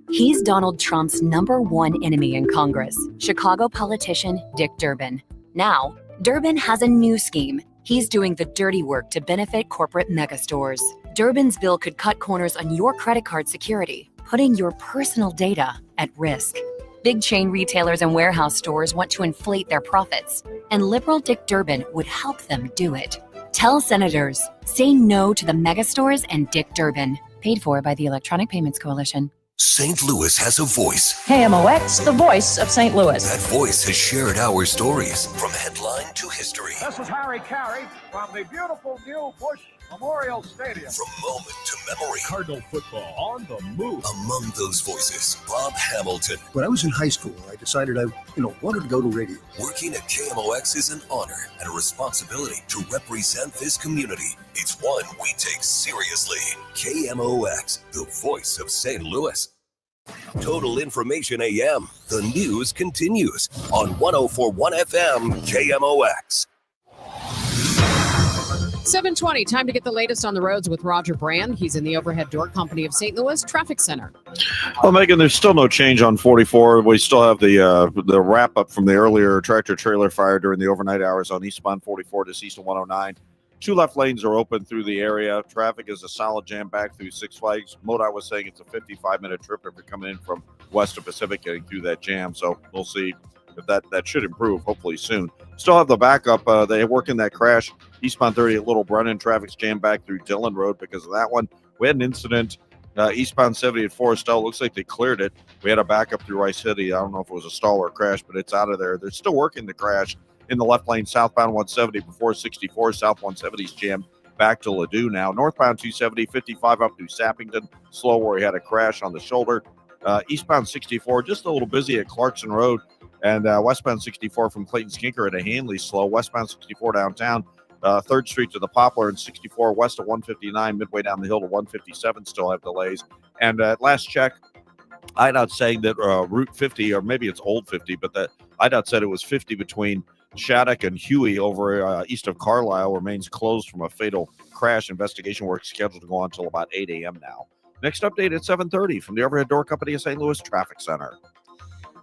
He's Donald Trump's #1 enemy in Congress, Chicago politician Dick Durbin. Now, Durbin has a new scheme. He's doing the dirty work to benefit corporate megastores. Durbin's bill could cut corners on your credit card security, putting your personal data at risk. Big chain retailers and warehouse stores want to inflate their profits, and liberal Dick Durbin would help them do it. Tell senators, say no to the megastores and Dick Durbin. Paid for by the Electronic Payments Coalition. St. Louis has a voice. KMOX, the voice of St. Louis. That voice has shared our stories from headline to history. This is Harry Carey from the beautiful new Busch Memorial Stadium. From moment to memory. Cardinal football on the move. Among those voices, Bob Hamilton. When I was in high school, I decided I wanted to go to radio. Working at KMOX is an honor and a responsibility to represent this community. It's one we take seriously. KMOX, the voice of St. Louis. Total Information AM. The news continues on 104.1 FM KMOX. 7:20, time to get the latest on the roads with Roger Brand. He's in the Overhead Door Company of St. Louis Traffic Center. Well, Megan, there's still no change on 44. We still have the wrap up from the earlier tractor trailer fire during the overnight hours on eastbound 44 just east of 109. 2 left lanes are open through the area. Traffic is a solid jam back through Six Flags. MoDOT was saying it's a 55-minute trip if you're coming in from west of Pacific getting through that jam. So we'll see if that should improve hopefully soon. Still have the backup. They work in that crash eastbound 30 at Little Brennan. Traffic's jammed back through Dillon Road because of that one. We had an incident eastbound 70 at Forestel. Looks like they cleared it. We had a backup through Rice City. I don't know if it was a stall or a crash, but it's out of there. They're still working the crash in the left lane, southbound 170 before 64. South 170's jammed back to Ladue now. Northbound 270, 55 up through Sappington. Slow where he had a crash on the shoulder. Eastbound 64, just a little busy at Clarkson Road. And westbound 64 from Clayton Skinker at a Hanley slow. Westbound 64 downtown. 3rd Street to the Poplar and 64 west of 159, midway down the hill to 157 still have delays. And at last check, IDOT saying that Route 50, or maybe it's Old 50, but that IDOT said it was 50 between Shattuck and Huey over east of Carlisle remains closed from a fatal crash. Investigation work scheduled to go on until about 8 a.m. now. Next update at 7:30 from the Overhead Door Company of St. Louis Traffic Center.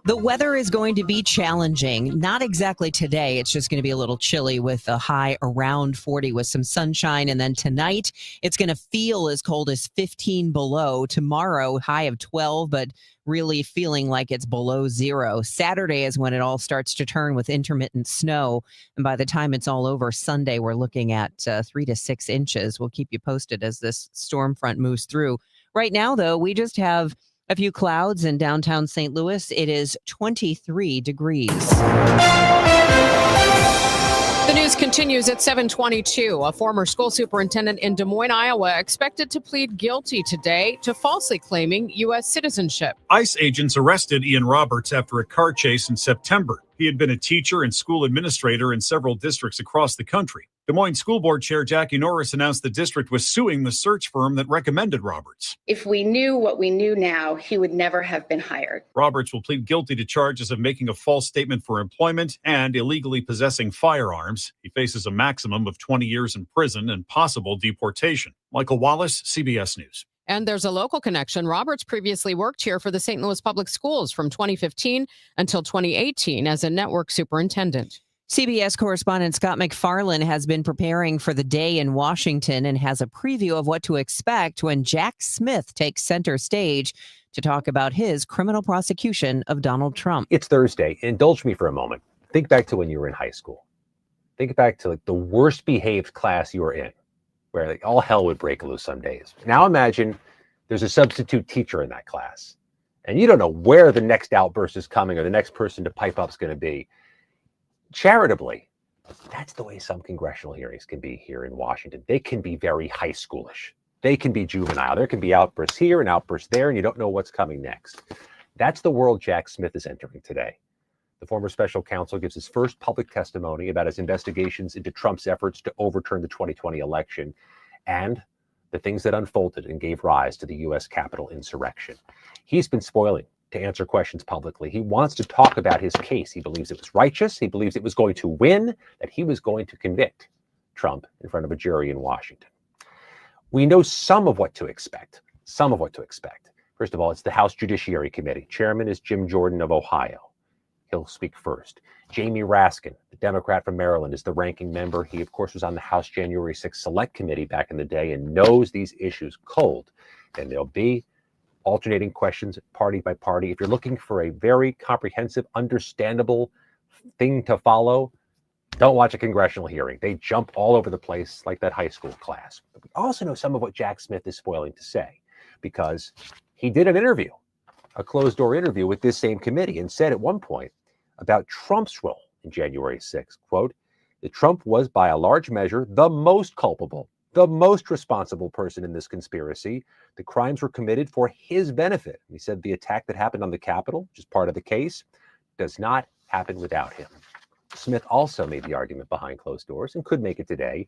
The weather is going to be challenging. Not exactly today. It's just going to be a little chilly with a high around 40 with some sunshine. And then tonight, it's going to feel as cold as 15 below. Tomorrow, high of 12, but really feeling like it's below 0. Saturday is when it all starts to turn with intermittent snow. And by the time it's all over, Sunday, we're looking at 3 to 6 inches. We'll keep you posted as this storm front moves through. Right now, though, we just have a few clouds in downtown St. Louis. It is 23 degrees. The news continues at 7:22. A former school superintendent in Des Moines, Iowa, expected to plead guilty today to falsely claiming U.S. citizenship. ICE agents arrested Ian Roberts after a car chase in September. He had been a teacher and school administrator in several districts across the country. Des Moines School Board Chair Jackie Norris announced the district was suing the search firm that recommended Roberts. If we knew what we knew now, he would never have been hired. Roberts will plead guilty to charges of making a false statement for employment and illegally possessing firearms. He faces a maximum of 20 years in prison and possible deportation. Michael Wallace, CBS News. And there's a local connection. Roberts previously worked here for the St. Louis Public Schools from 2015 until 2018 as a network superintendent. CBS correspondent Scott McFarlane has been preparing for the day in Washington and has a preview of what to expect when Jack Smith takes center stage to talk about his criminal prosecution of Donald Trump. It's Thursday. Indulge me for a moment. Think back to when you were in high school. Think back to the worst behaved class you were in, where all hell would break loose some days. Now imagine there's a substitute teacher in that class, and you don't know where the next outburst is coming or the next person to pipe up is going to be. Charitably, that's the way some congressional hearings can be here in Washington. They can be very high schoolish. They can be juvenile. There can be outbursts here and outbursts there, and you don't know what's coming next. That's the world Jack Smith is entering today. The former special counsel gives his first public testimony about his investigations into Trump's efforts to overturn the 2020 election and the things that unfolded and gave rise to the U.S. Capitol insurrection. He's been spoiling to answer questions publicly. He wants to talk about his case. He believes it was righteous. He believes it was going to win, that he was going to convict Trump in front of a jury in Washington. We know some of what to expect. First of all, it's the House Judiciary Committee. Chairman is Jim Jordan of Ohio. He'll speak first. Jamie Raskin, the Democrat from Maryland, is the ranking member. He, of course, was on the House January 6th Select Committee back in the day and knows these issues cold. And there'll be alternating questions party by party. If you're looking for a very comprehensive, understandable thing to follow, don't watch a congressional hearing. They jump all over the place like that high school class. But we also know some of what Jack Smith is spoiling to say, because he did an interview, a closed-door interview with this same committee, and said at one point about Trump's role in January 6th, quote, that Trump was by a large measure the most culpable, the most responsible person in this conspiracy. The crimes were committed for his benefit. He said the attack that happened on the Capitol, which is part of the case, does not happen without him. Smith also made the argument behind closed doors, and could make it today,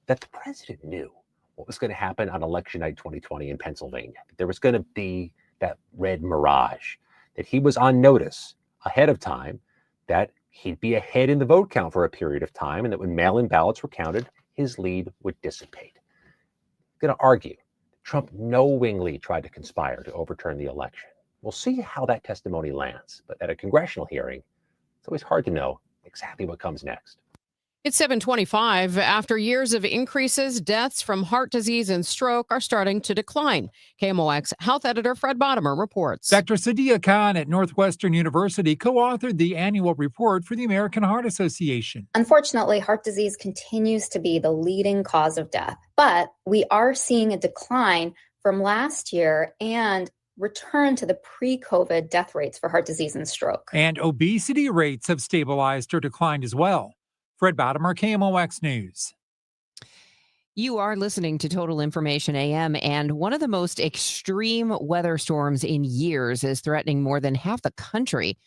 that the president knew what was going to happen on election night 2020 in Pennsylvania. That there was going to be that red mirage, that he was on notice ahead of time, that he'd be ahead in the vote count for a period of time, and that when mail-in ballots were counted, his lead would dissipate. I'm going to argue Trump knowingly tried to conspire to overturn the election. We'll see how that testimony lands, but at a congressional hearing, it's always hard to know exactly what comes next. It's 7:25. After years of increases, deaths from heart disease and stroke are starting to decline. KMOX health editor Fred Bottomer reports. Dr. Sadia Khan at Northwestern University co-authored the annual report for the American Heart Association. Unfortunately, heart disease continues to be the leading cause of death, but we are seeing a decline from last year and return to the pre-COVID death rates for heart disease and stroke. And obesity rates have stabilized or declined as well. Fred Bottomer, KMOX News. You are listening to Total Information AM, and one of the most extreme weather storms in years is threatening more than half the country.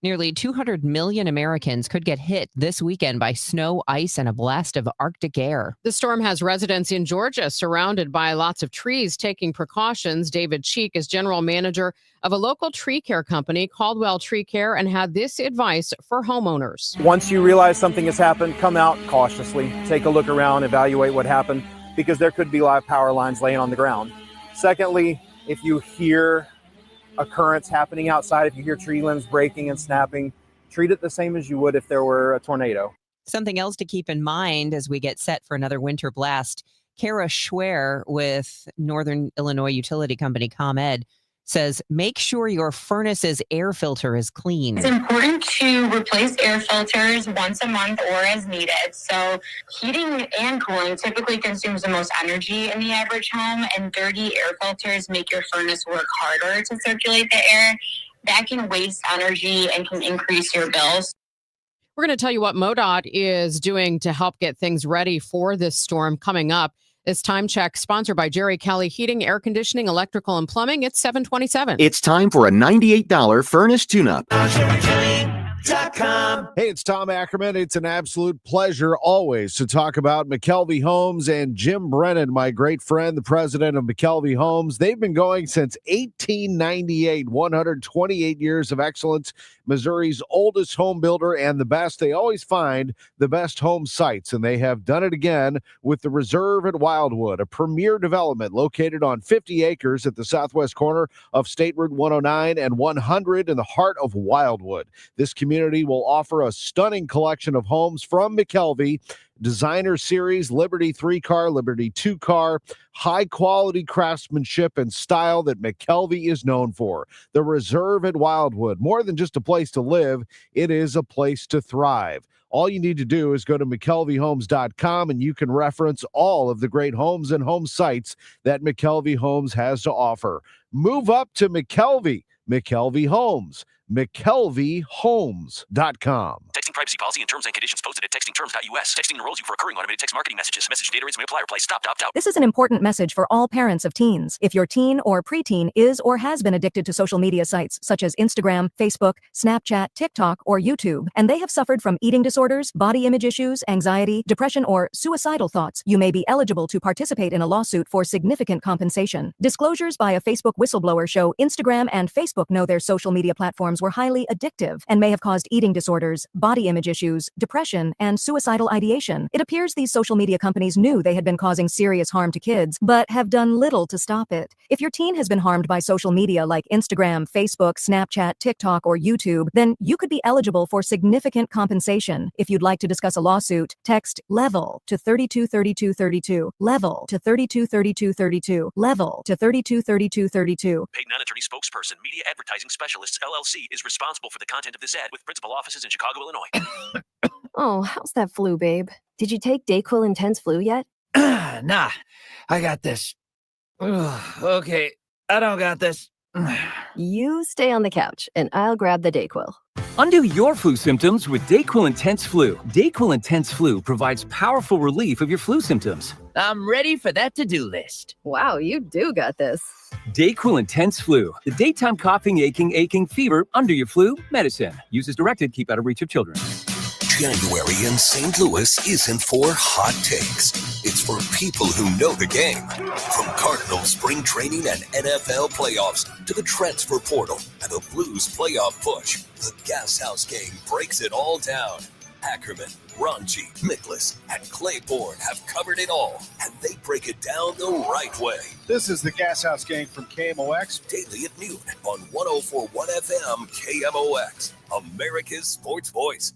Nearly 200 million Americans could get hit this weekend by snow, ice, and a blast of Arctic air. The storm has residents in Georgia surrounded by lots of trees taking precautions. David Cheek is general manager of a local tree care company, Caldwell Tree Care, and had this advice for homeowners. Once you realize something has happened, come out cautiously, take a look around, evaluate what happened, because there could be live power lines laying on the ground. Secondly, if you hear occurrence happening outside, if you hear tree limbs breaking and snapping, treat it the same as you would if there were a tornado. Something else to keep in mind as we get set for another winter blast. Kara Schwer with Northern Illinois utility company ComEd says, make sure your furnace's air filter is clean. It's important to replace air filters once a month or as needed. So heating and cooling typically consumes the most energy in the average home, and dirty air filters make your furnace work harder to circulate the air. That can waste energy and can increase your bills. We're going to tell you what MoDOT is doing to help get things ready for this storm coming up. This time check sponsored by Jerry Kelly Heating, Air Conditioning, Electrical, and Plumbing. It's 7:27. It's time for a $98 furnace tune-up. Hey, it's Tom Ackerman. It's an absolute pleasure always to talk about McKelvey Homes and Jim Brennan, my great friend, the president of McKelvey Homes. They've been going since 1898, 128 years of excellence, Missouri's oldest home builder and the best. They always find the best home sites, and they have done it again with the Reserve at Wildwood, a premier development located on 50 acres at the southwest corner of State Route 109 and 100 in the heart of Wildwood. This community community will offer a stunning collection of homes from McKelvey. Designer series, Liberty 3-car, Liberty 2-car, high-quality craftsmanship and style that McKelvey is known for. The Reserve at Wildwood, more than just a place to live, it is a place to thrive. All you need to do is go to McKelveyHomes.com and you can reference all of the great homes and home sites that McKelvey Homes has to offer. Move up to McKelvey Homes, McKelveyHomes.com. Texting privacy policy and terms and conditions posted at textingterms.us. Texting enrolls you for recurring automated text marketing messages. Message data rates may apply. Reply stop, opt out. This is an important message for all parents of teens. If your teen or preteen is or has been addicted to social media sites such as Instagram, Facebook, Snapchat, TikTok, or YouTube, and they have suffered from eating disorders, body image issues, anxiety, depression, or suicidal thoughts, you may be eligible to participate in a lawsuit for significant compensation. Disclosures by a Facebook whistleblower show Instagram and Facebook know their social media platforms were highly addictive and may have caused eating disorders, body image issues, depression, and suicidal ideation. It appears these social media companies knew they had been causing serious harm to kids, but have done little to stop it. If your teen has been harmed by social media like Instagram, Facebook, Snapchat, TikTok, or YouTube, then you could be eligible for significant compensation. If you'd like to discuss a lawsuit, text LEVEL to 323232, LEVEL to 323232, LEVEL to 323232. Paid non-attorney spokesperson, Media Advertising Specialists, LLC, is responsible for the content of this ad with principal offices in Chicago, Illinois. Oh, how's that flu, babe? Did you take Dayquil Intense Flu yet? Nah, I got this. Ugh, okay, I don't got this. You stay on the couch, and I'll grab the Dayquil. Undo your flu symptoms with Dayquil Intense Flu. Dayquil Intense Flu provides powerful relief of your flu symptoms. I'm ready for that to-do list. Wow, you do got this. Dayquil Intense Flu, the daytime coughing, aching, fever, under your flu medicine. Use as directed, keep out of reach of children. January in St. Louis isn't for hot takes. It's for people who know the game. From Cardinals spring training and NFL playoffs to the transfer portal and the Blues playoff push, the Gas House Gang breaks it all down. Ackerman, Ranji, Miklas, and Claiborne have covered it all, and they break it down the right way. This is the Gas House Gang from KMOX. Daily at noon on 104.1 FM KMOX, America's sports voice.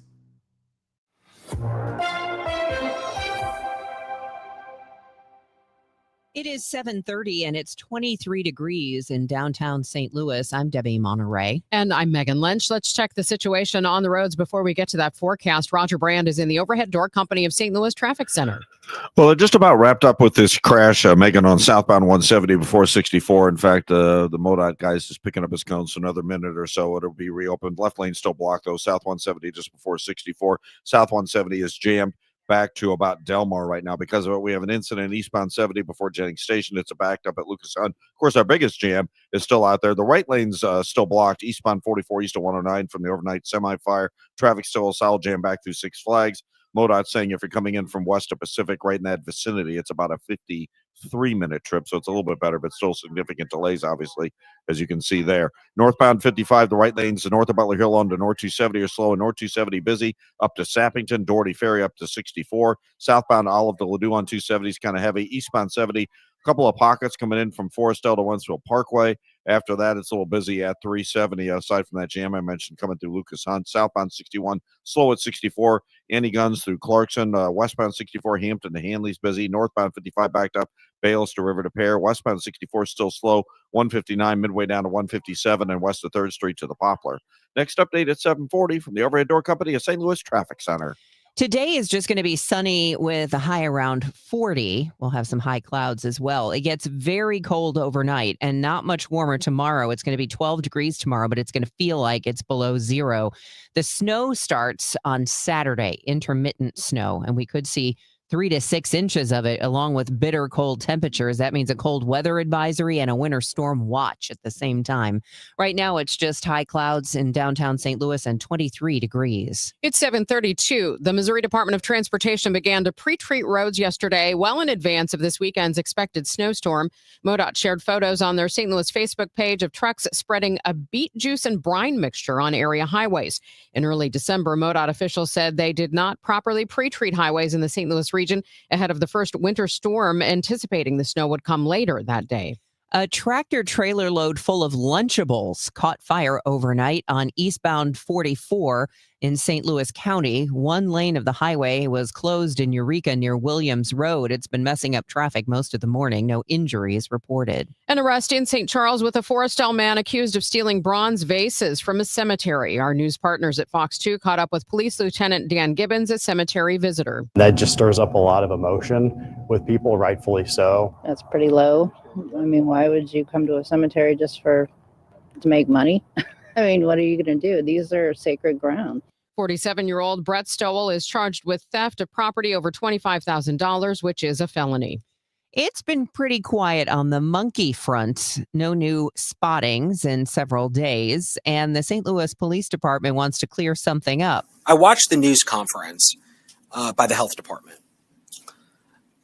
It is 7:30 and it's 23 degrees in downtown St. Louis. I'm Debbie Monterrey. And I'm Megan Lynch. Let's check the situation on the roads before we get to that forecast. Roger Brand is in the Overhead Door Company of St. Louis Traffic Center. Well, it just about wrapped up with this crash, Megan, on southbound 170 before 64. In fact, the MoDOT guy's just picking up his cones, so another minute or so it'll be reopened. Left lane still blocked, though. South 170 just before 64. South 170 is jammed back to about Delmar right now. Because of it, we have an incident eastbound 70 before Jennings Station. It's backed up at Lucas Hunt. Of course, our biggest jam is still out there. The right lane's still blocked. Eastbound 44 east of 109 from the overnight semi-fire. Traffic still a solid jam back through Six Flags. MoDOT saying if you're coming in from west to Pacific, right in that vicinity, it's about a 53-minute trip, so it's a little bit better, but still significant delays, obviously, as you can see there. Northbound 55, the right lanes north of Butler Hill onto North 270 are slow, and North 270 busy up to Sappington, Doherty Ferry up to 64. Southbound Olive to Ladue on 270 is kind of heavy. Eastbound 70, a couple of pockets coming in from Forestville to Wentzville Parkway. After that, it's a little busy at 370, aside from that jam I mentioned coming through Lucas Hunt. Southbound 61, slow at 64. Annie Guns through Clarkson. Westbound 64, Hampton to Hanley's busy. Northbound 55 backed up. Bales to River to Pear. Westbound 64 still slow. 159 midway down to 157 and west of 3rd Street to the Poplar. Next update at 7:40 from the Overhead Door Company of St. Louis Traffic Center. Today is just going to be sunny with a high around 40. We'll have some high clouds as well. It gets very cold overnight and not much warmer tomorrow. It's going to be 12 degrees tomorrow, but it's going to feel like it's below zero. The snow starts on Saturday, intermittent snow, and we could see 3 to 6 inches of it, along with bitter cold temperatures. That means a cold weather advisory and a winter storm watch at the same time. Right now, it's just high clouds in downtown St. Louis and 23 degrees. It's 7:32. The Missouri Department of Transportation began to pre-treat roads yesterday, well in advance of this weekend's expected snowstorm. MoDOT shared photos on their St. Louis Facebook page of trucks spreading a beet juice and brine mixture on area highways. In early December, MoDOT officials said they did not properly pre-treat highways in the St. Louis region ahead of the first winter storm, anticipating the snow would come later that day. A tractor trailer load full of Lunchables caught fire overnight on eastbound 44 in St. Louis County. One lane of the highway was closed in Eureka near Williams Road. It's been messing up traffic most of the morning. No injuries reported. An arrest in St. Charles with a Forrestal man accused of stealing bronze vases from a cemetery. Our news partners at Fox 2 caught up with Police Lieutenant Dan Gibbons, a cemetery visitor. That just stirs up a lot of emotion with people, rightfully so. That's pretty low. I mean, why would you come to a cemetery just to make money? I mean, what are you going to do? These are sacred ground. 47-year-old Brett Stowell is charged with theft of property over $25,000, which is a felony. It's been pretty quiet on the monkey front. No new spottings in several days, and the St. Louis Police Department wants to clear something up. I watched the news conference by the health department.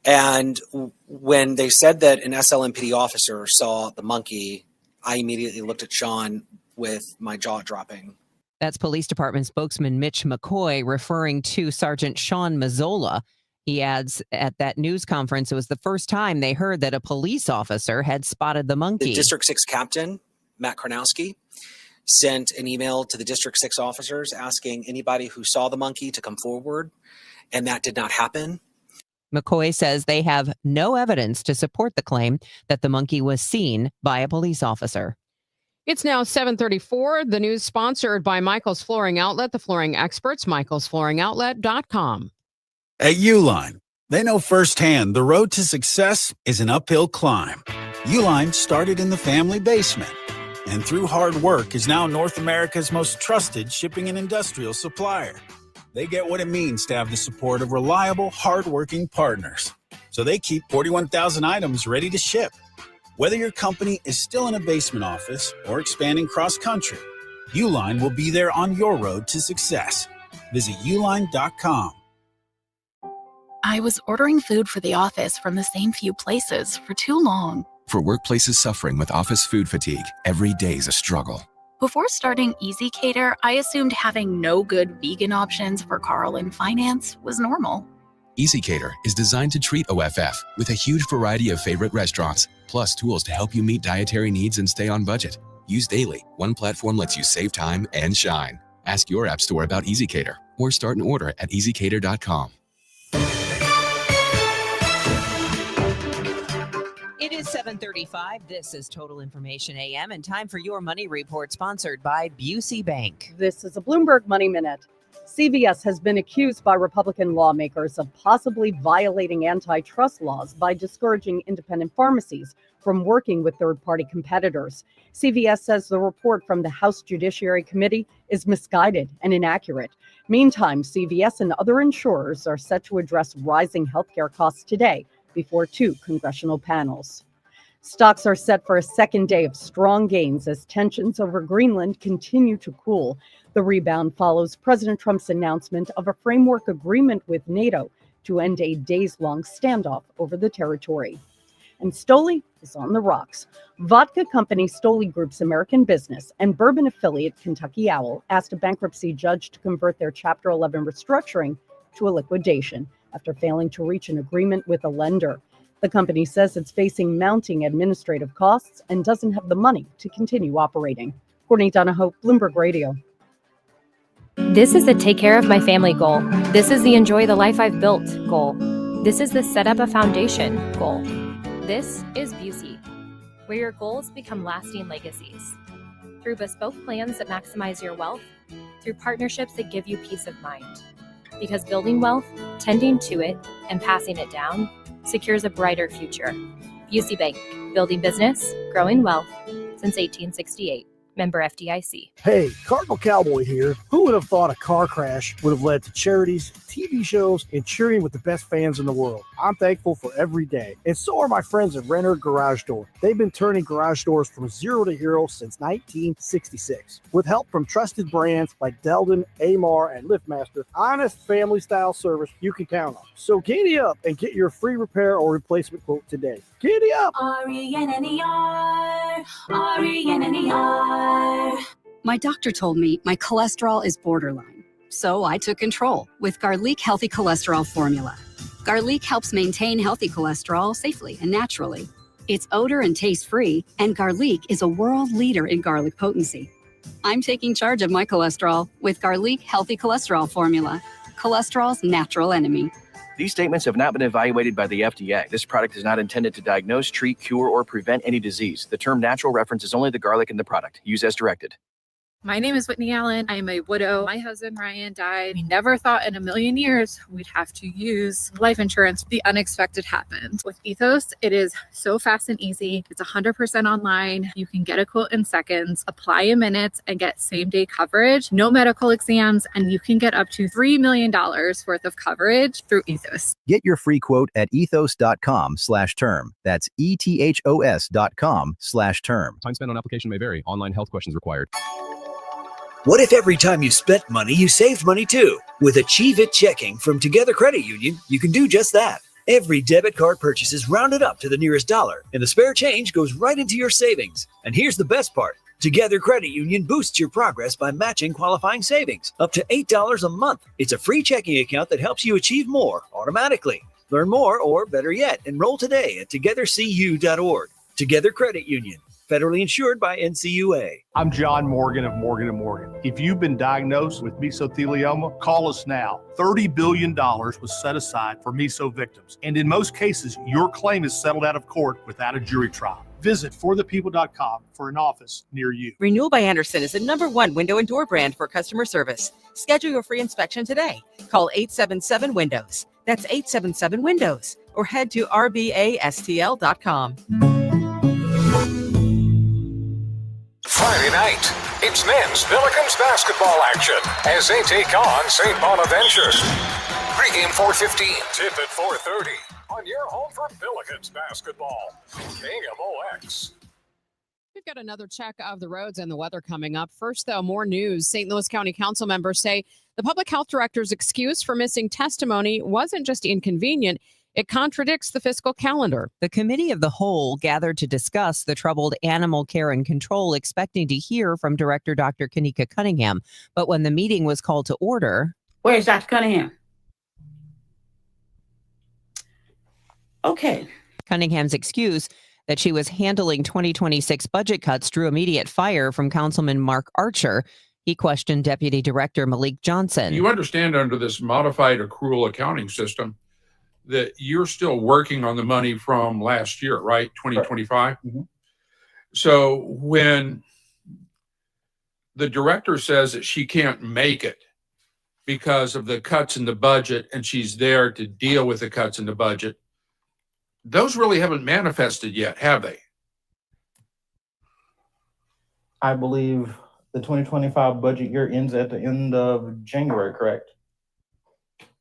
And when they said that an SLMPD officer saw the monkey, I immediately looked at Sean with my jaw dropping. That's Police Department spokesman Mitch McCoy referring to Sergeant Sean Mazzola. He adds at that news conference it was the first time they heard that a police officer had spotted the monkey. The District 6 captain, Matt Karnowski, sent an email to the District 6 officers asking anybody who saw the monkey to come forward, and that did not happen. McCoy says they have no evidence to support the claim that the monkey was seen by a police officer. It's now 7:34. The news sponsored by Michael's Flooring Outlet, the flooring experts, michaelsflooringoutlet.com. At Uline, they know firsthand the road to success is an uphill climb. Uline started in the family basement and through hard work is now North America's most trusted shipping and industrial supplier. They get what it means to have the support of reliable, hardworking partners. So they keep 41,000 items ready to ship. Whether your company is still in a basement office or expanding cross-country, Uline will be there on your road to success. Visit uline.com. I was ordering food for the office from the same few places for too long. For workplaces suffering with office food fatigue, every day's a struggle. Before starting Easy Cater, I assumed having no good vegan options for Carl in finance was normal. Easy Cater is designed to treat OFF with a huge variety of favorite restaurants, plus tools to help you meet dietary needs and stay on budget. Used daily, one platform lets you save time and shine. Ask your app store about Easy Cater or start an order at easycater.com. It is 7:35. This is Total Information AM and time for your money report sponsored by Busey Bank. This is a Bloomberg Money Minute. CVS has been accused by Republican lawmakers of possibly violating antitrust laws by discouraging independent pharmacies from working with third-party competitors. CVS says the report from the House Judiciary Committee is misguided and inaccurate. Meantime, CVS and other insurers are set to address rising healthcare costs today before two congressional panels. Stocks are set for a second day of strong gains as tensions over Greenland continue to cool. The rebound follows President Trump's announcement of a framework agreement with NATO to end a days-long standoff over the territory. And Stoli is on the rocks. Vodka company Stoli Group's American business and bourbon affiliate Kentucky Owl asked a bankruptcy judge to convert their Chapter 11 restructuring to a liquidation after failing to reach an agreement with a lender. The company says it's facing mounting administrative costs and doesn't have the money to continue operating. Courtney Donahoe, Bloomberg Radio. This is the take care of my family goal. This is the enjoy the life I've built goal. This is the set up a foundation goal. This is Busey, where your goals become lasting legacies. Through bespoke plans that maximize your wealth, through partnerships that give you peace of mind. Because building wealth, tending to it, and passing it down secures a brighter future. Busey Bank, building business, growing wealth since 1868. Member FDIC. Hey, Cardinal Cowboy here. Who would have thought a car crash would have led to charities, TV shows, and cheering with the best fans in the world? I'm thankful for every day. And so are my friends at Renner Garage Door. They've been turning garage doors from zero to hero since 1966. With help from trusted brands like Delden, Amar, and LiftMaster, honest family-style service you can count on. So giddy up and get your free repair or replacement quote today. Giddy up! RENNER, RENNER. My doctor told me my cholesterol is borderline, so I took control with Garlic Healthy Cholesterol Formula. Garlic helps maintain healthy cholesterol safely and naturally. It's odor and taste free, and Garlic is a world leader in garlic potency. I'm taking charge of my cholesterol with Garlic Healthy Cholesterol Formula, cholesterol's natural enemy. These statements have not been evaluated by the FDA. This product is not intended to diagnose, treat, cure, or prevent any disease. The term natural references only the garlic in the product. Use as directed. My name is Whitney Allen. I am a widow. My husband, Ryan, died. We never thought in a million years we'd have to use life insurance. The unexpected happened. With Ethos, it is so fast and easy. It's 100% online. You can get a quote in seconds, apply in minutes, and get same-day coverage. No medical exams, and you can get up to $3 million worth of coverage through Ethos. Get your free quote at ethos.com/term. That's ETHOS.com/term. Time spent on application may vary. Online health questions required. What if every time you spent money, you saved money too? With Achieve It Checking from Together Credit Union, you can do just that. Every debit card purchase is rounded up to the nearest dollar, and the spare change goes right into your savings. And here's the best part. Together Credit Union boosts your progress by matching qualifying savings up to $8 a month. It's a free checking account that helps you achieve more automatically. Learn more, or better yet, enroll today at togethercu.org. Together Credit Union. Federally insured by NCUA. I'm John Morgan of Morgan & Morgan. If you've been diagnosed with mesothelioma, call us now. $30 billion was set aside for meso victims. And in most cases, your claim is settled out of court without a jury trial. Visit forthepeople.com for an office near you. Renewal by Andersen is the #1 window and door brand for customer service. Schedule your free inspection today. Call 877-WINDOWS. That's 877-WINDOWS. Or head to rbastl.com. Friday night, it's men's Billikens basketball action as they take on St. Bonaventure. Pre-game 4:15, tip at 4:30 on your home for Billikens basketball. KMOX. We've got another check of the roads and the weather coming up. First, though, more news. St. Louis County Council members say the public health director's excuse for missing testimony wasn't just inconvenient. It contradicts the fiscal calendar. The Committee of the Whole gathered to discuss the troubled animal care and control, expecting to hear from Director Dr. Kanika Cunningham. But when the meeting was called to order... Where's Dr. Cunningham? Okay. Cunningham's excuse that she was handling 2026 budget cuts drew immediate fire from Councilman Mark Archer. He questioned Deputy Director Malik Johnson. You understand under this modified accrual accounting system that you're still working on the money from last year, right? 2025. Mm-hmm. So when the director says that she can't make it because of the cuts in the budget and she's there to deal with the cuts in the budget, those really haven't manifested yet, have they? I believe the 2025 budget year ends at the end of January, correct?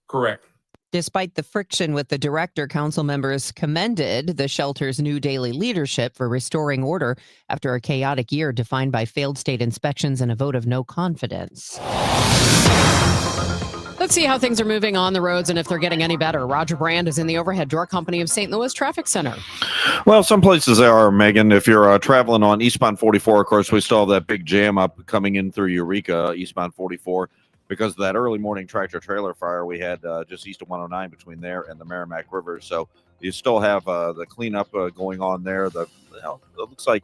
Correct. Despite the friction with the director, council members commended the shelter's new daily leadership for restoring order after a chaotic year defined by failed state inspections and a vote of no confidence. Let's see how things are moving on the roads and if they're getting any better. Roger Brand is in the Overhead Door Company of St. Louis Traffic Center. Well, some places they are, Megan. If you're traveling on eastbound 44, of course, we still have that big jam up coming in through Eureka, eastbound 44. Because of that early morning tractor trailer fire we had just east of 109 between there and the Merrimack River. So you still have the cleanup going on there. It looks like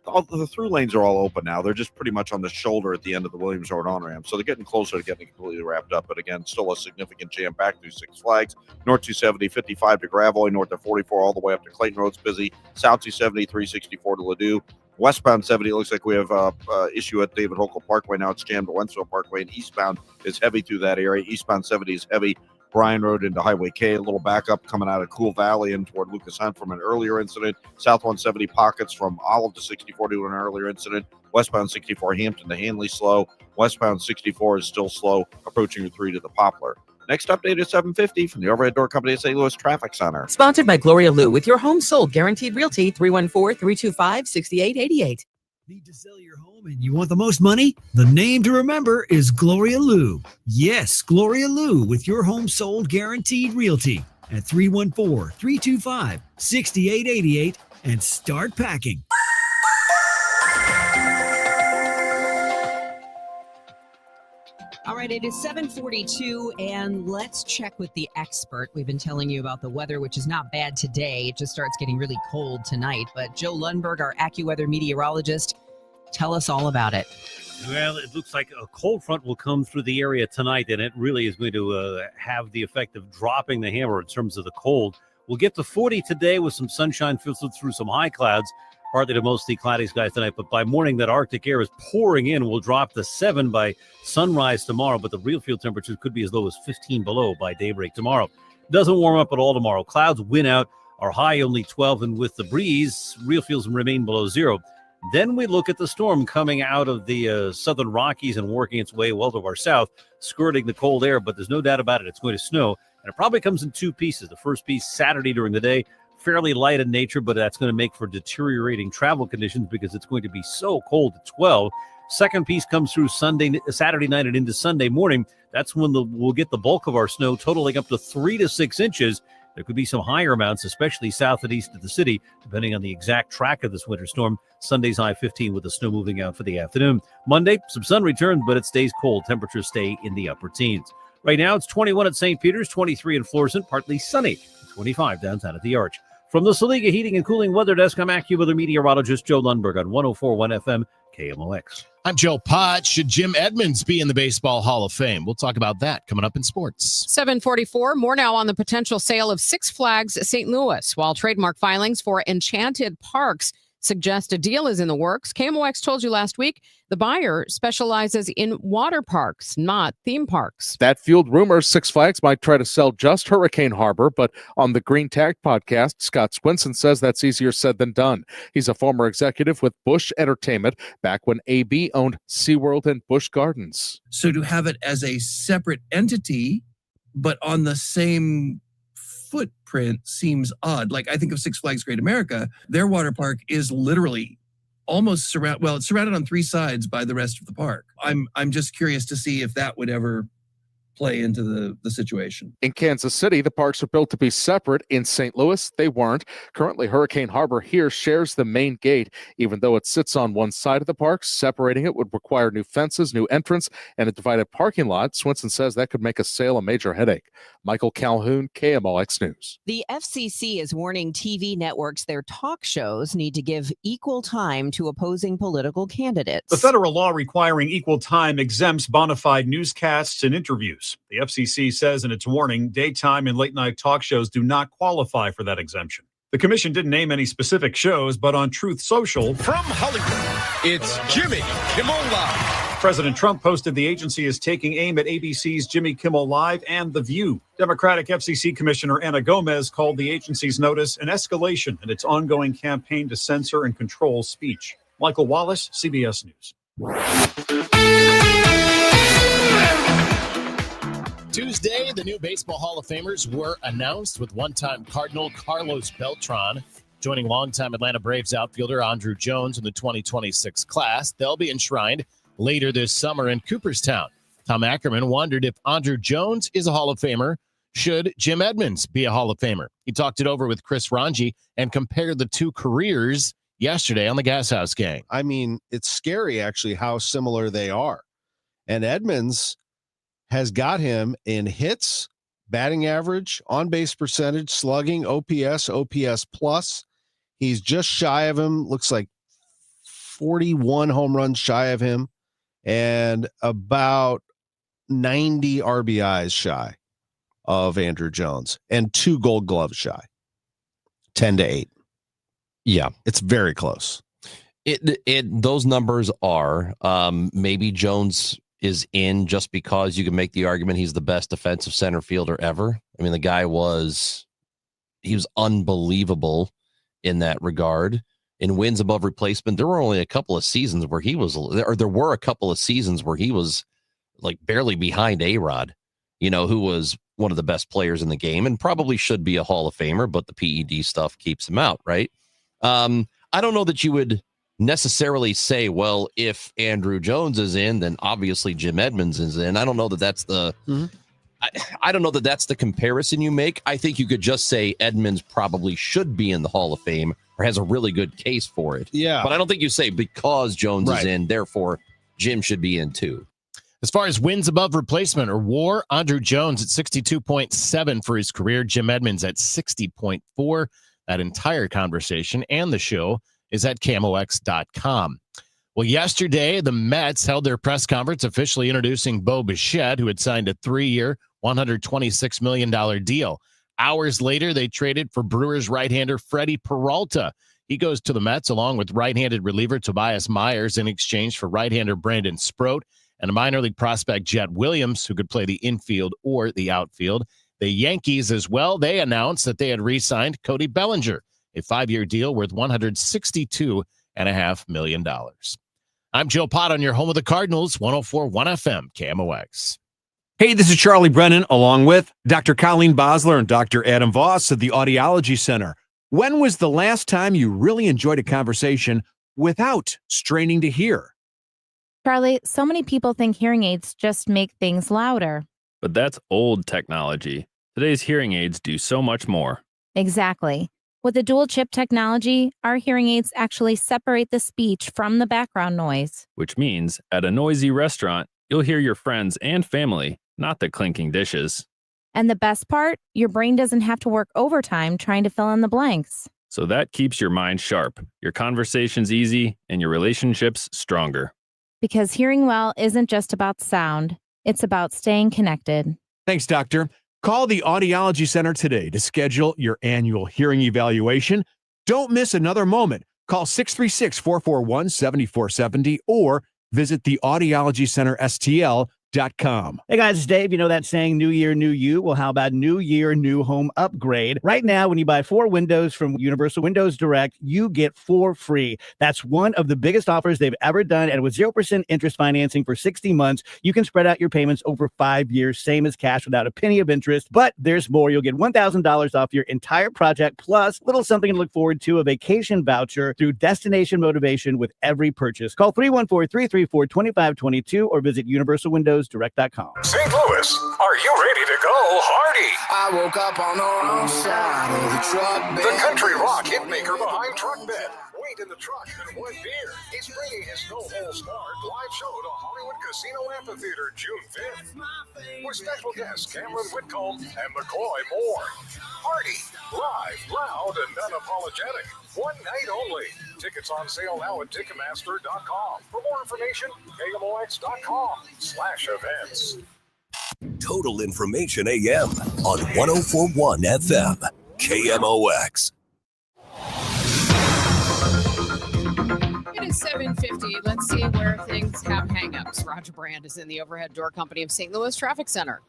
all the through lanes are all open now. They're just pretty much on the shoulder at the end of the Williams Road on-ramp. So they're getting closer to getting completely wrapped up. But again, still a significant jam back through Six Flags. North 270, 55 to Gravois, north of 44 all the way up to Clayton Road's busy. South 270, 364 to Ladue. Westbound 70, it looks like we have issue at David Hochul Parkway. Now it's jammed to Wentzville Parkway, and eastbound is heavy through that area. Eastbound 70 is heavy. Bryan Road into Highway K, a little backup coming out of Cool Valley and toward Lucas Hunt from an earlier incident. South 170 pockets from Olive to 64 to an earlier incident. Westbound 64 Hampton to Hanley slow. Westbound 64 is still slow, approaching Route 3 to the Poplar. Next update is 7:50 from the Overhead Door Company at St. Louis Traffic Center. Sponsored by Gloria Lou with your home sold. Guaranteed Realty 314-325-6888. Need to sell your home and you want the most money? The name to remember is Gloria Lou. Yes, Gloria Lou with your home sold Guaranteed Realty at 314-325-6888 and start packing. All right. right, it is 7:42, and let's check with the expert. We've been telling you about the weather, which is not bad today. It just starts getting really cold tonight. But Joe Lundberg, our AccuWeather meteorologist, tell us all about it. Well, it looks like a cold front will come through the area tonight, and it really is going to have the effect of dropping the hammer in terms of the cold. We'll get to 40 today with some sunshine filtered through some high clouds, partly to mostly cloudy skies tonight. But by morning, that Arctic air is pouring in. We'll drop to 7 by sunrise tomorrow, but the real field temperatures could be as low as 15 below by daybreak tomorrow. Doesn't warm up at all tomorrow. Clouds win out. Our high only 12, and with the breeze, real fields remain below zero. Then we look at the storm coming out of the southern Rockies and working its way well to our south, skirting the cold air, but there's no doubt about it. It's going to snow, and it probably comes in two pieces. The first piece Saturday during the day, fairly light in nature, but that's going to make for deteriorating travel conditions because it's going to be so cold at 12. Second piece comes through Saturday night and into Sunday morning. That's when we'll get the bulk of our snow, totaling up to 3 to 6 inches. There could be some higher amounts, especially south and east of the city, depending on the exact track of this winter storm. Sunday's high 15 with the snow moving out for the afternoon. Monday, some sun returns, but it stays cold. Temperatures stay in the upper teens. Right now, it's 21 at St. Peter's, 23 in Florissant, partly sunny, 25 downtown at the Arch. From the Saliga Heating and Cooling Weather Desk, I'm AccuWeather meteorologist Joe Lundberg on 104.1 FM KMOX. I'm Joe Pott. Should Jim Edmonds be in the Baseball Hall of Fame? We'll talk about that coming up in sports. 7:44. More now on the potential sale of Six Flags St. Louis, while trademark filings for Enchanted Parks suggest a deal is in the works. KMOX told you last week the buyer specializes in water parks, not theme parks. That fueled rumors Six Flags might try to sell just Hurricane Harbor, but on the Green Tag podcast, Scott Swinson says that's easier said than done. He's a former executive with Busch Entertainment back when AB owned SeaWorld and Busch Gardens. So to have it as a separate entity, but on the same footprint seems odd. Like I think of Six Flags Great America, their water park is literally almost it's surrounded on 3 sides by the rest of the park. I'm just curious to see if that would ever play into the situation. In Kansas City, the parks are built to be separate. In St. Louis, they weren't. Currently, Hurricane Harbor here shares the main gate. Even though it sits on one side of the park, separating it would require new fences, new entrance, and a divided parking lot. Swinson says that could make a sale a major headache. Michael Calhoun, KMOX News. The FCC is warning TV networks their talk shows need to give equal time to opposing political candidates. The federal law requiring equal time exempts bona fide newscasts and interviews. The FCC says in its warning, daytime and late-night talk shows do not qualify for that exemption. The commission didn't name any specific shows, but on Truth Social, from Hollywood, it's Jimmy Kimmel Live. President Trump posted the agency is taking aim at ABC's Jimmy Kimmel Live and The View. Democratic FCC Commissioner Ana Gomez called the agency's notice an escalation in its ongoing campaign to censor and control speech. Michael Wallace, CBS News. Tuesday, the new Baseball Hall of Famers were announced, with one-time Cardinal Carlos Beltran joining longtime Atlanta Braves outfielder Andrew Jones in the 2026 class. They'll be enshrined later this summer in Cooperstown. Tom Ackerman wondered if Andrew Jones is a Hall of Famer, should Jim Edmonds be a Hall of Famer? He talked it over with Chris Ranji and compared the two careers yesterday on the Gas House Gang. I mean, it's scary actually how similar they are. And Edmonds has got him in hits, batting average, on-base percentage, slugging, OPS plus. He's just shy of him, looks like 41 home runs shy of him, and about 90 RBIs shy of Andrew Jones, and 2 Gold Gloves shy, 10-8. Yeah, it's very close. Those numbers are maybe Jones is in just because you can make the argument he's the best defensive center fielder ever. I mean, the guy was unbelievable in that regard. In wins above replacement, there were only a couple of seasons where he was, or there were a couple of seasons where he was like barely behind A-Rod, who was one of the best players in the game and probably should be a Hall of Famer, but the PED stuff keeps him out, right? I don't know that you would necessarily say, well, if Andrew Jones is in, then obviously Jim Edmonds is in. I don't know that that's the I don't know that that's the comparison you make. I think you could just say Edmonds probably should be in the Hall of Fame or has a really good case for it. Yeah. But I don't think you say because Jones is in, therefore Jim should be in too. As far as wins above replacement or WAR, Andrew Jones at 62.7 for his career. Jim Edmonds at 60.4. That entire conversation and the show is at KMOX.com. Well, yesterday, the Mets held their press conference officially introducing Bo Bichette, who had signed a 3-year, $126 million deal. Hours later, they traded for Brewers right-hander Freddie Peralta. He goes to the Mets along with right-handed reliever Tobias Myers in exchange for right-hander Brandon Sproat and a minor league prospect Jet Williams, who could play the infield or the outfield. The Yankees as well, they announced that they had re-signed Cody Bellinger, a 5-year deal worth $162.5 million. I'm Joe Pott on your home of the Cardinals, 104.1 FM, KMOX. Hey, this is Charlie Brennan, along with Dr. Colleen Bosler and Dr. Adam Voss at the Audiology Center. When was the last time you really enjoyed a conversation without straining to hear? Charlie, so many people think hearing aids just make things louder. But that's old technology. Today's hearing aids do so much more. Exactly. With the dual chip technology, our hearing aids actually separate the speech from the background noise. Which means at a noisy restaurant, you'll hear your friends and family, not the clinking dishes. And the best part, your brain doesn't have to work overtime trying to fill in the blanks. So that keeps your mind sharp, your conversations easy, and your relationships stronger. Because hearing well isn't just about sound, it's about staying connected. Thanks, Doctor. Call the Audiology Center today to schedule your annual hearing evaluation. Don't miss another moment. Call 636-441-7470 or visit the Audiology Center STL.com. Hey guys, it's Dave. You know that saying, new year, new you? Well, how about new year, new home upgrade? Right now, when you buy 4 windows from Universal Windows Direct, you get 4 free. That's one of the biggest offers they've ever done. And with 0% interest financing for 60 months, you can spread out your payments over 5 years, same as cash without a penny of interest. But there's more. You'll get $1,000 off your entire project, plus a little something to look forward to, a vacation voucher through Destination Motivation with every purchase. Call 314-334-2522 or visit universalwindowsdirect.com. St. Louis, are you ready to go Hardy? I woke up on the wrong side of the truck bed. The country rock hitmaker behind Truck Bed. Wait in the truck and one beer. He's bringing his No Holds Barred live show to Hollywood Casino Amphitheater June 5th. With special guests Cameron Whitcomb and McCoy Moore. Hardy, live, loud, and unapologetic. One night only. Tickets on sale now at Ticketmaster.com. For more information, KMOX.com/events. Total Information AM on 104.1 FM, KMOX. It is 7:50. Let's see where things have hangups. Roger Brand is in the Overhead Door Company of St. Louis Traffic Center.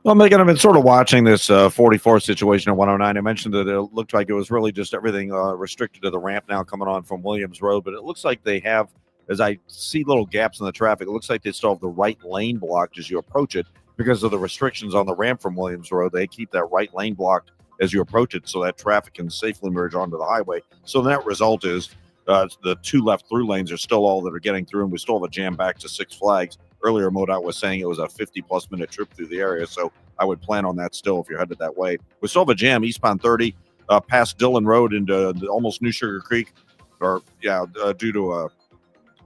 Well, Megan, I've been sort of watching this 44 situation at 109. I mentioned that it looked like it was really just everything restricted to the ramp now coming on from Williams Road, but it looks like they have, as I see little gaps in the traffic, it looks like they still have the right lane blocked as you approach it because of the restrictions on the ramp from Williams Road. They keep that right lane blocked as you approach it so that traffic can safely merge onto the highway. So the net result is the 2 left through lanes are still all that are getting through, and we still have a jam back to Six Flags. Earlier, MoDOT was saying it was a 50-plus minute trip through the area, so I would plan on that still if you're headed that way. We still have a jam eastbound 30 past Dillon Road into almost New Sugar Creek, due to a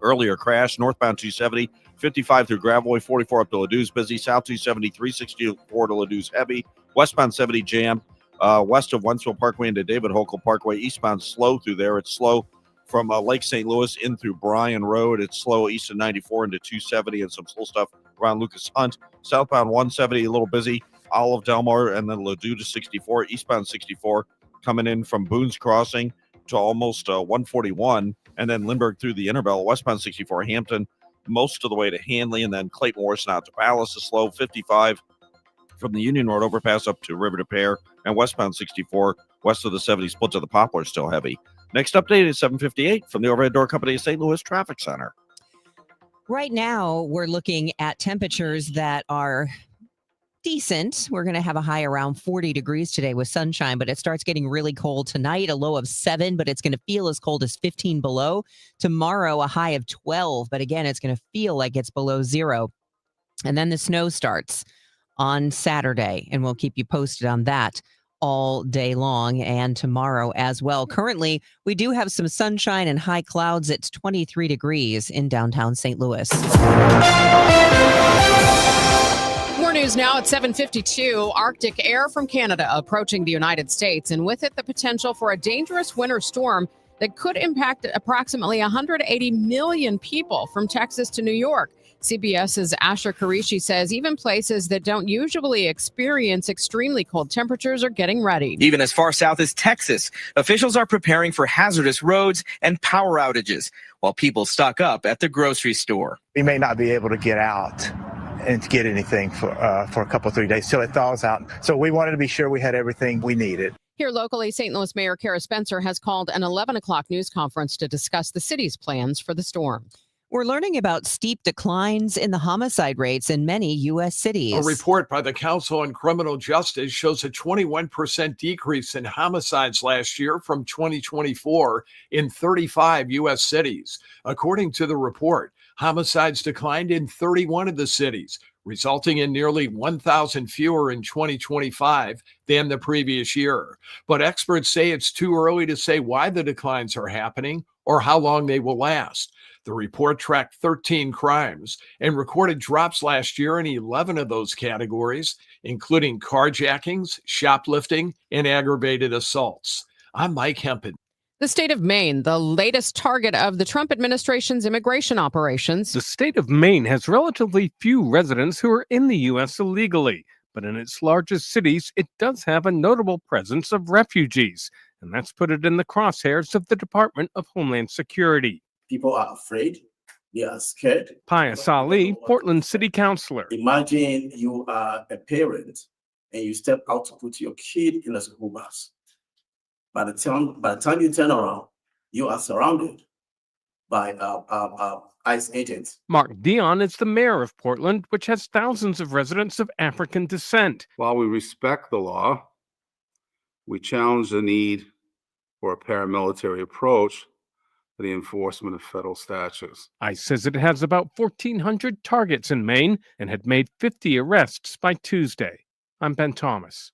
earlier crash. Northbound 270, 55 through Gravois, 44 up to Ladou's busy. South 270, 364 to Ladou's heavy. Westbound 70 jam west of Wentzville Parkway into David Hochul Parkway. Eastbound slow through there. It's slow from Lake St. Louis in through Bryan Road. It's slow east of 94 into 270 and some slow stuff around Lucas Hunt. Southbound 170, a little busy. Olive Delmar and then Ladue to 64. Eastbound 64 coming in from Boone's Crossing to almost 141. And then Lindbergh through the Interbell. Westbound 64, Hampton, most of the way to Hanley. And then Clayton Morrison out to Palace is slow. 55 from the Union Road overpass up to River to Pear. And westbound 64, west of the 70 split to the Poplar, still heavy. Next update is 7:58 from the Overhead Door Company of St. Louis Traffic Center. Right now, we're looking at temperatures that are decent. We're going to have a high around 40 degrees today with sunshine, but it starts getting really cold tonight, a low of 7, but it's going to feel as cold as 15 below. Tomorrow, a high of 12, but again, it's going to feel like it's below 0. And then the snow starts on Saturday, and we'll keep you posted on that. all day long and tomorrow as well. Currently, we do have some sunshine and high clouds. It's 23 degrees in downtown St. Louis. More news now at 7:52. Arctic air from Canada approaching the United States, and with it the potential for a dangerous winter storm that could impact approximately 180 million people from Texas to New York. CBS's Asher Karishi says even places that don't usually experience extremely cold temperatures are getting ready. Even as far south as Texas, officials are preparing for hazardous roads and power outages while people stock up at the grocery store. We may not be able to get out and to get anything for a couple, 3 days till it thaws out. So we wanted to be sure we had everything we needed. Here locally, St. Louis Mayor Kara Spencer has called an 11 o'clock news conference to discuss the city's plans for the storm. We're learning about steep declines in the homicide rates in many U.S. cities. A report by the Council on Criminal Justice shows a 21% decrease in homicides last year from 2024 in 35 U.S. cities. According to the report, homicides declined in 31 of the cities, resulting in nearly 1,000 fewer in 2025 than the previous year. But experts say it's too early to say why the declines are happening or how long they will last. The report tracked 13 crimes and recorded drops last year in 11 of those categories, including carjackings, shoplifting, and aggravated assaults. I'm Mike Hempen. The state of Maine, the latest target of the Trump administration's immigration operations. The state of Maine has relatively few residents who are in the U.S. illegally, but in its largest cities, it does have a notable presence of refugees, and that's put it in the crosshairs of the Department of Homeland Security. People are afraid. They are scared. Pius Ali, Portland City Councilor. Imagine you are a parent and you step out to put your kid in a school bus. By the time you turn around, you are surrounded by ICE agents. Mark Dion is the mayor of Portland, which has thousands of residents of African descent. While we respect the law, we challenge the need for a paramilitary approach to the enforcement of federal statutes. ICE says it has about 1,400 targets in Maine and had made 50 arrests by Tuesday. I'm Ben Thomas.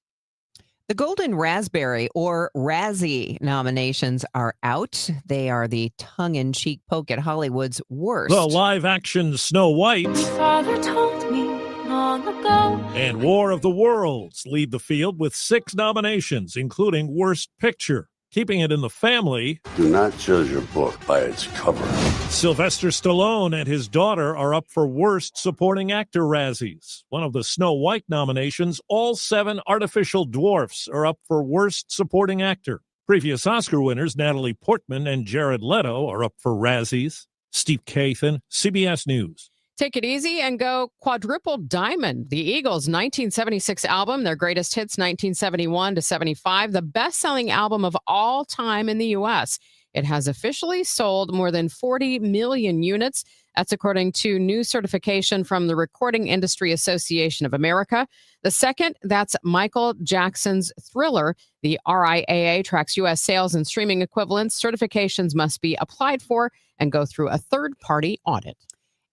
The Golden Raspberry, or Razzie, nominations are out. They are the tongue-in-cheek poke at Hollywood's worst. The live-action Snow White Father told me long ago. and War of the Worlds lead the field with 6 nominations, including Worst Picture. Keeping it in the family, Do not judge a book by its cover. Sylvester Stallone and his daughter are up for Worst Supporting Actor Razzies. One of the Snow White nominations, all 7 artificial dwarfs are up for Worst Supporting Actor. Previous Oscar winners Natalie Portman and Jared Leto are up for Razzies. Steve Kathan, CBS News. Take it easy and go quadruple diamond. The Eagles' 1976 album, their greatest hits 1971 to 75, the best-selling album of all time in the U.S. It has officially sold more than 40 million units. That's according to new certification from the Recording Industry Association of America. The second, that's Michael Jackson's Thriller. The RIAA tracks U.S. sales and streaming equivalents. Certifications must be applied for and go through a third-party audit.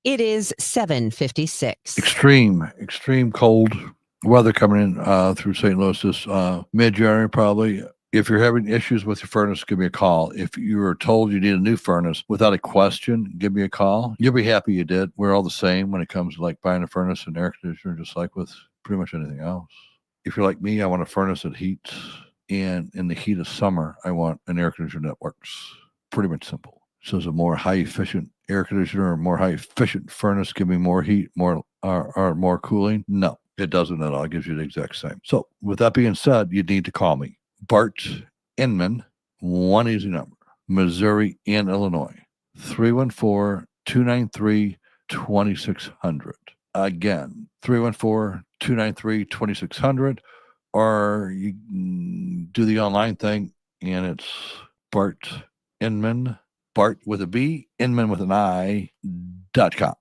It is 7:56. Extreme cold weather coming in through St. Louis this mid-January probably. If you're having issues with your furnace, give me a call. If you were told you need a new furnace, without a question, give me a call. You'll be happy you did. We're all the same when it comes to like buying a furnace and air conditioner, just like with pretty much anything else. If you're like me, I want a furnace that heats, and in the heat of summer, I want an air conditioner that works. Pretty much simple. So is a more high-efficient air conditioner or more high-efficient furnace give me more heat, more cooling? No, it doesn't at all. It gives you the exact same. So with that being said, you need to call me. Bart Inman, one easy number, Missouri and Illinois, 314-293-2600. Again, 314-293-2600, or you can do the online thing, and it's Bart Inman, Bart with a B, Inman with an I.com.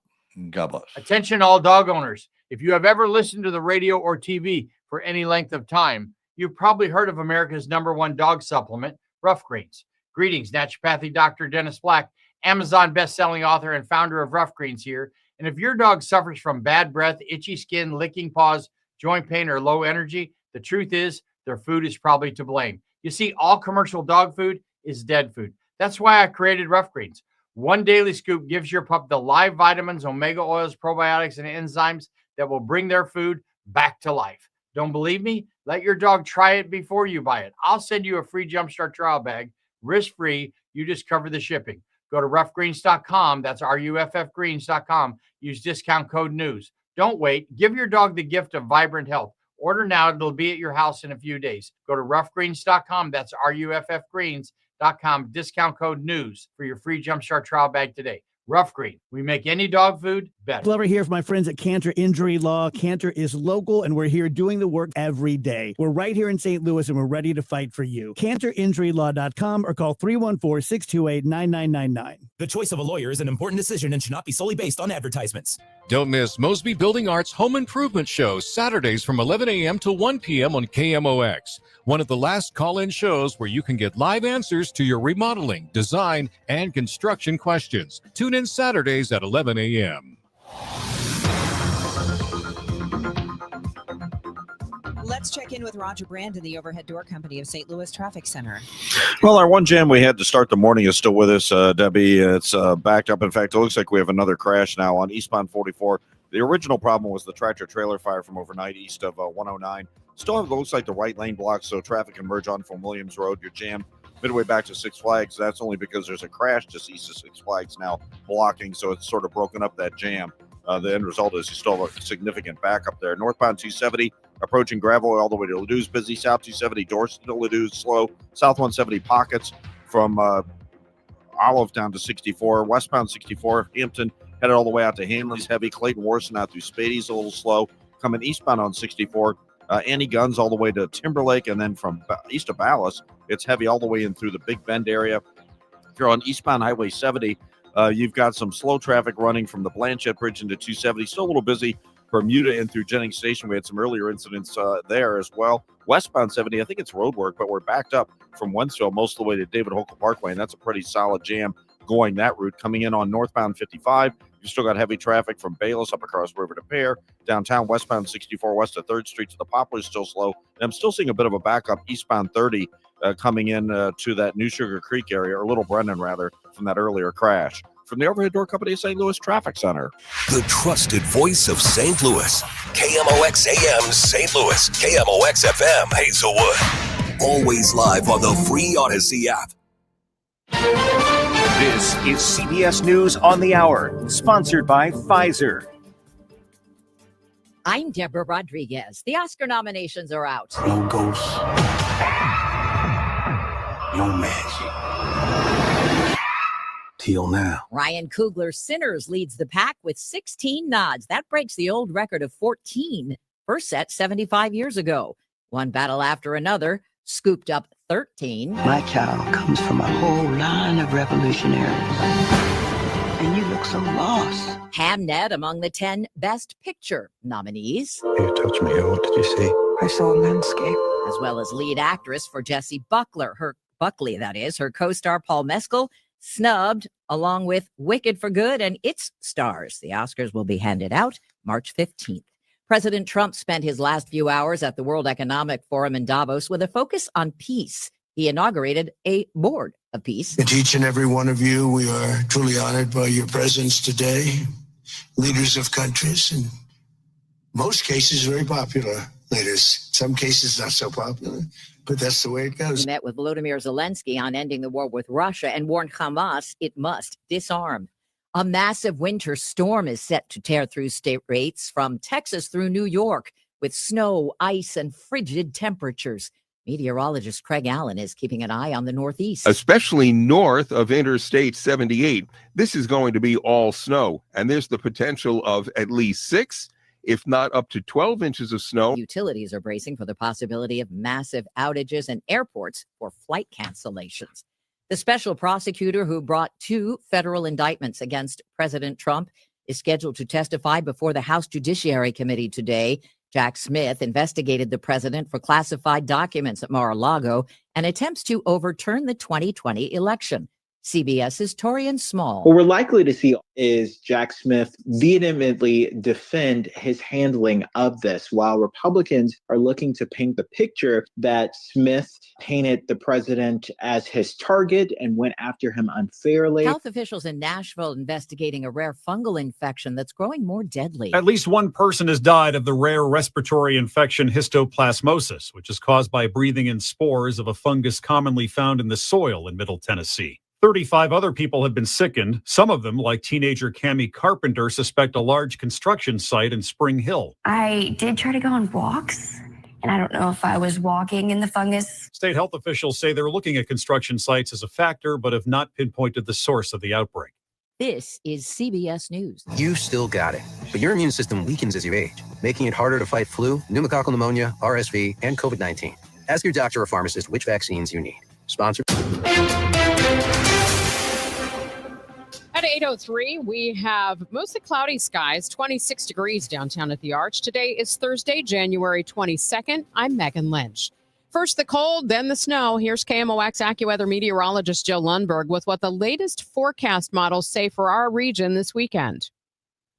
God bless. Attention all dog owners. If you have ever listened to the radio or TV for any length of time, you've probably heard of America's #1 dog supplement, Rough Greens. Greetings, naturopathic Dr. Dennis Black, Amazon best-selling author and founder of Rough Greens here. And if your dog suffers from bad breath, itchy skin, licking paws, joint pain, or low energy, the truth is their food is probably to blame. You see, all commercial dog food is dead food. That's why I created Rough Greens. One daily scoop gives your pup the live vitamins, omega oils, probiotics, and enzymes that will bring their food back to life. Don't believe me? Let your dog try it before you buy it. I'll send you a free Jumpstart trial bag, risk-free. You just cover the shipping. Go to roughgreens.com. That's RUFFgreens.com. Use discount code NEWS. Don't wait. Give your dog the gift of vibrant health. Order now. It'll be at your house in a few days. Go to roughgreens.com. That's RUFFgreens.com. Discount code NEWS for your free Jumpstart trial bag today. Rough Green. We make any dog food better. Glover here from my friends at Cantor Injury Law. Cantor is local, and we're here doing the work every day. We're right here in St. Louis, and we're ready to fight for you. CantorInjuryLaw.com or call 314-628-9999. The choice of a lawyer is an important decision and should not be solely based on advertisements. Don't miss Mosby Building Arts Home Improvement Shows, Saturdays from 11 a.m. to 1 p.m. on KMOX. One of the last call-in shows where you can get live answers to your remodeling, design, and construction questions. Tune in Saturdays at 11 a.m. Let's check in with Roger Brandon, the Overhead Door Company of St. Louis Traffic Center. Well, our one jam we had to start the morning is still with us, Debbie. It's backed up. In fact, it looks like we have another crash now on eastbound 44. The original problem was the tractor-trailer fire from overnight east of 109. Still have, looks like the right lane blocked, so traffic can merge on from Williams Road. You're jammed midway back to Six Flags. That's only because there's a crash just east of Six Flags now blocking, so it's sort of broken up that jam. The end result is you still have a significant backup there. Northbound 270, approaching Gravel all the way to Ladou's busy. South 270, Dorset to Ladou's slow. South 170, pockets from Olive down to 64. Westbound 64, Hampton, headed all the way out to Hanley's heavy. Clayton Warson out through Spady's a little slow. Coming eastbound on 64, Annie Guns all the way to Timberlake. And then from east of Ballas, it's heavy all the way in through the Big Bend area. If you're on eastbound Highway 70, you've got some slow traffic running from the Blanchette Bridge into 270. Still a little busy Bermuda and through Jennings Station. We had some earlier incidents there as well. Westbound 70, I think it's road work, but we're backed up from Wentzville most of the way to David Hokel Parkway, and that's a pretty solid jam going that route. Coming in on northbound 55, you still got heavy traffic from Bayless up across River to Pear. Downtown westbound 64 west of 3rd Street to the Poplars still slow. And I'm still seeing a bit of a backup eastbound 30 coming in to that New Sugar Creek area, or Little Brennan rather, from that earlier crash. From the Overhead Door Company of St. Louis Traffic Center. The trusted voice of St. Louis. KMOX AM St. Louis. KMOX FM Hazelwood. Always live on the free Odyssey app. This is CBS News on the Hour, sponsored by Pfizer. I'm Deborah Rodriguez. The Oscar nominations are out. No ghosts. No magic. Till now. Ryan Coogler's Sinners leads the pack with 16 nods. That breaks the old record of 14, first set 75 years ago. One battle after another, scooped up 13. My child comes from a whole line of revolutionaries. And you look so lost. Hamnet among the 10 Best Picture nominees. You touched me. What did you see? I saw a landscape. As well as lead actress for Jessie Buckley, that is, her co-star Paul Mescal, snubbed along with Wicked for Good and its stars. The Oscars will be handed out March 15th. President Trump spent his last few hours at the World Economic Forum in Davos with a focus on peace. He inaugurated a board of peace. And to each and every one of you, we are truly honored by your presence today. Leaders of countries, in most cases, very popular leaders. Some cases, not so popular. But that's the way it goes. He met with Volodymyr Zelensky on ending the war with Russia and warned Hamas it must disarm. A massive winter storm is set to tear through state rates from Texas through New York with snow, ice, and frigid temperatures. Meteorologist Craig Allen is keeping an eye on the Northeast. Especially north of Interstate 78. This is going to be all snow, and there's the potential of at least 6, if not up to 12 inches of snow. Utilities are bracing for the possibility of massive outages and airports for flight cancellations. The special prosecutor who brought 2 federal indictments against President Trump is scheduled to testify before the House Judiciary Committee today. Jack Smith investigated the president for classified documents at Mar-a-Lago and attempts to overturn the 2020 election. CBS's Torian Small. What we're likely to see is Jack Smith vehemently defend his handling of this, while Republicans are looking to paint the picture that Smith painted the president as his target and went after him unfairly. Health officials in Nashville investigating a rare fungal infection that's growing more deadly. At least one person has died of the rare respiratory infection histoplasmosis, which is caused by breathing in spores of a fungus commonly found in the soil in Middle Tennessee. 35 other people have been sickened. Some of them, like teenager Cammie Carpenter, suspect a large construction site in Spring Hill. I did try to go on walks, and I don't know if I was walking in the fungus. State health officials say they're looking at construction sites as a factor, but have not pinpointed the source of the outbreak. This is CBS News. You still got it, but your immune system weakens as you age, making it harder to fight flu, pneumococcal pneumonia, RSV, and COVID-19. Ask your doctor or pharmacist which vaccines you need. Sponsored. At 8:03, we have mostly cloudy skies, 26 degrees downtown at the Arch. Today is Thursday, January 22nd. I'm Megan Lynch. First the cold, then the snow. Here's KMOX AccuWeather meteorologist Joe Lundberg with what the latest forecast models say for our region this weekend.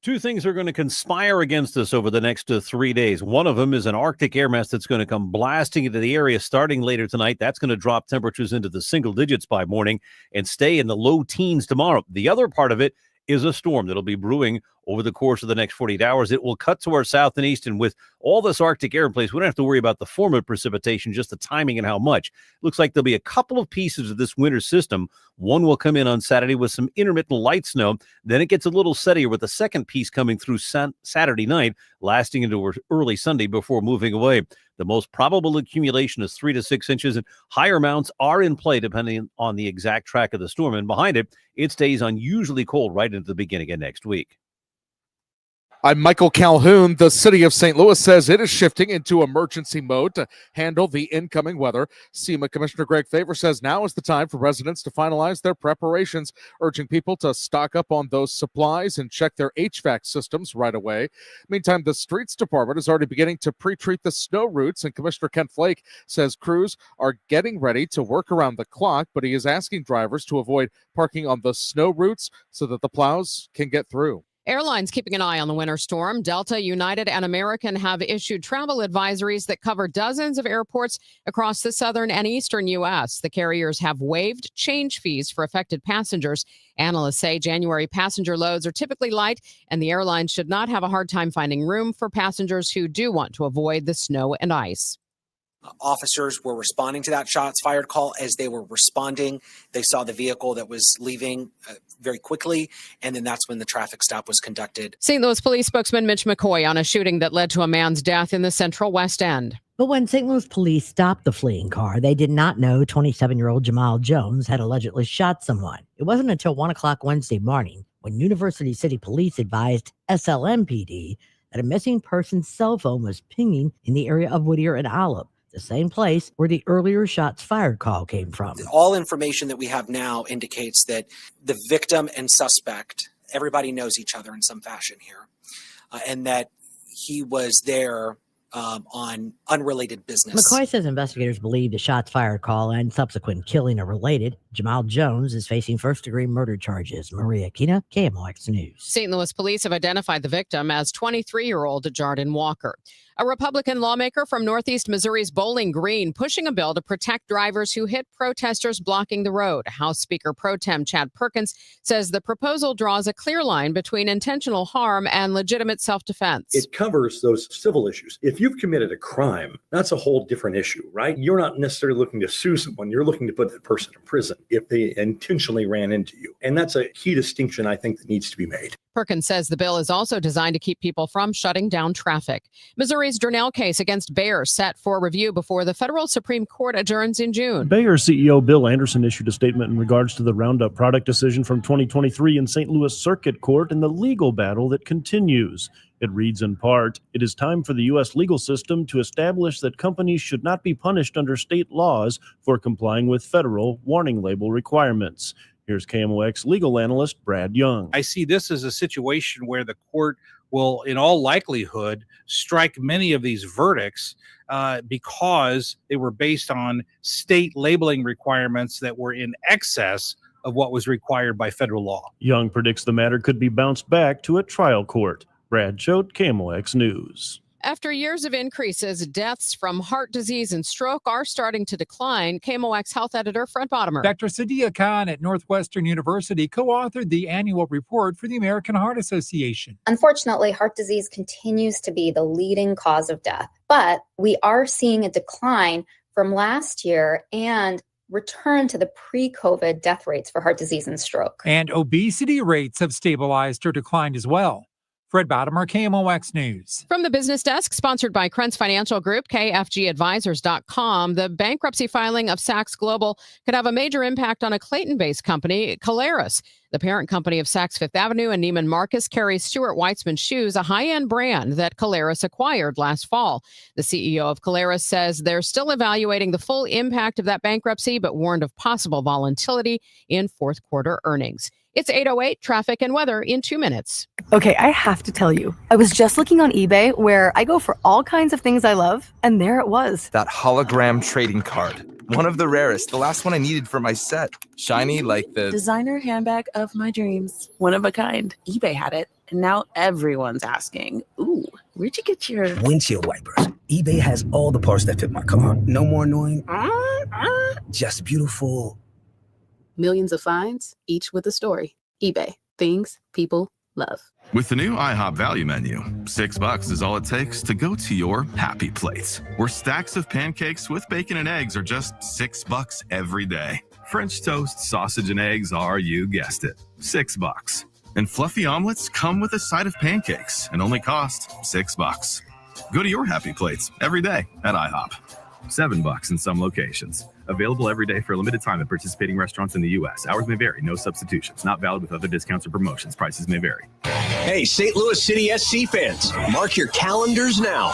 Two things are going to conspire against us over the next 3 days. One of them is an Arctic air mass that's going to come blasting into the area starting later tonight. That's going to drop temperatures into the single digits by morning and stay in the low teens tomorrow. The other part of it is a storm that'll be brewing over the course of the next 48 hours. It will cut to our south and east, and with all this Arctic air in place, we don't have to worry about the form of precipitation, just the timing and how much. Looks like there'll be a couple of pieces of this winter system. One will come in on Saturday with some intermittent light snow. Then it gets a little steadier with the second piece coming through Saturday night, lasting into early Sunday before moving away. The most probable accumulation is 3 to 6 inches, and higher amounts are in play depending on the exact track of the storm. And behind it, it stays unusually cold right into the beginning of next week. I'm Michael Calhoun. The city of St. Louis says it is shifting into emergency mode to handle the incoming weather. SEMA Commissioner Greg Favor says now is the time for residents to finalize their preparations, urging people to stock up on those supplies and check their HVAC systems right away. Meantime, the streets department is already beginning to pre-treat the snow routes, and Commissioner Ken Flake says crews are getting ready to work around the clock, but he is asking drivers to avoid parking on the snow routes so that the plows can get through. Airlines keeping an eye on the winter storm. Delta, United, and American have issued travel advisories that cover dozens of airports across the southern and eastern U.S. The carriers have waived change fees for affected passengers. Analysts say January passenger loads are typically light, and the airlines should not have a hard time finding room for passengers who do want to avoid the snow and ice. Officers were responding to that shots fired call. As they were responding, they saw the vehicle that was leaving very quickly, and then that's when the traffic stop was conducted. St. Louis Police spokesman Mitch McCoy on a shooting that led to a man's death in the Central West End. But when St. Louis police stopped the fleeing car, they did not know 27-year-old Jamal Jones had allegedly shot someone. It wasn't until 1 o'clock Wednesday morning when University City Police advised SLMPD that a missing person's cell phone was pinging in the area of Whittier and Olive, the same place where the earlier shots fired call came from. All information that we have now indicates that the victim and suspect, everybody knows each other in some fashion here, and that he was there on unrelated business. McCoy says investigators believe the shots fired call and subsequent killing are related. Jamal Jones is facing first-degree murder charges. Maria Kina, KMOX News. St. Louis police have identified the victim as 23-year-old Jardin Walker. A Republican lawmaker from Northeast Missouri's Bowling Green pushing a bill to protect drivers who hit protesters blocking the road. House Speaker Pro Tem Chad Perkins says the proposal draws a clear line between intentional harm and legitimate self-defense. It covers those civil issues. If you've committed a crime, that's a whole different issue, right? You're not necessarily looking to sue someone. You're looking to put that person in prison if they intentionally ran into you. And that's a key distinction, I think, that needs to be made. Perkins says the bill is also designed to keep people from shutting down traffic. Missouri's Durnell case against Bayer set for review before the federal Supreme Court adjourns in June. Bayer CEO Bill Anderson issued a statement in regards to the Roundup product decision from 2023 in St. Louis Circuit Court and the legal battle that continues. It reads in part, "It is time for the U.S. legal system to establish that companies should not be punished under state laws for complying with federal warning label requirements." Here's KMOX legal analyst Brad Young. I see this as a situation where the court will, in all likelihood, strike many of these verdicts because they were based on state labeling requirements that were in excess of what was required by federal law. Young predicts the matter could be bounced back to a trial court. Brad Choate, KMOX News. After years of increases, deaths from heart disease and stroke are starting to decline. KMOX health editor Fred Bottomer. Dr. Sadia Khan at Northwestern University co-authored the annual report for the American Heart Association. Unfortunately, heart disease continues to be the leading cause of death, but we are seeing a decline from last year and return to the pre-COVID death rates for heart disease and stroke. And obesity rates have stabilized or declined as well. Fred Bottomer, KMOX News. From the business desk, sponsored by Krentz Financial Group, KFGadvisors.com, the bankruptcy filing of Saks Global could have a major impact on a Clayton-based company, Caleres. The parent company of Saks Fifth Avenue and Neiman Marcus carries Stuart Weitzman shoes, a high-end brand that Caleres acquired last fall. The CEO of Caleres says they're still evaluating the full impact of that bankruptcy, but warned of possible volatility in fourth quarter earnings. It's 8:08, traffic and weather in 2 minutes. Okay, I have to tell you, I was just looking on eBay where I go for all kinds of things I love, and there it was. That hologram trading card. One of the rarest, the last one I needed for my set. Shiny like the designer handbag of my dreams. One of a kind. eBay had it, and now everyone's asking, ooh, where'd you get your windshield wipers? eBay has all the parts that fit my car. No more annoying, just beautiful. Millions of finds, each with a story. eBay, things people love. With the new IHOP value menu, $6 is all it takes to go to your happy place, where stacks of pancakes with bacon and eggs are just $6 every day. French toast, sausage, and eggs are, you guessed it, $6. And fluffy omelets come with a side of pancakes and only cost $6. Go to your happy plates every day at IHOP. $7 in some locations. Available every day for a limited time at participating restaurants in the U.S. Hours may vary. No substitutions. Not valid with other discounts or promotions. Prices may vary. Hey, St. Louis City SC fans, mark your calendars now.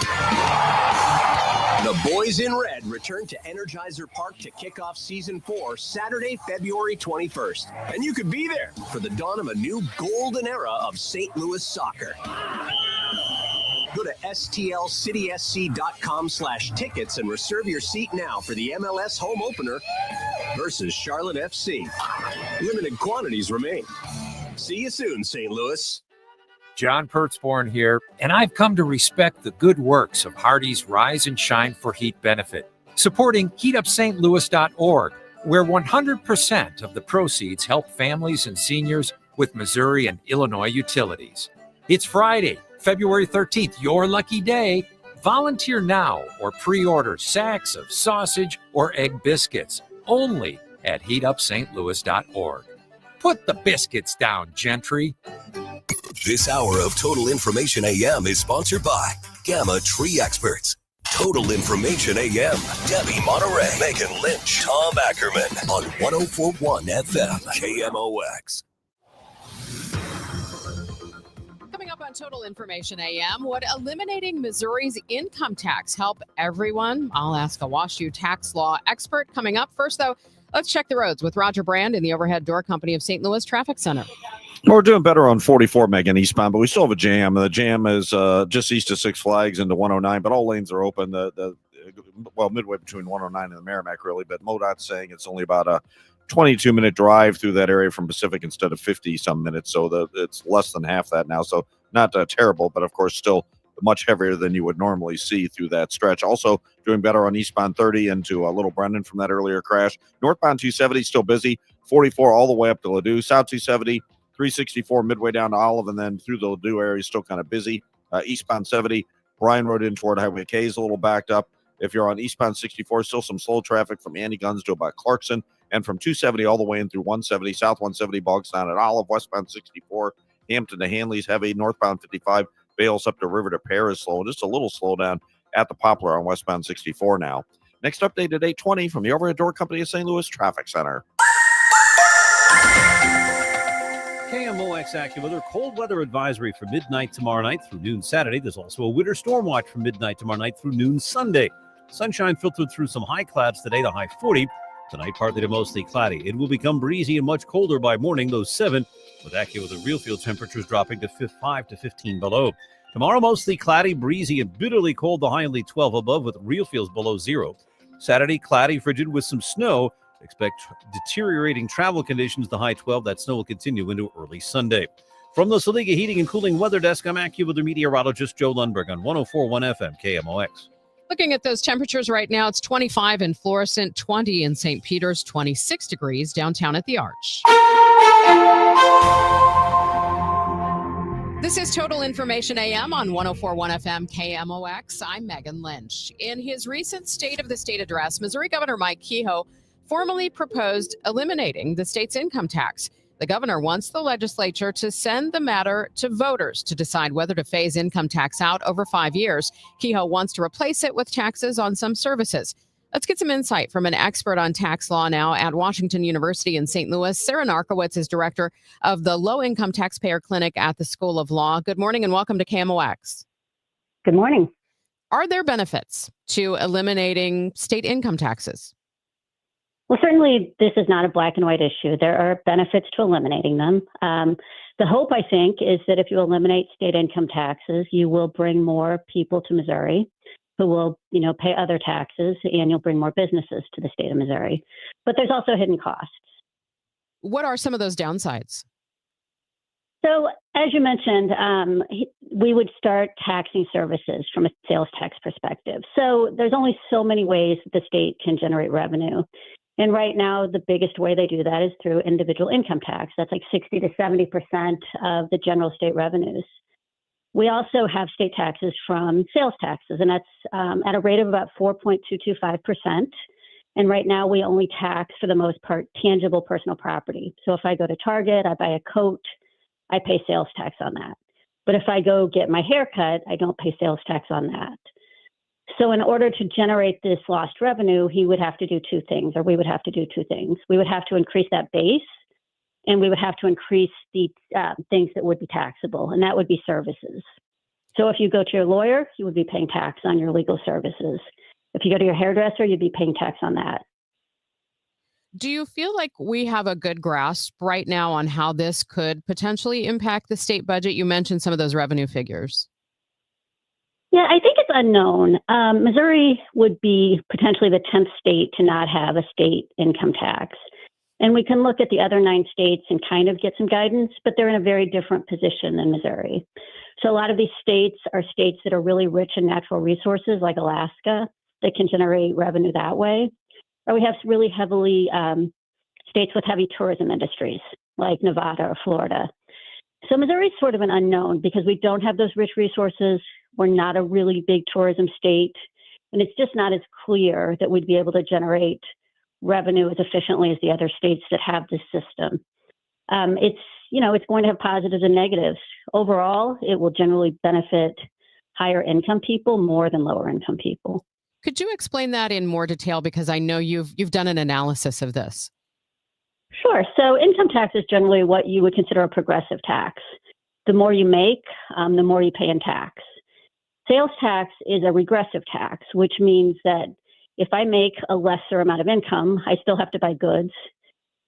The Boys in Red return to Energizer Park to kick off Season 4 Saturday, February 21st. And you could be there for the dawn of a new golden era of St. Louis soccer. Go to stlcitysc.com/tickets and reserve your seat now for the MLS home opener versus Charlotte FC. Limited quantities remain. See you soon, St. Louis. John Pertzborn here, and I've come to respect the good works of Hardy's Rise and Shine for Heat benefit, supporting heatupstlouis.org, where 100% of the proceeds help families and seniors with Missouri and Illinois utilities. It's Friday, February 13th, your lucky day. Volunteer now or pre-order sacks of sausage or egg biscuits only at heatupstlouis.org. Put the biscuits down, gentry. This hour of Total Information AM is sponsored by Gamma Tree Experts. Total Information AM, Debbie Monterrey, Megan Lynch, Tom Ackerman on 104.1 FM, KMOX. Coming up on Total Information AM, would eliminating Missouri's income tax help everyone? I'll ask a WashU tax law expert coming up. First, though, let's check the roads with Roger Brand in the Overhead Door Company of St. Louis Traffic Center. We're doing better on 44 Megan eastbound, but we still have a jam. The jam is just east of Six Flags into 109, but all lanes are open. Well, midway between 109 and the Merrimack, really. But MoDOT's saying it's only about a 22-minute drive through that area from Pacific instead of 50-some minutes. So it's less than half that now. So not terrible, but of course still much heavier than you would normally see through that stretch. Also doing better on eastbound 30 into Little Brendan from that earlier crash. Northbound 270 still busy. 44 all the way up to Ladue. South 270. 364 midway down to Olive, and then through the Ladue area is still kind of busy. Eastbound 70, Bryan Road in toward Highway K is a little backed up. If you're on eastbound 64, still some slow traffic from Andy Guns to about Clarkson, and from 270 all the way in through 170, south 170 bogs down at Olive, westbound 64, Hampton to Hanley's heavy, northbound 55, Bales up to River to Pear is slow, just a little slow down at the Poplar on westbound 64 now. Next update at 8:20 from the Overhead Door Company of St. Louis Traffic Center. KMOX AccuWeather cold weather advisory for midnight tomorrow night through noon Saturday. There's also a winter storm watch from midnight tomorrow night through noon Sunday. Sunshine filtered through some high clouds today, the high 40. Tonight, partly to mostly cloudy. It will become breezy and much colder by morning, low 7, with AccuWeather real field temperatures dropping to 5 to 15 below. Tomorrow, mostly cloudy, breezy, and bitterly cold, the high only 12 above, with real fields below 0. Saturday, cloudy, frigid with some snow. Expect deteriorating travel conditions, the high 12. That snow will continue into early Sunday. From the Saliga Heating and Cooling Weather Desk, I'm AccuWeather meteorologist Joe Lundberg on 104.1 FM KMOX. Looking at those temperatures right now, it's 25 in Florissant, 20 in St. Peter's, 26 degrees downtown at the Arch. This is Total Information AM on 104.1 FM KMOX. I'm Megan Lynch. In his recent State of the State address, Missouri Governor Mike Kehoe formally proposed eliminating the state's income tax. The governor wants the legislature to send the matter to voters to decide whether to phase income tax out over 5 years. Kehoe wants to replace it with taxes on some services. Let's get some insight from an expert on tax law now at Washington University in St. Louis. Sarah Narkowitz is director of the Low Income Taxpayer Clinic at the School of Law. Good morning and welcome to KMOX. Good morning. Are there benefits to eliminating state income taxes? Well, certainly this is not a black and white issue. There are benefits to eliminating them. The hope, I think, is that if you eliminate state income taxes, you will bring more people to Missouri who will, pay other taxes, and you'll bring more businesses to the state of Missouri. But there's also hidden costs. What are some of those downsides? So, as you mentioned, we would start taxing services from a sales tax perspective. So there's only so many ways the state can generate revenue. And right now, the biggest way they do that is through individual income tax. That's like 60 to 70% of the general state revenues. We also have state taxes from sales taxes, and that's at a rate of about 4.225%. And right now, we only tax, for the most part, tangible personal property. So if I go to Target, I buy a coat, I pay sales tax on that. But if I go get my hair cut, I don't pay sales tax on that. So in order to generate this lost revenue, he would have to do two things, or we would have to do two things. We would have to increase that base, and we would have to increase the things that would be taxable, and that would be services. So if you go to your lawyer, you would be paying tax on your legal services. If you go to your hairdresser, you'd be paying tax on that. Do you feel like we have a good grasp right now on how this could potentially impact the state budget? You mentioned some of those revenue figures. Yeah, I think it's unknown. Missouri would be potentially the 10th state to not have a state income tax. And we can look at the other 9 states and kind of get some guidance, but they're in a very different position than Missouri. So a lot of these states are states that are really rich in natural resources, like Alaska, that can generate revenue that way. Or we have really heavily states with heavy tourism industries, like Nevada or Florida. So Missouri is sort of an unknown because we don't have those rich resources. We're not a really big tourism state, and it's just not as clear that we'd be able to generate revenue as efficiently as the other states that have this system. It's going to have positives and negatives. Overall, it will generally benefit higher income people more than lower income people. Could you explain that in more detail? Because I know you've done an analysis of this. Sure. So income tax is generally what you would consider a progressive tax. The more you make, the more you pay in tax. Sales tax is a regressive tax, which means that if I make a lesser amount of income, I still have to buy goods.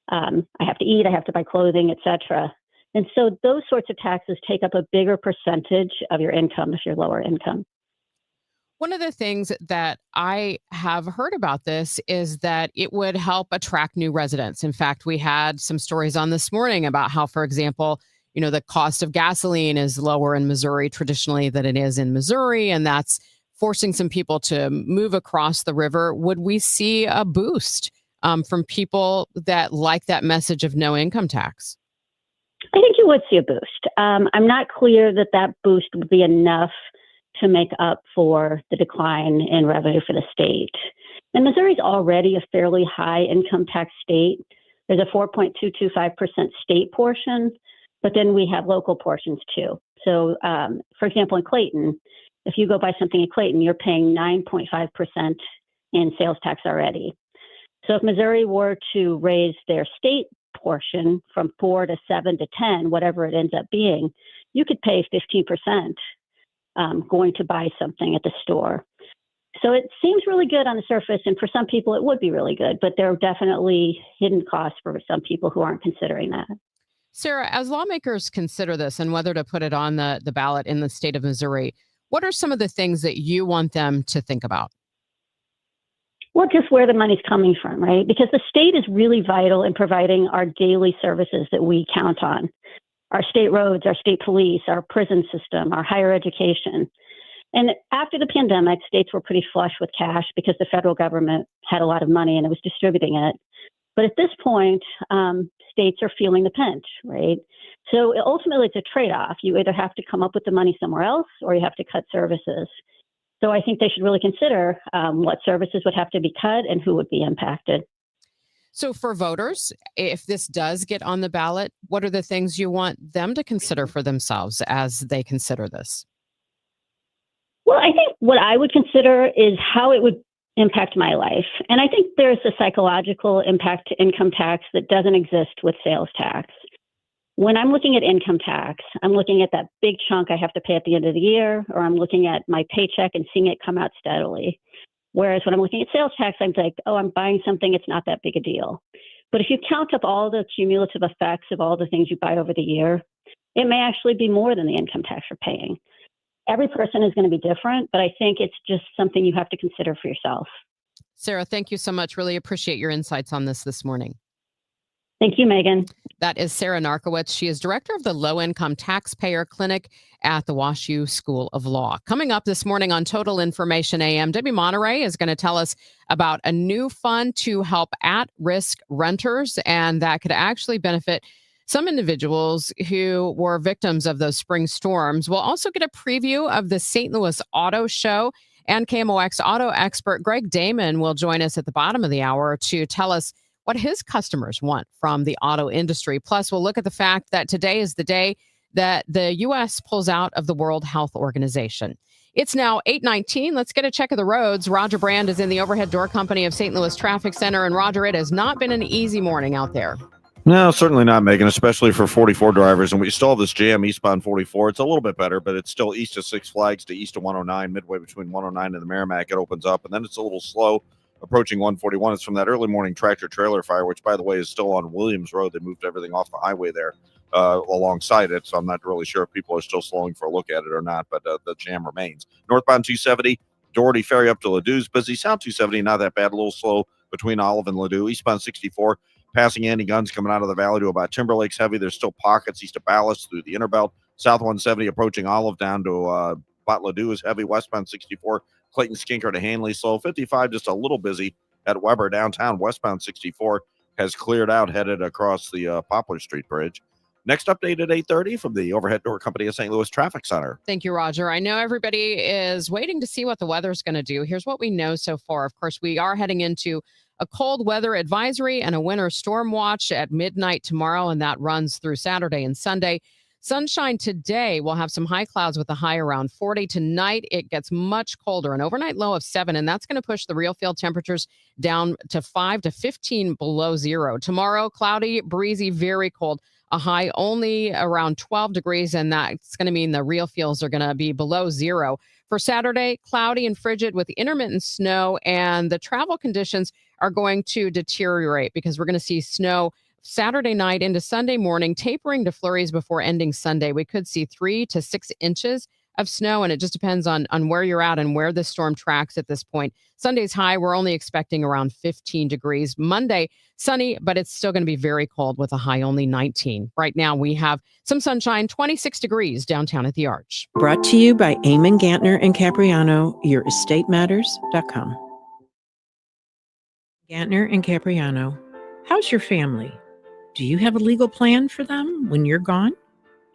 I have to eat, I have to buy clothing, etc. And so those sorts of taxes take up a bigger percentage of your income if you're lower income. One of the things that I have heard about this is that it would help attract new residents. In fact, we had some stories on this morning about how, for example, the cost of gasoline is lower in Missouri traditionally than it is in Missouri, and that's forcing some people to move across the river. Would we see a boost from people that like that message of no income tax? I think you would see a boost. I'm not clear that boost would be enough to make up for the decline in revenue for the state. And Missouri is already a fairly high income tax state. There's a 4.225% state portion, but then we have local portions too. So, for example, in Clayton, if you go buy something in Clayton, you're paying 9.5% in sales tax already. So if Missouri were to raise their state portion from 4 to 7 to 10, whatever it ends up being, you could pay 15% going to buy something at the store. So it seems really good on the surface, and for some people it would be really good, but there are definitely hidden costs for some people who aren't considering that. Sarah, as lawmakers consider this and whether to put it on the ballot in the state of Missouri, what are some of the things that you want them to think about? Well, just where the money's coming from, right? Because the state is really vital in providing our daily services that we count on. Our state roads, our state police, our prison system, our higher education. And after the pandemic, states were pretty flush with cash because the federal government had a lot of money and it was distributing it. But at this point, states are feeling the pinch, right? So ultimately, it's a trade-off. You either have to come up with the money somewhere else or you have to cut services. So I think they should really consider what services would have to be cut and who would be impacted. So for voters, if this does get on the ballot, what are the things you want them to consider for themselves as they consider this? Well, I think what I would consider is how it would impact my life. And I think there's a psychological impact to income tax that doesn't exist with sales tax. When I'm looking at income tax, I'm looking at that big chunk I have to pay at the end of the year, or I'm looking at my paycheck and seeing it come out steadily. Whereas when I'm looking at sales tax, I'm like, oh, I'm buying something, it's not that big a deal. But if you count up all the cumulative effects of all the things you buy over the year, it may actually be more than the income tax you're paying. Every person is going to be different, but I think it's just something you have to consider for yourself. Sarah, thank you so much. Really appreciate your insights on this morning. Thank you, Megan. That is Sarah Narkowitz. She is director of the Low Income Taxpayer Clinic at the WashU School of Law. Coming up this morning on Total Information AM, Debbie Monterrey is going to tell us about a new fund to help at-risk renters, and that could actually benefit some individuals who were victims of those spring storms. We'll also get a preview of the St. Louis Auto Show, and KMOX auto expert Greg Damon will join us at the bottom of the hour to tell us what his customers want from the auto industry. Plus, we'll look at the fact that today is the day that the U.S. pulls out of the World Health Organization. It's now 8:19. Let's get a check of the roads. Roger Brand is in the Overhead Door Company of St. Louis Traffic Center. And Roger, it has not been an easy morning out there. No, certainly not, Megan, especially for 44 drivers. And we still have this jam eastbound 44. It's a little bit better, but it's still east of Six Flags to east of 109, midway between 109 and the Merrimack. It opens up, and then it's a little slow approaching 141. It's from that early morning tractor trailer fire, which, by the way, is still on Williams Road. They moved everything off the highway there alongside it, so I'm not really sure if people are still slowing for a look at it or not, but the jam remains. Northbound 270, Doherty Ferry up to Ladou's busy. South 270, not that bad, a little slow between Olive and Ladue. Eastbound 64, passing Andy Guns coming out of the valley to about Timberlake's heavy. There's still pockets east of Ballast through the Interbelt. South 170 approaching Olive down to Bott Ladue is heavy. Westbound 64, Clayton Skinker to Hanley slow. 55 just a little busy at Weber downtown. Westbound 64 has cleared out, headed across the Poplar Street Bridge. Next update at 8:30 from the Overhead Door Company of St. Louis Traffic Center. Thank you, Roger. I know everybody is waiting to see what the weather's going to do. Here's what we know so far. Of course, we are heading into a cold weather advisory and a winter storm watch at midnight tomorrow, and that runs through Saturday and Sunday. Sunshine today. We'll have some high clouds with a high around 40. Tonight, it gets much colder, an overnight low of 7, and that's going to push the real field temperatures down to 5 to 15 below zero. Tomorrow, cloudy, breezy, very cold. A high only around 12 degrees, and that's going to mean the real fields are going to be below zero. For Saturday, cloudy and frigid with intermittent snow, and the travel conditions are going to deteriorate because we're going to see snow Saturday night into Sunday morning, tapering to flurries before ending Sunday. We could see 3 to 6 inches of snow, and it just depends on where you're at and where the storm tracks at this point. Sunday's high, we're only expecting around 15 degrees. Monday, sunny, but it's still going to be very cold with a high only 19. Right now, we have some sunshine, 26 degrees downtown at the Arch. Brought to you by Eamon Gantner and Capriano, yourestatematters.com. Gantner and Capriano, how's your family? Do you have a legal plan for them when you're gone?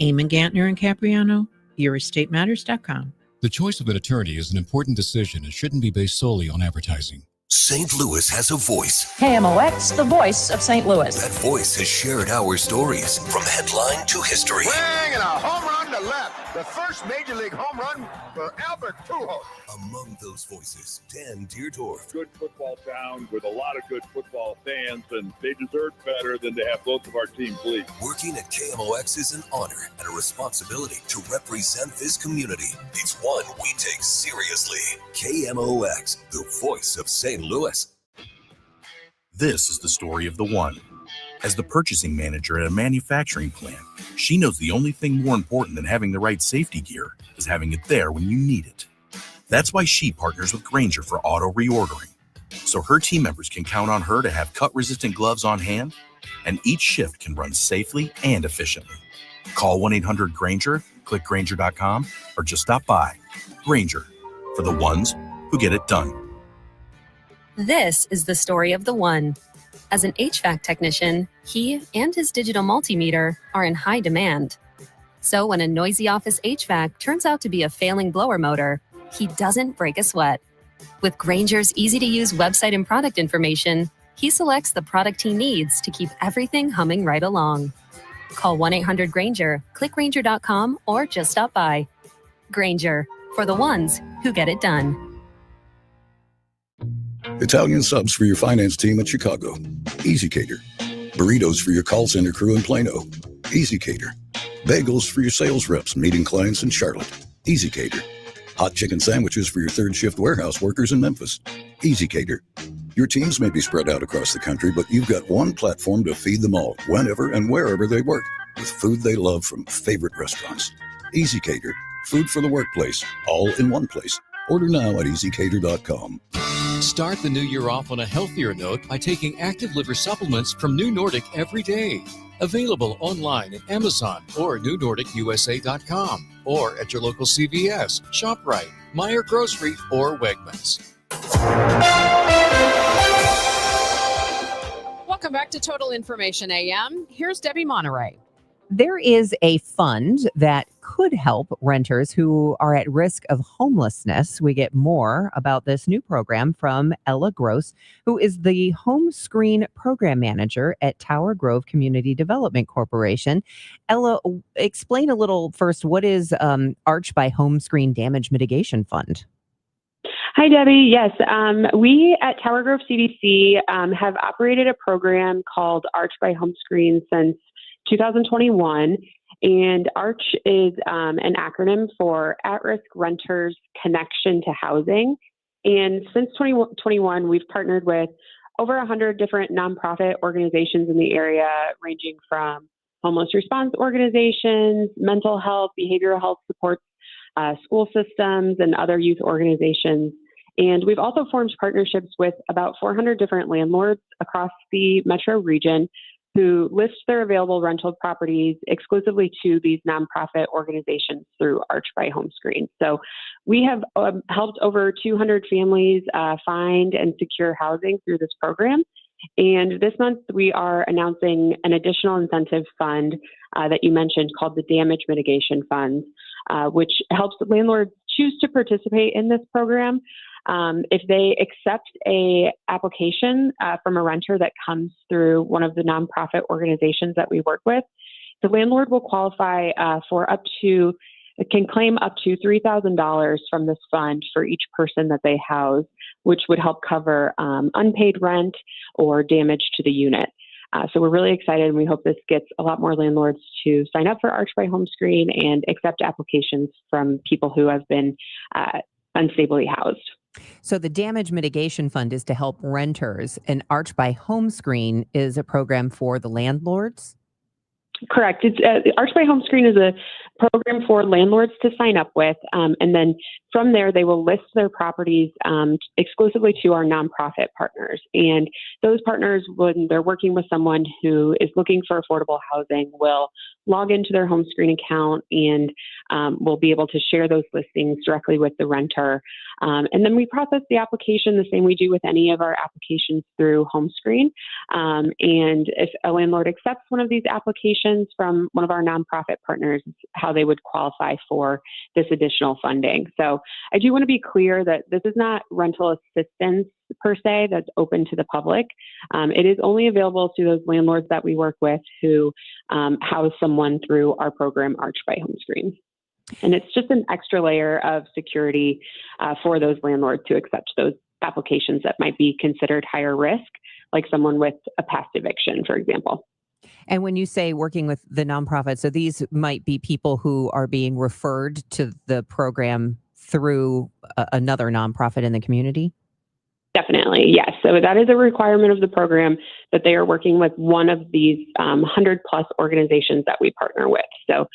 Eamon Gantner and Capriano, yourestatematters.com. The choice of an attorney is an important decision and shouldn't be based solely on advertising. St. Louis has a voice. KMOX, the voice of St. Louis. That voice has shared our stories from headline to history. Swing and a home run to left. The first major league home run for Albert Pujols. Among those voices, Dan Deerdorf. Good football town with a lot of good football fans, and they deserve better than to have both of our teams lead. Working at KMOX is an honor and a responsibility to represent this community. It's one we take seriously. KMOX, the voice of St. Louis. This is the story of the one. As the purchasing manager at a manufacturing plant, she knows the only thing more important than having the right safety gear is having it there when you need it. That's why she partners with Grainger for auto reordering. so her team members can count on her to have cut-resistant gloves on hand, and each shift can run safely and efficiently. Call 1-800-GRANGER, click Grainger.com, or just stop by. Grainger, for the ones who get it done. This is the story of the one. As an HVAC technician, he and his digital multimeter are in high demand. So when a noisy office HVAC turns out to be a failing blower motor, he doesn't break a sweat. With Grainger's easy-to-use website and product information, he selects the product he needs to keep everything humming right along. Call 1-800-GRAINGER, click Grainger.com, or just stop by. Grainger, for the ones who get it done. Italian subs for your finance team at Chicago. Easy Cater. Burritos for your call center crew in Plano. Easy Cater. Bagels for your sales reps meeting clients in Charlotte. Easy Cater. Hot chicken sandwiches for your third shift warehouse workers in Memphis. Easy Cater. Your teams may be spread out across the country, but you've got one platform to feed them all, whenever and wherever they work, with food they love from favorite restaurants. Easy Cater. Food for the workplace, all in one place. Order now at easycater.com. Start the new year off on a healthier note by taking active liver supplements from New Nordic every day. Available online at Amazon or newnordicusa.com or at your local CVS, ShopRite, Meijer Grocery, or Wegmans. Welcome back to Total Information AM. Here's Debbie Monterrey. There is a fund that could help renters who are at risk of homelessness. We get more about this new program from Ella Gross, who is the Home Screen Program Manager at Tower Grove Community Development Corporation. Ella, explain a little first, what is Arch by Home Screen Damage Mitigation Fund? Hi, Debbie. Yes, we at Tower Grove CDC have operated a program called Arch by Home Screen since 2021, and ARCH is an acronym for At-Risk Renters Connection to Housing. And since 2021, we've partnered with over 100 different nonprofit organizations in the area, ranging from homeless response organizations, mental health, behavioral health supports, school systems, and other youth organizations. And we've also formed partnerships with about 400 different landlords across the metro region who list their available rental properties exclusively to these nonprofit organizations through Arch by Home Screen. So we have helped over 200 families find and secure housing through this program. And this month we are announcing an additional incentive fund that you mentioned called the Damage Mitigation Fund, which helps landlords choose to participate in this program. If they accept a application from a renter that comes through one of the nonprofit organizations that we work with, the landlord will qualify can claim up to $3,000 from this fund for each person that they house, which would help cover unpaid rent or damage to the unit. So we're really excited, and we hope this gets a lot more landlords to sign up for Arch by Home Screen and accept applications from people who have been unstably housed. So the Damage Mitigation Fund is to help renters, and Arch by Home Screen is a program for the landlords? Correct. It's Arch by Home Screen is a program for landlords to sign up with, and then from there they will list their properties exclusively to our nonprofit partners. And those partners, when they're working with someone who is looking for affordable housing, will log into their home screen account and will be able to share those listings directly with the renter. And then we process the application the same we do with any of our applications through Home Screen. And if a landlord accepts one of these applications from one of our nonprofit partners, how they would qualify for this additional funding. So I do want to be clear that this is not rental assistance per se that's open to the public. It is only available to those landlords that we work with who house someone through our program, Arch by Home Screen. And it's just an extra layer of security for those landlords to accept those applications that might be considered higher risk, like someone with a past eviction, for example. And when you say working with the nonprofit, so these might be people who are being referred to the program through another nonprofit in the community? Definitely, yes. So that is a requirement of the program that they are working with one of these 100 plus organizations that we partner with. So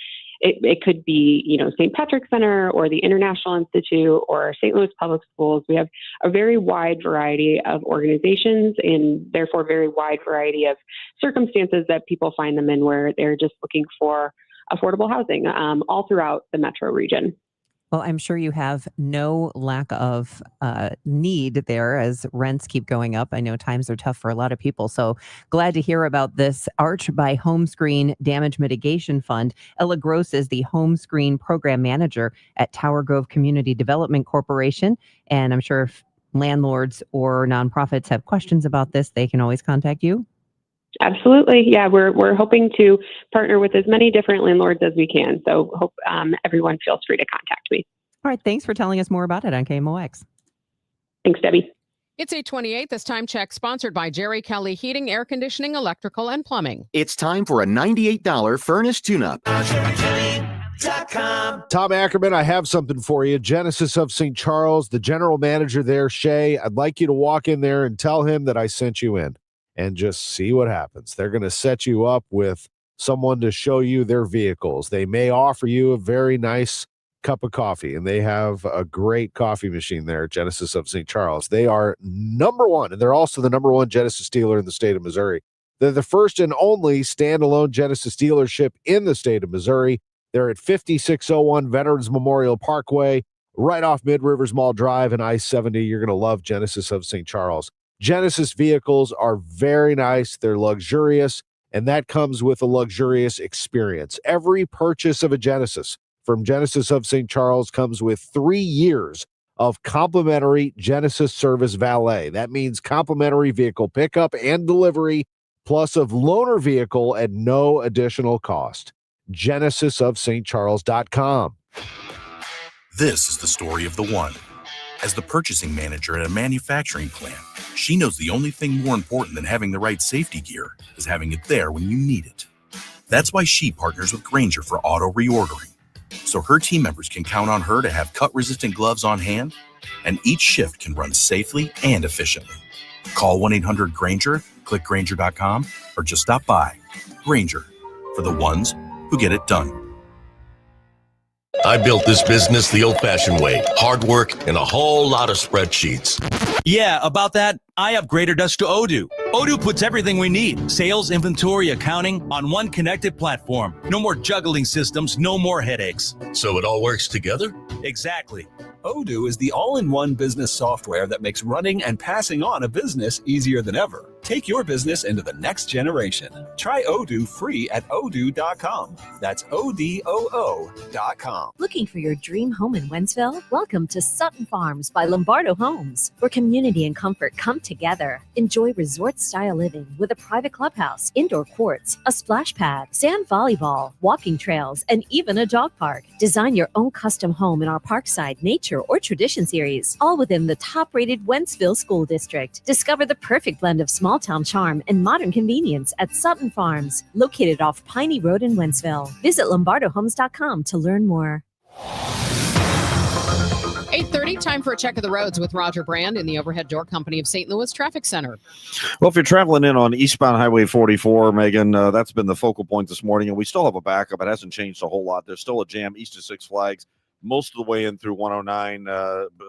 it could be, St. Patrick's Center or the International Institute or St. Louis Public Schools. We have a very wide variety of organizations and therefore very wide variety of circumstances that people find them in where they're just looking for affordable housing all throughout the metro region. Well, I'm sure you have no lack of need there as rents keep going up. I know times are tough for a lot of people. So glad to hear about this Arch by Homescreen Damage Mitigation Fund. Ella Gross is the Homescreen Program Manager at Tower Grove Community Development Corporation. And I'm sure if landlords or nonprofits have questions about this, they can always contact you. Absolutely. Yeah, we're hoping to partner with as many different landlords as we can. So hope everyone feels free to contact me. All right. Thanks for telling us more about it on KMOX. Thanks, Debbie. It's 8:28. This time check sponsored by Jerry Kelly Heating, Air Conditioning, Electrical, and Plumbing. It's time for a $98 furnace tune-up. Tom Ackerman, I have something for you. Genesis of St. Charles, the general manager there, Shay, I'd like you to walk in there and tell him that I sent you in. And just see what happens. They're going to set you up with someone to show you their vehicles. They may offer you a very nice cup of coffee, and they have a great coffee machine there at Genesis of St. Charles. They are number one, and they're also the number one Genesis dealer in the state of Missouri. They're the first and only standalone Genesis dealership in the state of Missouri. They're at 5601 Veterans Memorial Parkway, right off Mid-Rivers Mall Drive and I-70. You're going to love Genesis of St. Charles. Genesis vehicles are very nice. They're luxurious, and that comes with a luxurious experience. Every purchase of a Genesis from Genesis of St. Charles comes with 3 years of complimentary Genesis service valet. That means complimentary vehicle pickup and delivery, plus a loaner vehicle at no additional cost. GenesisofStCharles.com. This is the story of the one. As the purchasing manager at a manufacturing plant, she knows the only thing more important than having the right safety gear is having it there when you need it. That's why she partners with Grainger for auto reordering, so her team members can count on her to have cut-resistant gloves on hand, and each shift can run safely and efficiently. Call 1-800-GRAINGER, click Grainger.com, or just stop by. Grainger, for the ones who get it done. I built this business the old-fashioned way. Hard work and a whole lot of spreadsheets. Yeah, about that, I upgraded us to Odoo. Odoo puts everything we need, sales, inventory, accounting, on one connected platform. No more juggling systems, no more headaches. So it all works together? Exactly. Odoo is the all-in-one business software that makes running and passing on a business easier than ever. Take your business into the next generation. Try Odoo free at odoo.com. That's ODOO.com. Looking for your dream home in Wentzville? Welcome to Sutton Farms by Lombardo Homes, where community and comfort come together. Enjoy resort-style living with a private clubhouse, indoor courts, a splash pad, sand volleyball, walking trails, and even a dog park. Design your own custom home in our Parkside, Nature, or Tradition series, all within the top-rated Wentzville School District. Discover the perfect blend of small-town charm and modern convenience at Sutton Farms, located off Piney Road in Wentzville. Visit LombardoHomes.com to learn more. 8:30, time for a check of the roads with Roger Brand in the Overhead Door Company of St. Louis Traffic Center. Well, if you're traveling in on eastbound Highway 44, Megan, that's been the focal point this morning, and we still have a backup. It hasn't changed a whole lot. There's still a jam east of Six Flags, most of the way in through 109,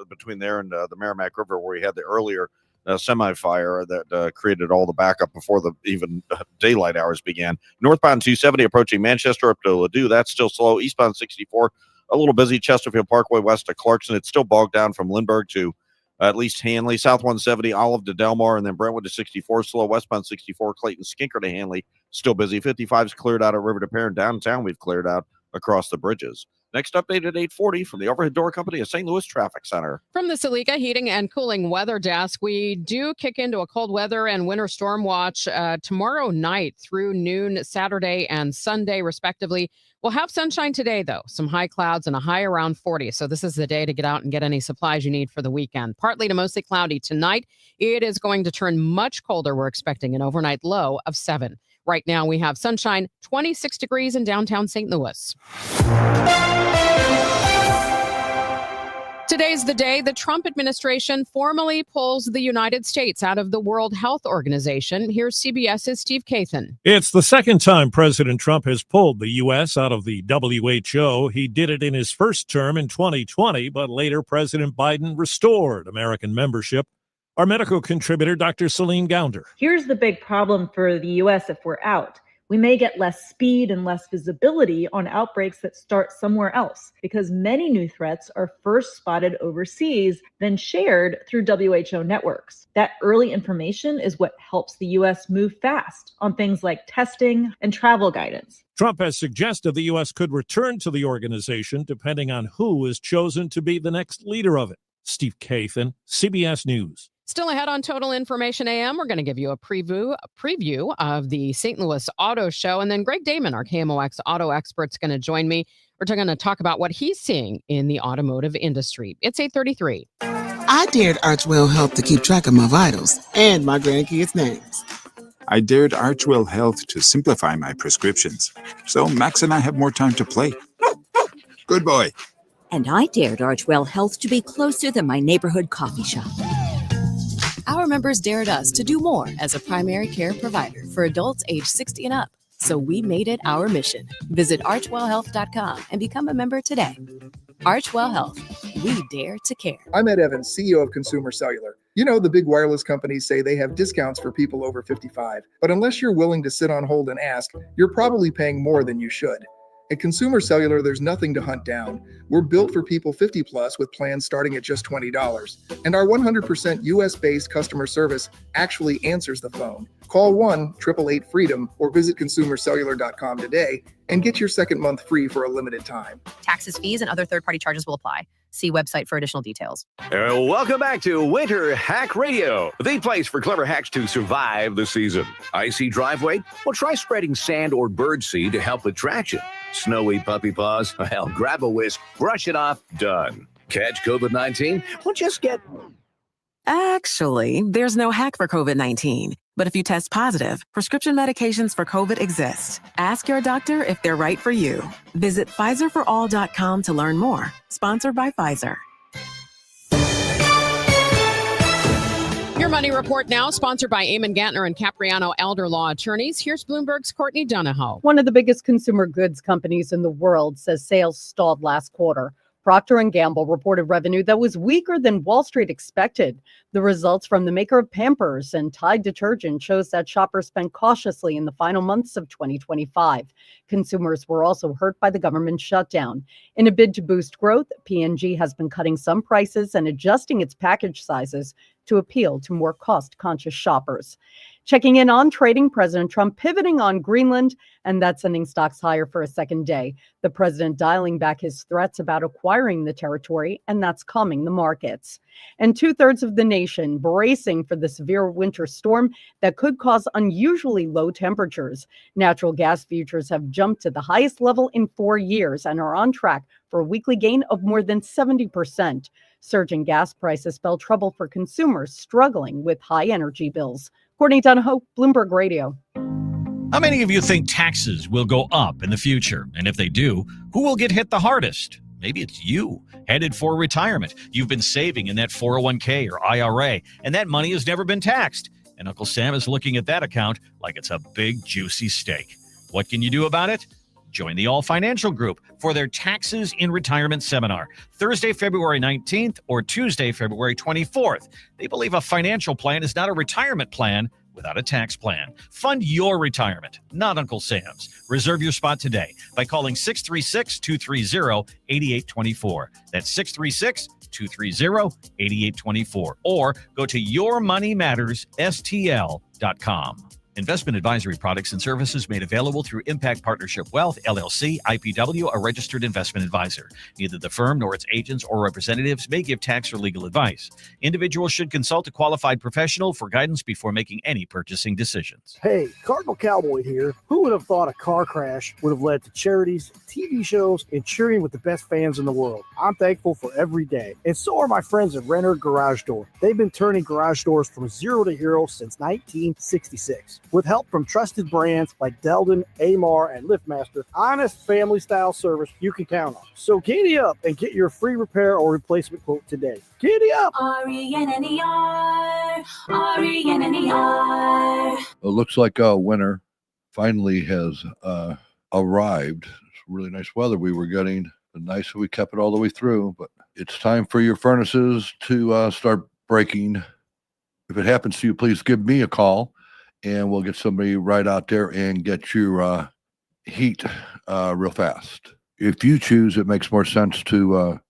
between there and the Merrimack River, where we had the earlier semi-fire that created all the backup before the even daylight hours began. Northbound 270 approaching Manchester up to Ladue, that's still slow. Eastbound 64, a little busy. Chesterfield Parkway west of Clarkson, it's still bogged down from Lindbergh to at least Hanley. South 170, Olive to Delmar, and then Brentwood to 64, slow. Westbound 64, Clayton Skinker to Hanley, still busy. 55's cleared out at River to Perrin. Downtown, we've cleared out across the bridges. Next update at 8:40 from the Overhead Door Company of St. Louis Traffic Center. From the Salika Heating and Cooling Weather Desk, we do kick into a cold weather and winter storm watch tomorrow night through noon, Saturday and Sunday, respectively. We'll have sunshine today, though. Some high clouds and a high around 40. So this is the day to get out and get any supplies you need for the weekend. Partly to mostly cloudy tonight. It is going to turn much colder. We're expecting an overnight low of 7. Right now, we have sunshine, 26 degrees in downtown St. Louis. Today's the day the Trump administration formally pulls the United States out of the World Health Organization. Here's CBS's Steve Kathan. It's the second time President Trump has pulled the U.S. out of the WHO. He did it in his first term in 2020, but later President Biden restored American membership. Our medical contributor, Dr. Celine Gounder. Here's the big problem for the U.S. if we're out. We may get less speed and less visibility on outbreaks that start somewhere else because many new threats are first spotted overseas, then shared through WHO networks. That early information is what helps the U.S. move fast on things like testing and travel guidance. Trump has suggested the U.S. could return to the organization depending on who is chosen to be the next leader of it. Steve Kathan, CBS News. Still ahead on Total Information AM, we're going to give you a preview of the St. Louis Auto Show. And then Greg Damon, our KMOX auto expert, is going to join me. We're going to talk about what he's seeing in the automotive industry. It's 8:33. I dared Archwell Health to keep track of my vitals and my grandkids' names. I dared Archwell Health to simplify my prescriptions, so Max and I have more time to play. Good boy. And I dared Archwell Health to be closer than my neighborhood coffee shop. Our members dared us to do more as a primary care provider for adults age 60 and up. So we made it our mission. Visit archwellhealth.com and become a member today. Archwell Health. We dare to care. I'm Ed Evans, CEO of Consumer Cellular. You know, the big wireless companies say they have discounts for people over 55. But unless you're willing to sit on hold and ask, you're probably paying more than you should. At Consumer Cellular, there's nothing to hunt down. We're built for people 50 plus with plans starting at just $20. And our 100% US-based customer service actually answers the phone. Call 1-888-FREEDOM or visit consumercellular.com today and get your second month free for a limited time. Taxes, fees, and other third-party charges will apply. See website for additional details. Welcome back to Winter Hack Radio, the place for clever hacks to survive the season. Icy driveway? Well, try spreading sand or birdseed to help with traction. Snowy puppy paws? Well, grab a whisk, brush it off, done. Catch COVID-19? Well, just get... Actually, there's no hack for COVID-19. But if you test positive, prescription medications for COVID exist. Ask your doctor if they're right for you. Visit PfizerForAll.com to learn more. Sponsored by Pfizer. Your Money Report now, sponsored by Eamon Gantner and Capriano Elder Law Attorneys. Here's Bloomberg's Courtney Donahoe. One of the biggest consumer goods companies in the world says sales stalled last quarter. Procter & Gamble reported revenue that was weaker than Wall Street expected. The results from the maker of Pampers and Tide detergent shows that shoppers spent cautiously in the final months of 2025. Consumers were also hurt by the government shutdown. In a bid to boost growth, P&G has been cutting some prices and adjusting its package sizes to appeal to more cost-conscious shoppers. Checking in on trading, President Trump pivoting on Greenland, and that's sending stocks higher for a second day. The president dialing back his threats about acquiring the territory, and that's calming the markets. And 2/3 of the nation bracing for the severe winter storm that could cause unusually low temperatures. Natural gas futures have jumped to the highest level in 4 years and are on track for a weekly gain of more than 70%. Surging gas prices spell trouble for consumers struggling with high energy bills. Courtney Donahoe, Bloomberg Radio. How many of you think taxes will go up in the future? And if they do, who will get hit the hardest? Maybe it's you, headed for retirement. You've been saving in that 401k or IRA, and that money has never been taxed. And Uncle Sam is looking at that account like it's a big, juicy steak. What can you do about it? Join the All Financial Group for their Taxes in Retirement Seminar, Thursday, February 19th or Tuesday, February 24th. They believe a financial plan is not a retirement plan without a tax plan. Fund your retirement, not Uncle Sam's. Reserve your spot today by calling 636-230-8824. That's 636-230-8824. Or go to yourmoneymattersstl.com. Investment advisory products and services made available through Impact Partnership Wealth, LLC, IPW, a registered investment advisor. Neither the firm nor its agents or representatives may give tax or legal advice. Individuals should consult a qualified professional for guidance before making any purchasing decisions. Hey, Cardinal Cowboy here. Who would have thought a car crash would have led to charities, TV shows, and cheering with the best fans in the world? I'm thankful for every day. And so are my friends at Renner Garage Door. They've been turning garage doors from zero to hero since 1966. With help from trusted brands like Delden, Amar, and LiftMaster, honest family-style service you can count on. So giddy up and get your free repair or replacement quote today. Giddy up! RENNER, RENNER. It looks like winter finally has arrived. It's really nice weather we were getting. Nice that we kept it all the way through, but it's time for your furnaces to start breaking. If it happens to you, please give me a call, and we'll get somebody right out there and get your heat real fast. If you choose, it makes more sense to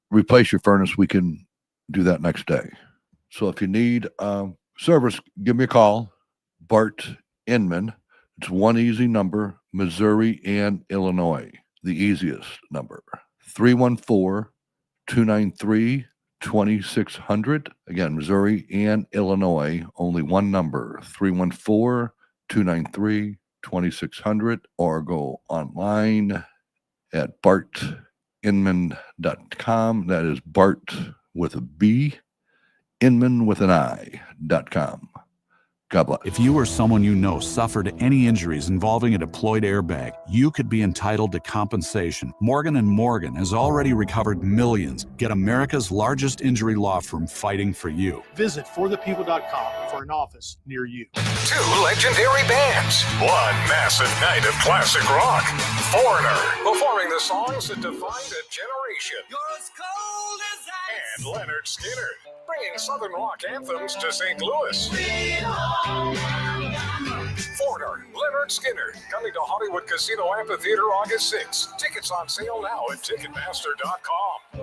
replace your furnace. We can do that next day. So if you need service, give me a call. Bart Inman. It's one easy number, Missouri and Illinois. The easiest number, 314-293-2600. Again, Missouri and Illinois, only one number, 314-293-2600, or go online at bartinman.com. That is Bart with a B, Inman with an I.com. God bless. If you or someone you know suffered any injuries involving a deployed airbag, you could be entitled to compensation. Morgan & Morgan has already recovered millions. Get America's largest injury law firm fighting for you. Visit forthepeople.com for an office near you. Two legendary bands. One massive night of classic rock. Foreigner, performing the songs that defined a generation. You're as cold as ice. And Leonard Skinner, bringing Southern rock anthems to St. Louis. Foreigner, Leonard Skinner, coming to Hollywood Casino Amphitheater August 6th. Tickets on sale now at Ticketmaster.com.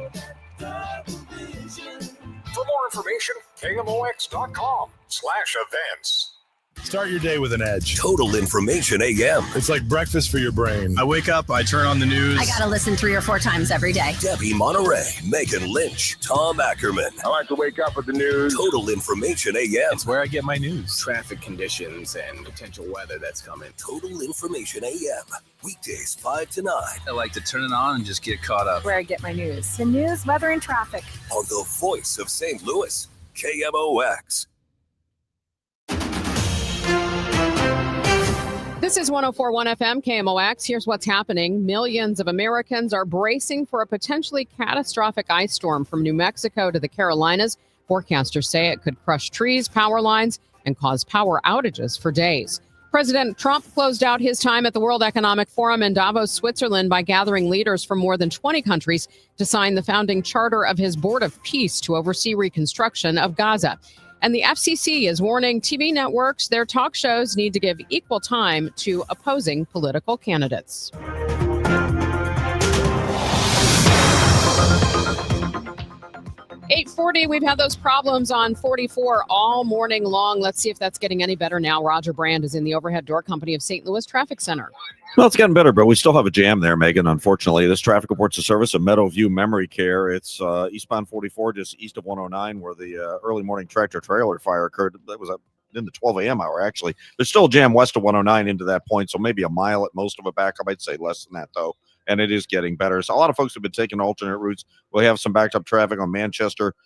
For more information, KMOX.com/events. Start your day with an edge. Total Information AM. It's like breakfast for your brain. I wake up, I turn on the news. I gotta listen 3 or 4 times every day. Debbie Monterrey, Megan Lynch, Tom Ackerman. I like to wake up with the news. Total Information AM. It's where I get my news. Traffic conditions and potential weather that's coming. Total Information AM. Weekdays 5 to 9. I like to turn it on and just get caught up. Where I get my news. The news, weather, and traffic. On the voice of St. Louis, KMOX. This is 104.1 FM KMOX. Here's what's happening. Millions of Americans are bracing for a potentially catastrophic ice storm from New Mexico to the Carolinas. Forecasters say it could crush trees, power lines, and cause power outages for days. President Trump closed out his time at the World Economic Forum in Davos, Switzerland, by gathering leaders from more than 20 countries to sign the founding charter of his Board of Peace to oversee reconstruction of Gaza. And the FCC is warning TV networks their talk shows need to give equal time to opposing political candidates. .40, we've had those problems on 44 all morning long. Let's see if that's getting any better now. Roger Brand is in the Overhead Door Company of St. Louis Traffic Center. Well, it's getting better, but we still have a jam there, Megan, unfortunately. This traffic reports the service of Meadowview Memory Care. It's eastbound 44, just east of 109, where the early morning tractor-trailer fire occurred. That was in the 12 a.m. hour, actually. There's still a jam west of 109 into that point, so maybe a mile at most of it back. I might say less than that, though, and it is getting better. So a lot of folks have been taking alternate routes. We have some backed-up traffic on Manchester,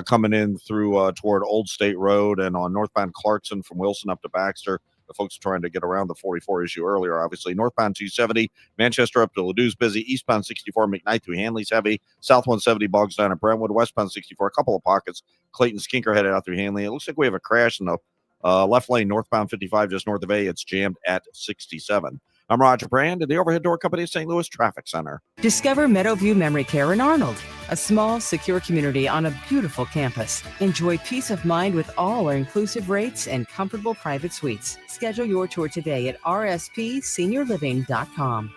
coming in through toward Old State Road, and on northbound Clarkson from Wilson up to Baxter. The folks are trying to get around the 44 issue earlier, obviously. Northbound 270, Manchester up to Ladou's busy. Eastbound 64, McKnight through Hanley's heavy. South 170 bogs down at Brentwood. Westbound 64, a couple of pockets. Clayton Skinker headed out through Hanley. It looks like we have a crash in the left lane, northbound 55, just north of A. It's jammed at 67. I'm Roger Brand at the Overhead Door Company of St. Louis Traffic Center. Discover Meadowview Memory Care in Arnold, a small, secure community on a beautiful campus. Enjoy peace of mind with all our inclusive rates and comfortable private suites. Schedule your tour today at rspseniorliving.com.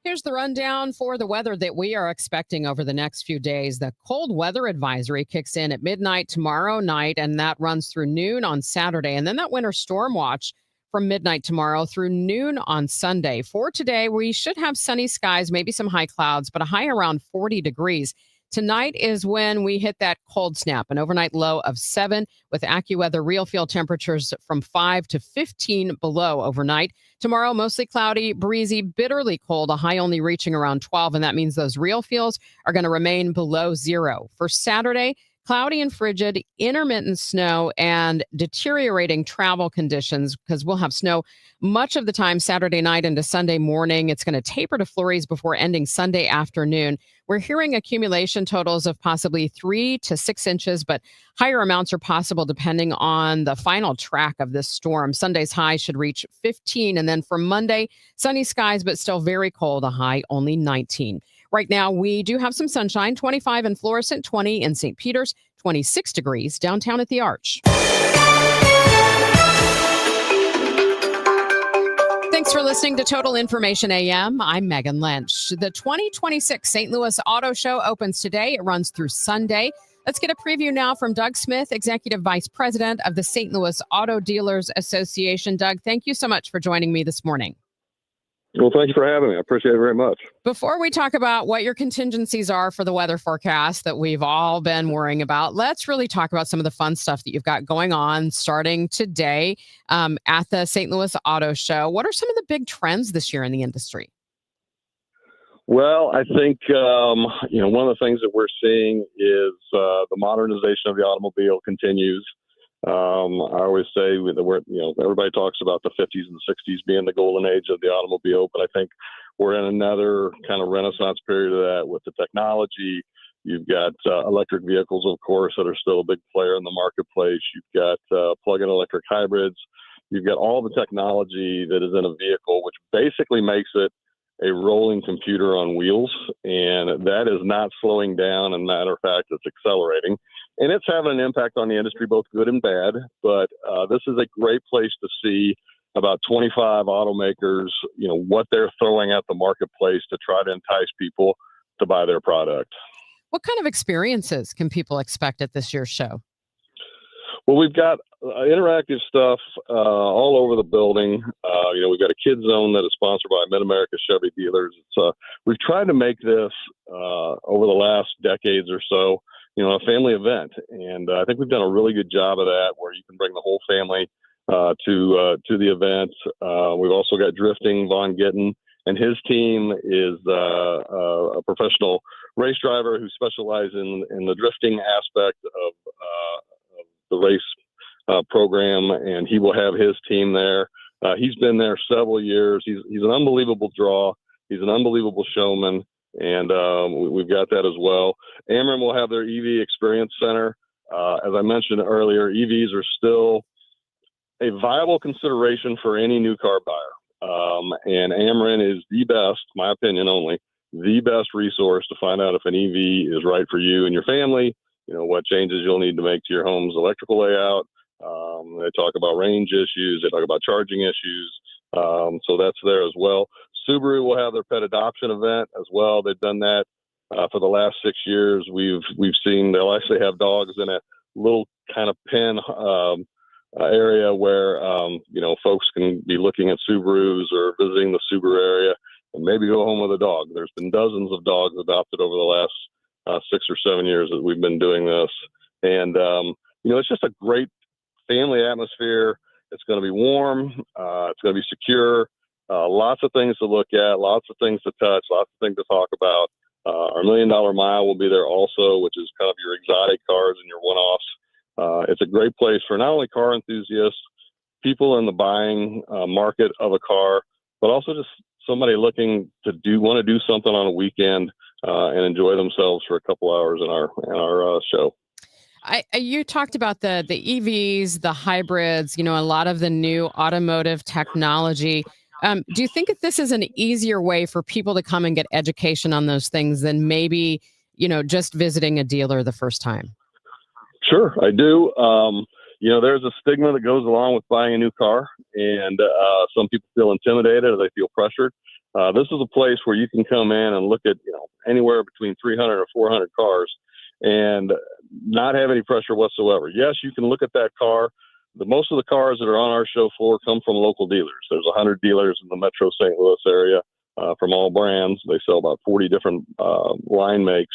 Here's the rundown for the weather that we are expecting over the next few days. The cold weather advisory kicks in at midnight tomorrow night, and that runs through noon on Saturday. And then that winter storm watch from midnight tomorrow through noon on Sunday. For today, we should have sunny skies, maybe some high clouds, but a high around 40 degrees. Tonight is when we hit that cold snap, an overnight low of 7 with AccuWeather real feel temperatures from 5 to 15 below overnight. Tomorrow, mostly cloudy, breezy, bitterly cold, a high only reaching around 12, and that means those real feels are going to remain below 0. For Saturday, cloudy and frigid, intermittent snow, and deteriorating travel conditions because we'll have snow much of the time Saturday night into Sunday morning. It's going to taper to flurries before ending Sunday afternoon. We're hearing accumulation totals of possibly 3 to 6 inches, but higher amounts are possible depending on the final track of this storm. Sunday's high should reach 15, and then for Monday, sunny skies, but still very cold, a high only 19. Right now, we do have some sunshine, 25 in Florissant, 20 in St. Peters, 26 degrees downtown at the Arch. Thanks for listening to Total Information AM. I'm Megan Lynch. The 2026 St. Louis Auto Show opens today. It runs through Sunday. Let's get a preview now from Doug Smith, Executive Vice President of the St. Louis Auto Dealers Association. Doug, thank you so much for joining me this morning. Well, thank you for having me. I appreciate it very much. Before we talk about what your contingencies are for the weather forecast that we've all been worrying about, let's really talk about some of the fun stuff that you've got going on starting today at the St. Louis Auto Show. What are some of the big trends this year in the industry? Well, I think, one of the things that we're seeing is the modernization of the automobile continues. I always say that everybody talks about the 50s and 60s being the golden age of the automobile, but I think we're in another kind of renaissance period of that with the technology. You've got electric vehicles, of course, that are still a big player in the marketplace. You've got plug-in electric hybrids. You've got all the technology that is in a vehicle, which basically makes it a rolling computer on wheels, and that is not slowing down. And matter of fact, it's accelerating. And it's having an impact on the industry, both good and bad. But this is a great place to see about 25 automakers, what they're throwing at the marketplace to try to entice people to buy their product. What kind of experiences can people expect at this year's show? Well, we've got interactive stuff all over the building. We've got a kids zone that is sponsored by Mid-America Chevy Dealers. We've tried to make this over the last decades or so, a family event. And I think we've done a really good job of that, where you can bring the whole family to the event. We've also got drifting. Vaughn Gittin and his team is a professional race driver who specializes in the drifting aspect of the race program, and he will have his team there. He's been there several years. He's an unbelievable draw. He's an unbelievable showman. And we've got that as well. Ameren will have their EV Experience Center. As I mentioned earlier, EVs are still a viable consideration for any new car buyer. And Ameren is the best, my opinion only, the best resource to find out if an EV is right for you and your family, what changes you'll need to make to your home's electrical layout. They talk about range issues. They talk about charging issues. So that's there as well. Subaru will have their pet adoption event as well. They've done that for the last 6 years. We've seen they'll actually have dogs in a little kind of pen area where folks can be looking at Subarus or visiting the Subaru area and maybe go home with a dog. There's been dozens of dogs adopted over the last 6 or 7 years that we've been doing this, and it's just a great family atmosphere. It's going to be warm. It's going to be secure. Lots of things to look at, lots of things to touch, lots of things to talk about. Our $1 Million Mile will be there also, which is kind of your exotic cars and your one-offs. It's a great place for not only car enthusiasts, people in the buying market of a car, but also just somebody looking to want to do something on a weekend and enjoy themselves for a couple hours in our show. You talked about the EVs, the hybrids, a lot of the new automotive technology. Do you think that this is an easier way for people to come and get education on those things than maybe, just visiting a dealer the first time? Sure, I do. There's a stigma that goes along with buying a new car, and some people feel intimidated or they feel pressured. This is a place where you can come in and look at, anywhere between 300 or 400 cars and not have any pressure whatsoever. Yes, you can look at that car. Most of the cars that are on our show floor come from local dealers. There's 100 dealers in the Metro St. Louis area from all brands. They sell about 40 different line makes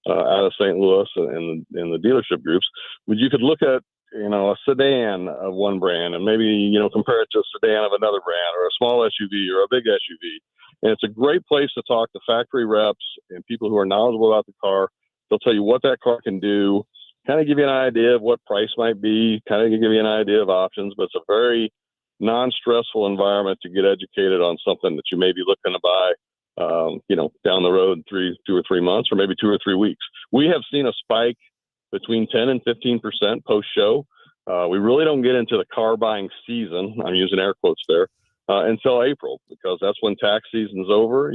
out of St. Louis and in the dealership groups. But you could look at, a sedan of one brand and maybe, compare it to a sedan of another brand, or a small SUV or a big SUV. And it's a great place to talk to factory reps and people who are knowledgeable about the car. They'll tell you what that car can do, kind of give you an idea of what price might be, kind of give you an idea of options, but it's a very non-stressful environment to get educated on something that you may be looking to buy, down the road in 2 or 3 months, or maybe 2 or 3 weeks. We have seen a spike between 10 and 15% post-show. We really don't get into the car buying season, I'm using air quotes there, until April, because that's when tax season's over.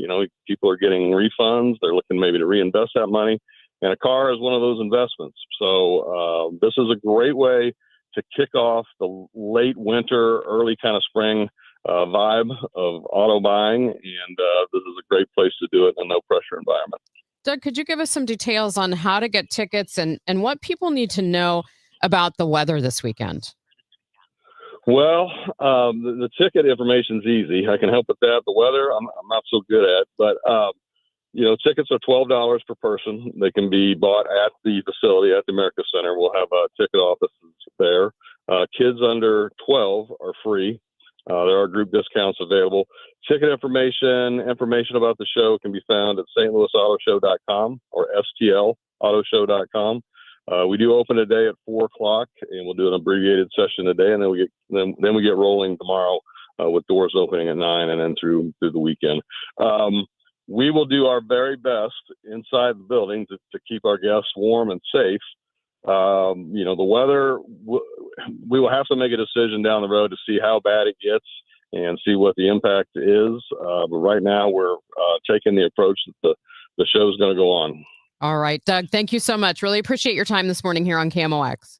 People are getting refunds. They're looking maybe to reinvest that money. And a car is one of those investments. So this is a great way to kick off the late winter, early kind of spring vibe of auto buying. And this is a great place to do it in a no-pressure environment. Doug, could you give us some details on how to get tickets and what people need to know about the weather this weekend? Well, the ticket information is easy. I can help with that. The weather, I'm not so good at, but tickets are $12 per person. They can be bought at the facility at the America Center. We'll have ticket offices there. Kids under 12 are free. There are group discounts available. Ticket information about the show can be found at stlouisautoshow.com or stlautoshow.com. We do open today at 4:00, and we'll do an abbreviated session today, and then we get rolling tomorrow with doors opening at 9 and then through the weekend. We will do our very best inside the building to keep our guests warm and safe. The weather, we will have to make a decision down the road to see how bad it gets and see what the impact is. But right now we're taking the approach that the show's going to go on. All right, Doug, thank you so much. Really appreciate your time this morning here on KMOX.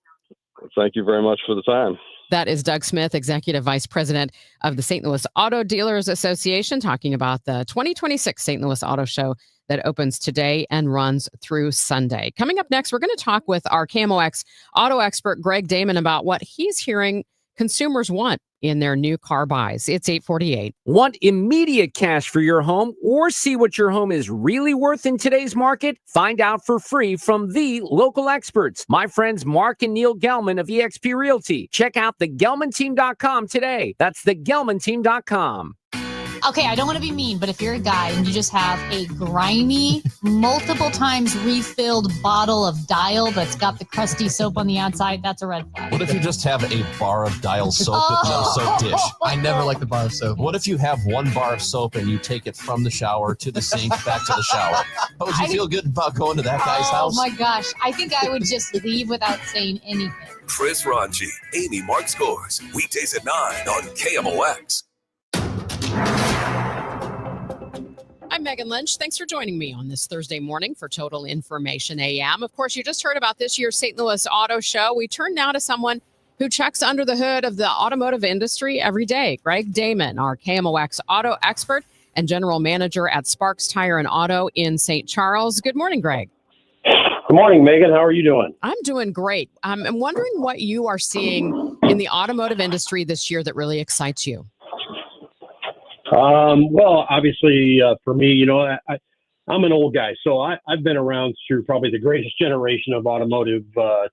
Thank you very much for the time. That is Doug Smith, Executive Vice President of the St. Louis Auto Dealers Association, talking about the 2026 St. Louis Auto Show that opens today and runs through Sunday. Coming up next, we're going to talk with our KMOX auto expert, Greg Damon, about what he's hearing consumers want in their new car buys. It's 8:48. Want immediate cash for your home or see what your home is really worth in today's market? Find out for free from the local experts, my friends Mark and Neil Gelman of eXp Realty. Check out thegelmanteam.com today. That's thegelmanteam.com. Okay, I don't want to be mean, but if you're a guy and you just have a grimy, multiple times refilled bottle of Dial that's got the crusty soap on the outside, that's a red flag. What if you just have a bar of Dial soap with no soap dish? I never like the bar of soap. What if you have one bar of soap and you take it from the shower to the sink, back to the shower? How would you feel good about going to that guy's house? Oh my gosh, I think I would just leave without saying anything. Chris Ranji, Amy Mark Scores, weekdays at 9 on KMOX. I'm Megan Lynch. Thanks for joining me on this Thursday morning for Total Information AM. Of course, you just heard about this year's St. Louis Auto Show. We turn now to someone who checks under the hood of the automotive industry every day. Greg Damon, our KMOX auto expert and general manager at Sparks Tire and Auto in St. Charles. Good morning, Greg. Good morning, Megan. How are you doing? I'm doing great. I'm wondering what you are seeing in the automotive industry this year that really excites you. Well, obviously, for me, I'm an old guy, so I've been around through probably the greatest generation of automotive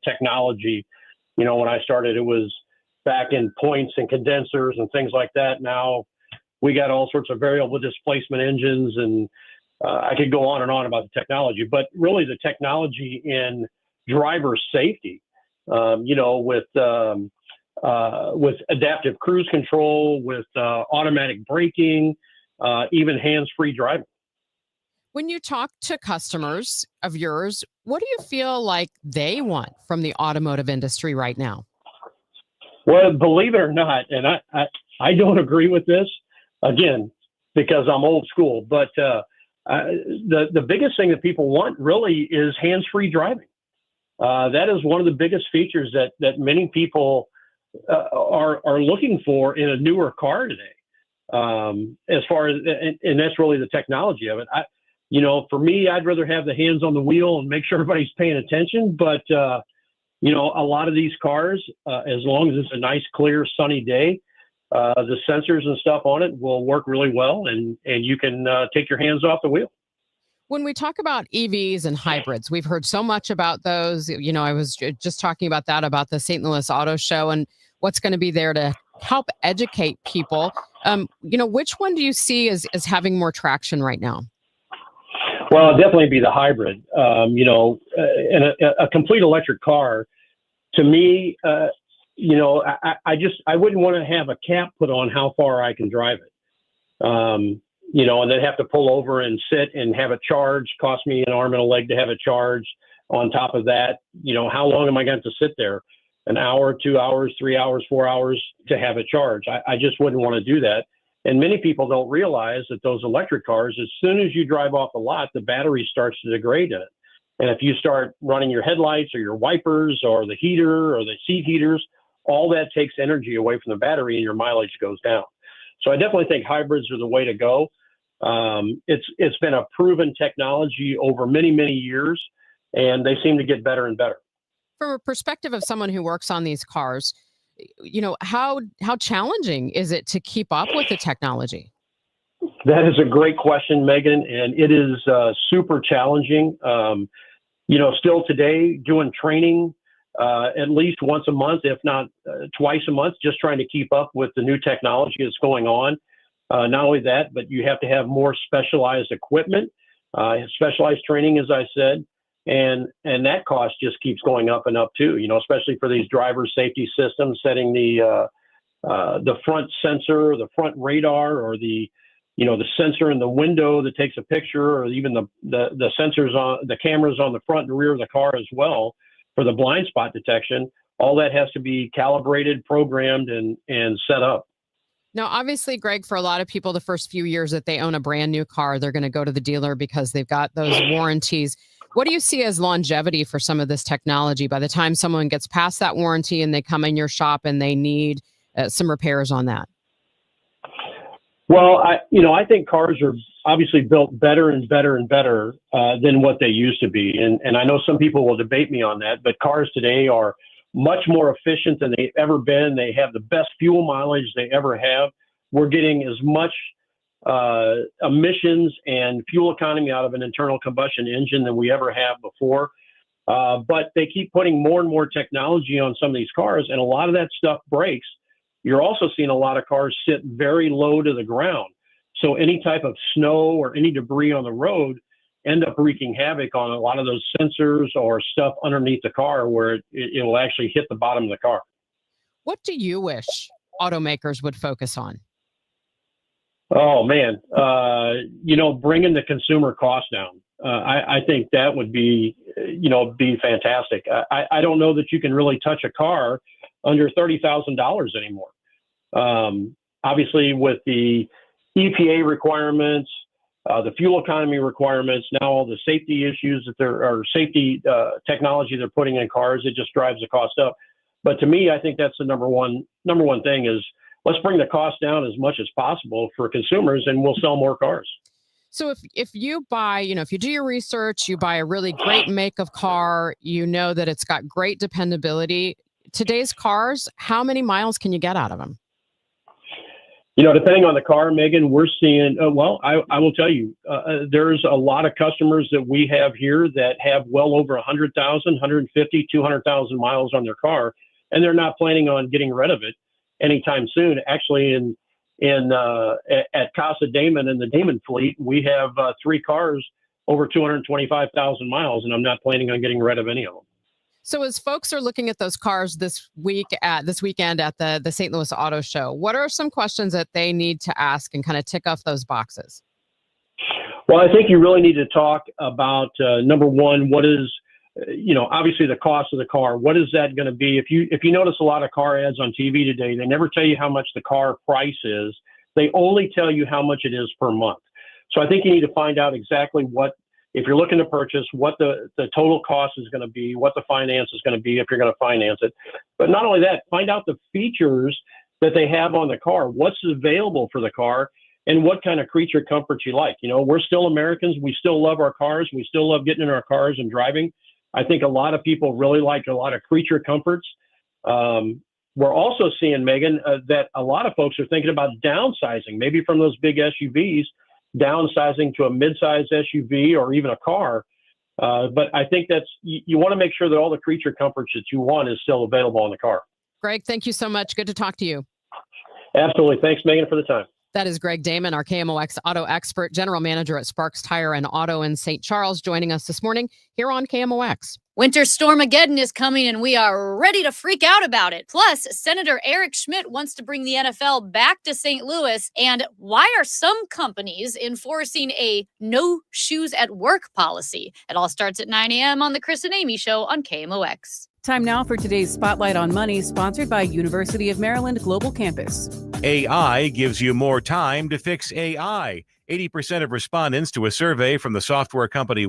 technology. When I started, it was back in points and condensers and things like that. Now we got all sorts of variable displacement engines, and I could go on and on about the technology, but really the technology in driver safety, with adaptive cruise control, with automatic braking, even hands-free driving. When you talk to customers of yours, what do you feel like they want from the automotive industry right now? Well, believe it or not, and I don't agree with this, again, because I'm old school, but the biggest thing that people want really is hands-free driving. That is one of the biggest features that many people are looking for in a newer car today. As far as, and that's really the technology of it. For me, I'd rather have the hands on the wheel and make sure everybody's paying attention. But, a lot of these cars, as long as it's a nice, clear, sunny day, the sensors and stuff on it will work really well, and you can take your hands off the wheel. When we talk about EVs and hybrids, we've heard so much about those. I was just talking about that, about the St. Louis Auto Show and what's going to be there to help educate people. Which one do you see as having more traction right now? Well, it'd definitely be the hybrid. And a complete electric car, to me, I wouldn't want to have a cap put on how far I can drive it. And then have to pull over and sit and have it charged, cost me an arm and a leg to have it charged. On top of that, how long am I going to sit there? An hour, 2 hours, 3 hours, 4 hours to have it charged. I just wouldn't want to do that. And many people don't realize that those electric cars, as soon as you drive off the lot, the battery starts to degrade in it. And if you start running your headlights or your wipers or the heater or the seat heaters, all that takes energy away from the battery and your mileage goes down. So I definitely think hybrids are the way to go. It's been a proven technology over many, many years, and they seem to get better and better. From a perspective of someone who works on these cars, how challenging is it to keep up with the technology? That is a great question, Megan, and it is super challenging. Still today, doing training at least once a month, if not twice a month, just trying to keep up with the new technology that's going on. Not only that, but you have to have more specialized equipment, specialized training, as I said, and that cost just keeps going up and up too. Especially for these driver safety systems, setting the front sensor, the front radar, or the sensor in the window that takes a picture, or even the sensors on the cameras on the front and rear of the car as well for the blind spot detection. All that has to be calibrated, programmed, and set up. Now, obviously, Greg, for a lot of people, the first few years that they own a brand new car, they're going to go to the dealer because they've got those warranties. What do you see as longevity for some of this technology by the time someone gets past that warranty and they come in your shop and they need some repairs on that? Well, I think cars are obviously built better and better and better than what they used to be. And I know some people will debate me on that, but cars today are much more efficient than they've ever been. They have the best fuel mileage they ever have. We're getting as much emissions and fuel economy out of an internal combustion engine than we ever have before. But they keep putting more and more technology on some of these cars, and a lot of that stuff breaks. You're also seeing a lot of cars sit very low to the ground. So any type of snow or any debris on the road end up wreaking havoc on a lot of those sensors or stuff underneath the car where it will actually hit the bottom of the car. What do you wish automakers would focus on? Oh, man. Bringing the consumer cost down. I think that would be fantastic. I don't know that you can really touch a car under $30,000 anymore. Obviously, with the EPA requirements, the fuel economy requirements, now all the safety issues that there are, safety technology they're putting in cars, it just drives the cost up. But to me, I think that's the number one thing is let's bring the cost down as much as possible for consumers, and we'll sell more cars. So if you buy, if you do your research, you buy a really great make of car, you know that it's got great dependability. Today's cars, how many miles can you get out of them? Depending on the car, Megan, we're seeing, I will tell you, there's a lot of customers that we have here that have well over 100,000, 150, 200,000 miles on their car, and they're not planning on getting rid of it anytime soon. Actually, at Casa Damon and the Damon fleet, we have 3 cars over 225,000 miles, and I'm not planning on getting rid of any of them. So as folks are looking at those cars this weekend at the St. Louis Auto Show, what are some questions that they need to ask and kind of tick off those boxes? Well, I think you really need to talk about, number one, what is, obviously the cost of the car. What is that going to be? If you notice a lot of car ads on TV today, they never tell you how much the car price is. They only tell you how much it is per month. So I think you need to find out exactly what, if you're looking to purchase, what the total cost is going to be, what the finance is going to be if you're going to finance it. But not only that, find out the features that they have on the car, what's available for the car, and what kind of creature comforts you like. We're still Americans. We still love our cars. We still love getting in our cars and driving. I think a lot of people really like a lot of creature comforts. We're also seeing, Megan, that a lot of folks are thinking about downsizing, maybe from those big SUVs, downsizing to a mid-size SUV or even a car. But I think you want to make sure that all the creature comforts that you want is still available on the car. Greg, thank you so much. Good to talk to you. Absolutely. Thanks, Megan, for the time. That is Greg Damon, our KMOX auto expert, general manager at Sparks Tire and Auto in St. Charles, joining us this morning here on KMOX. Winter Stormageddon is coming, and we are ready to freak out about it. Plus, Senator Eric Schmidt wants to bring the NFL back to St. Louis. And why are some companies enforcing a no shoes at work policy? It all starts at 9 a.m. on the Chris and Amy Show on KMOX. Time now for today's Spotlight on Money, sponsored by University of Maryland Global Campus. AI gives you more time to fix AI. 80% of respondents to a survey from the software company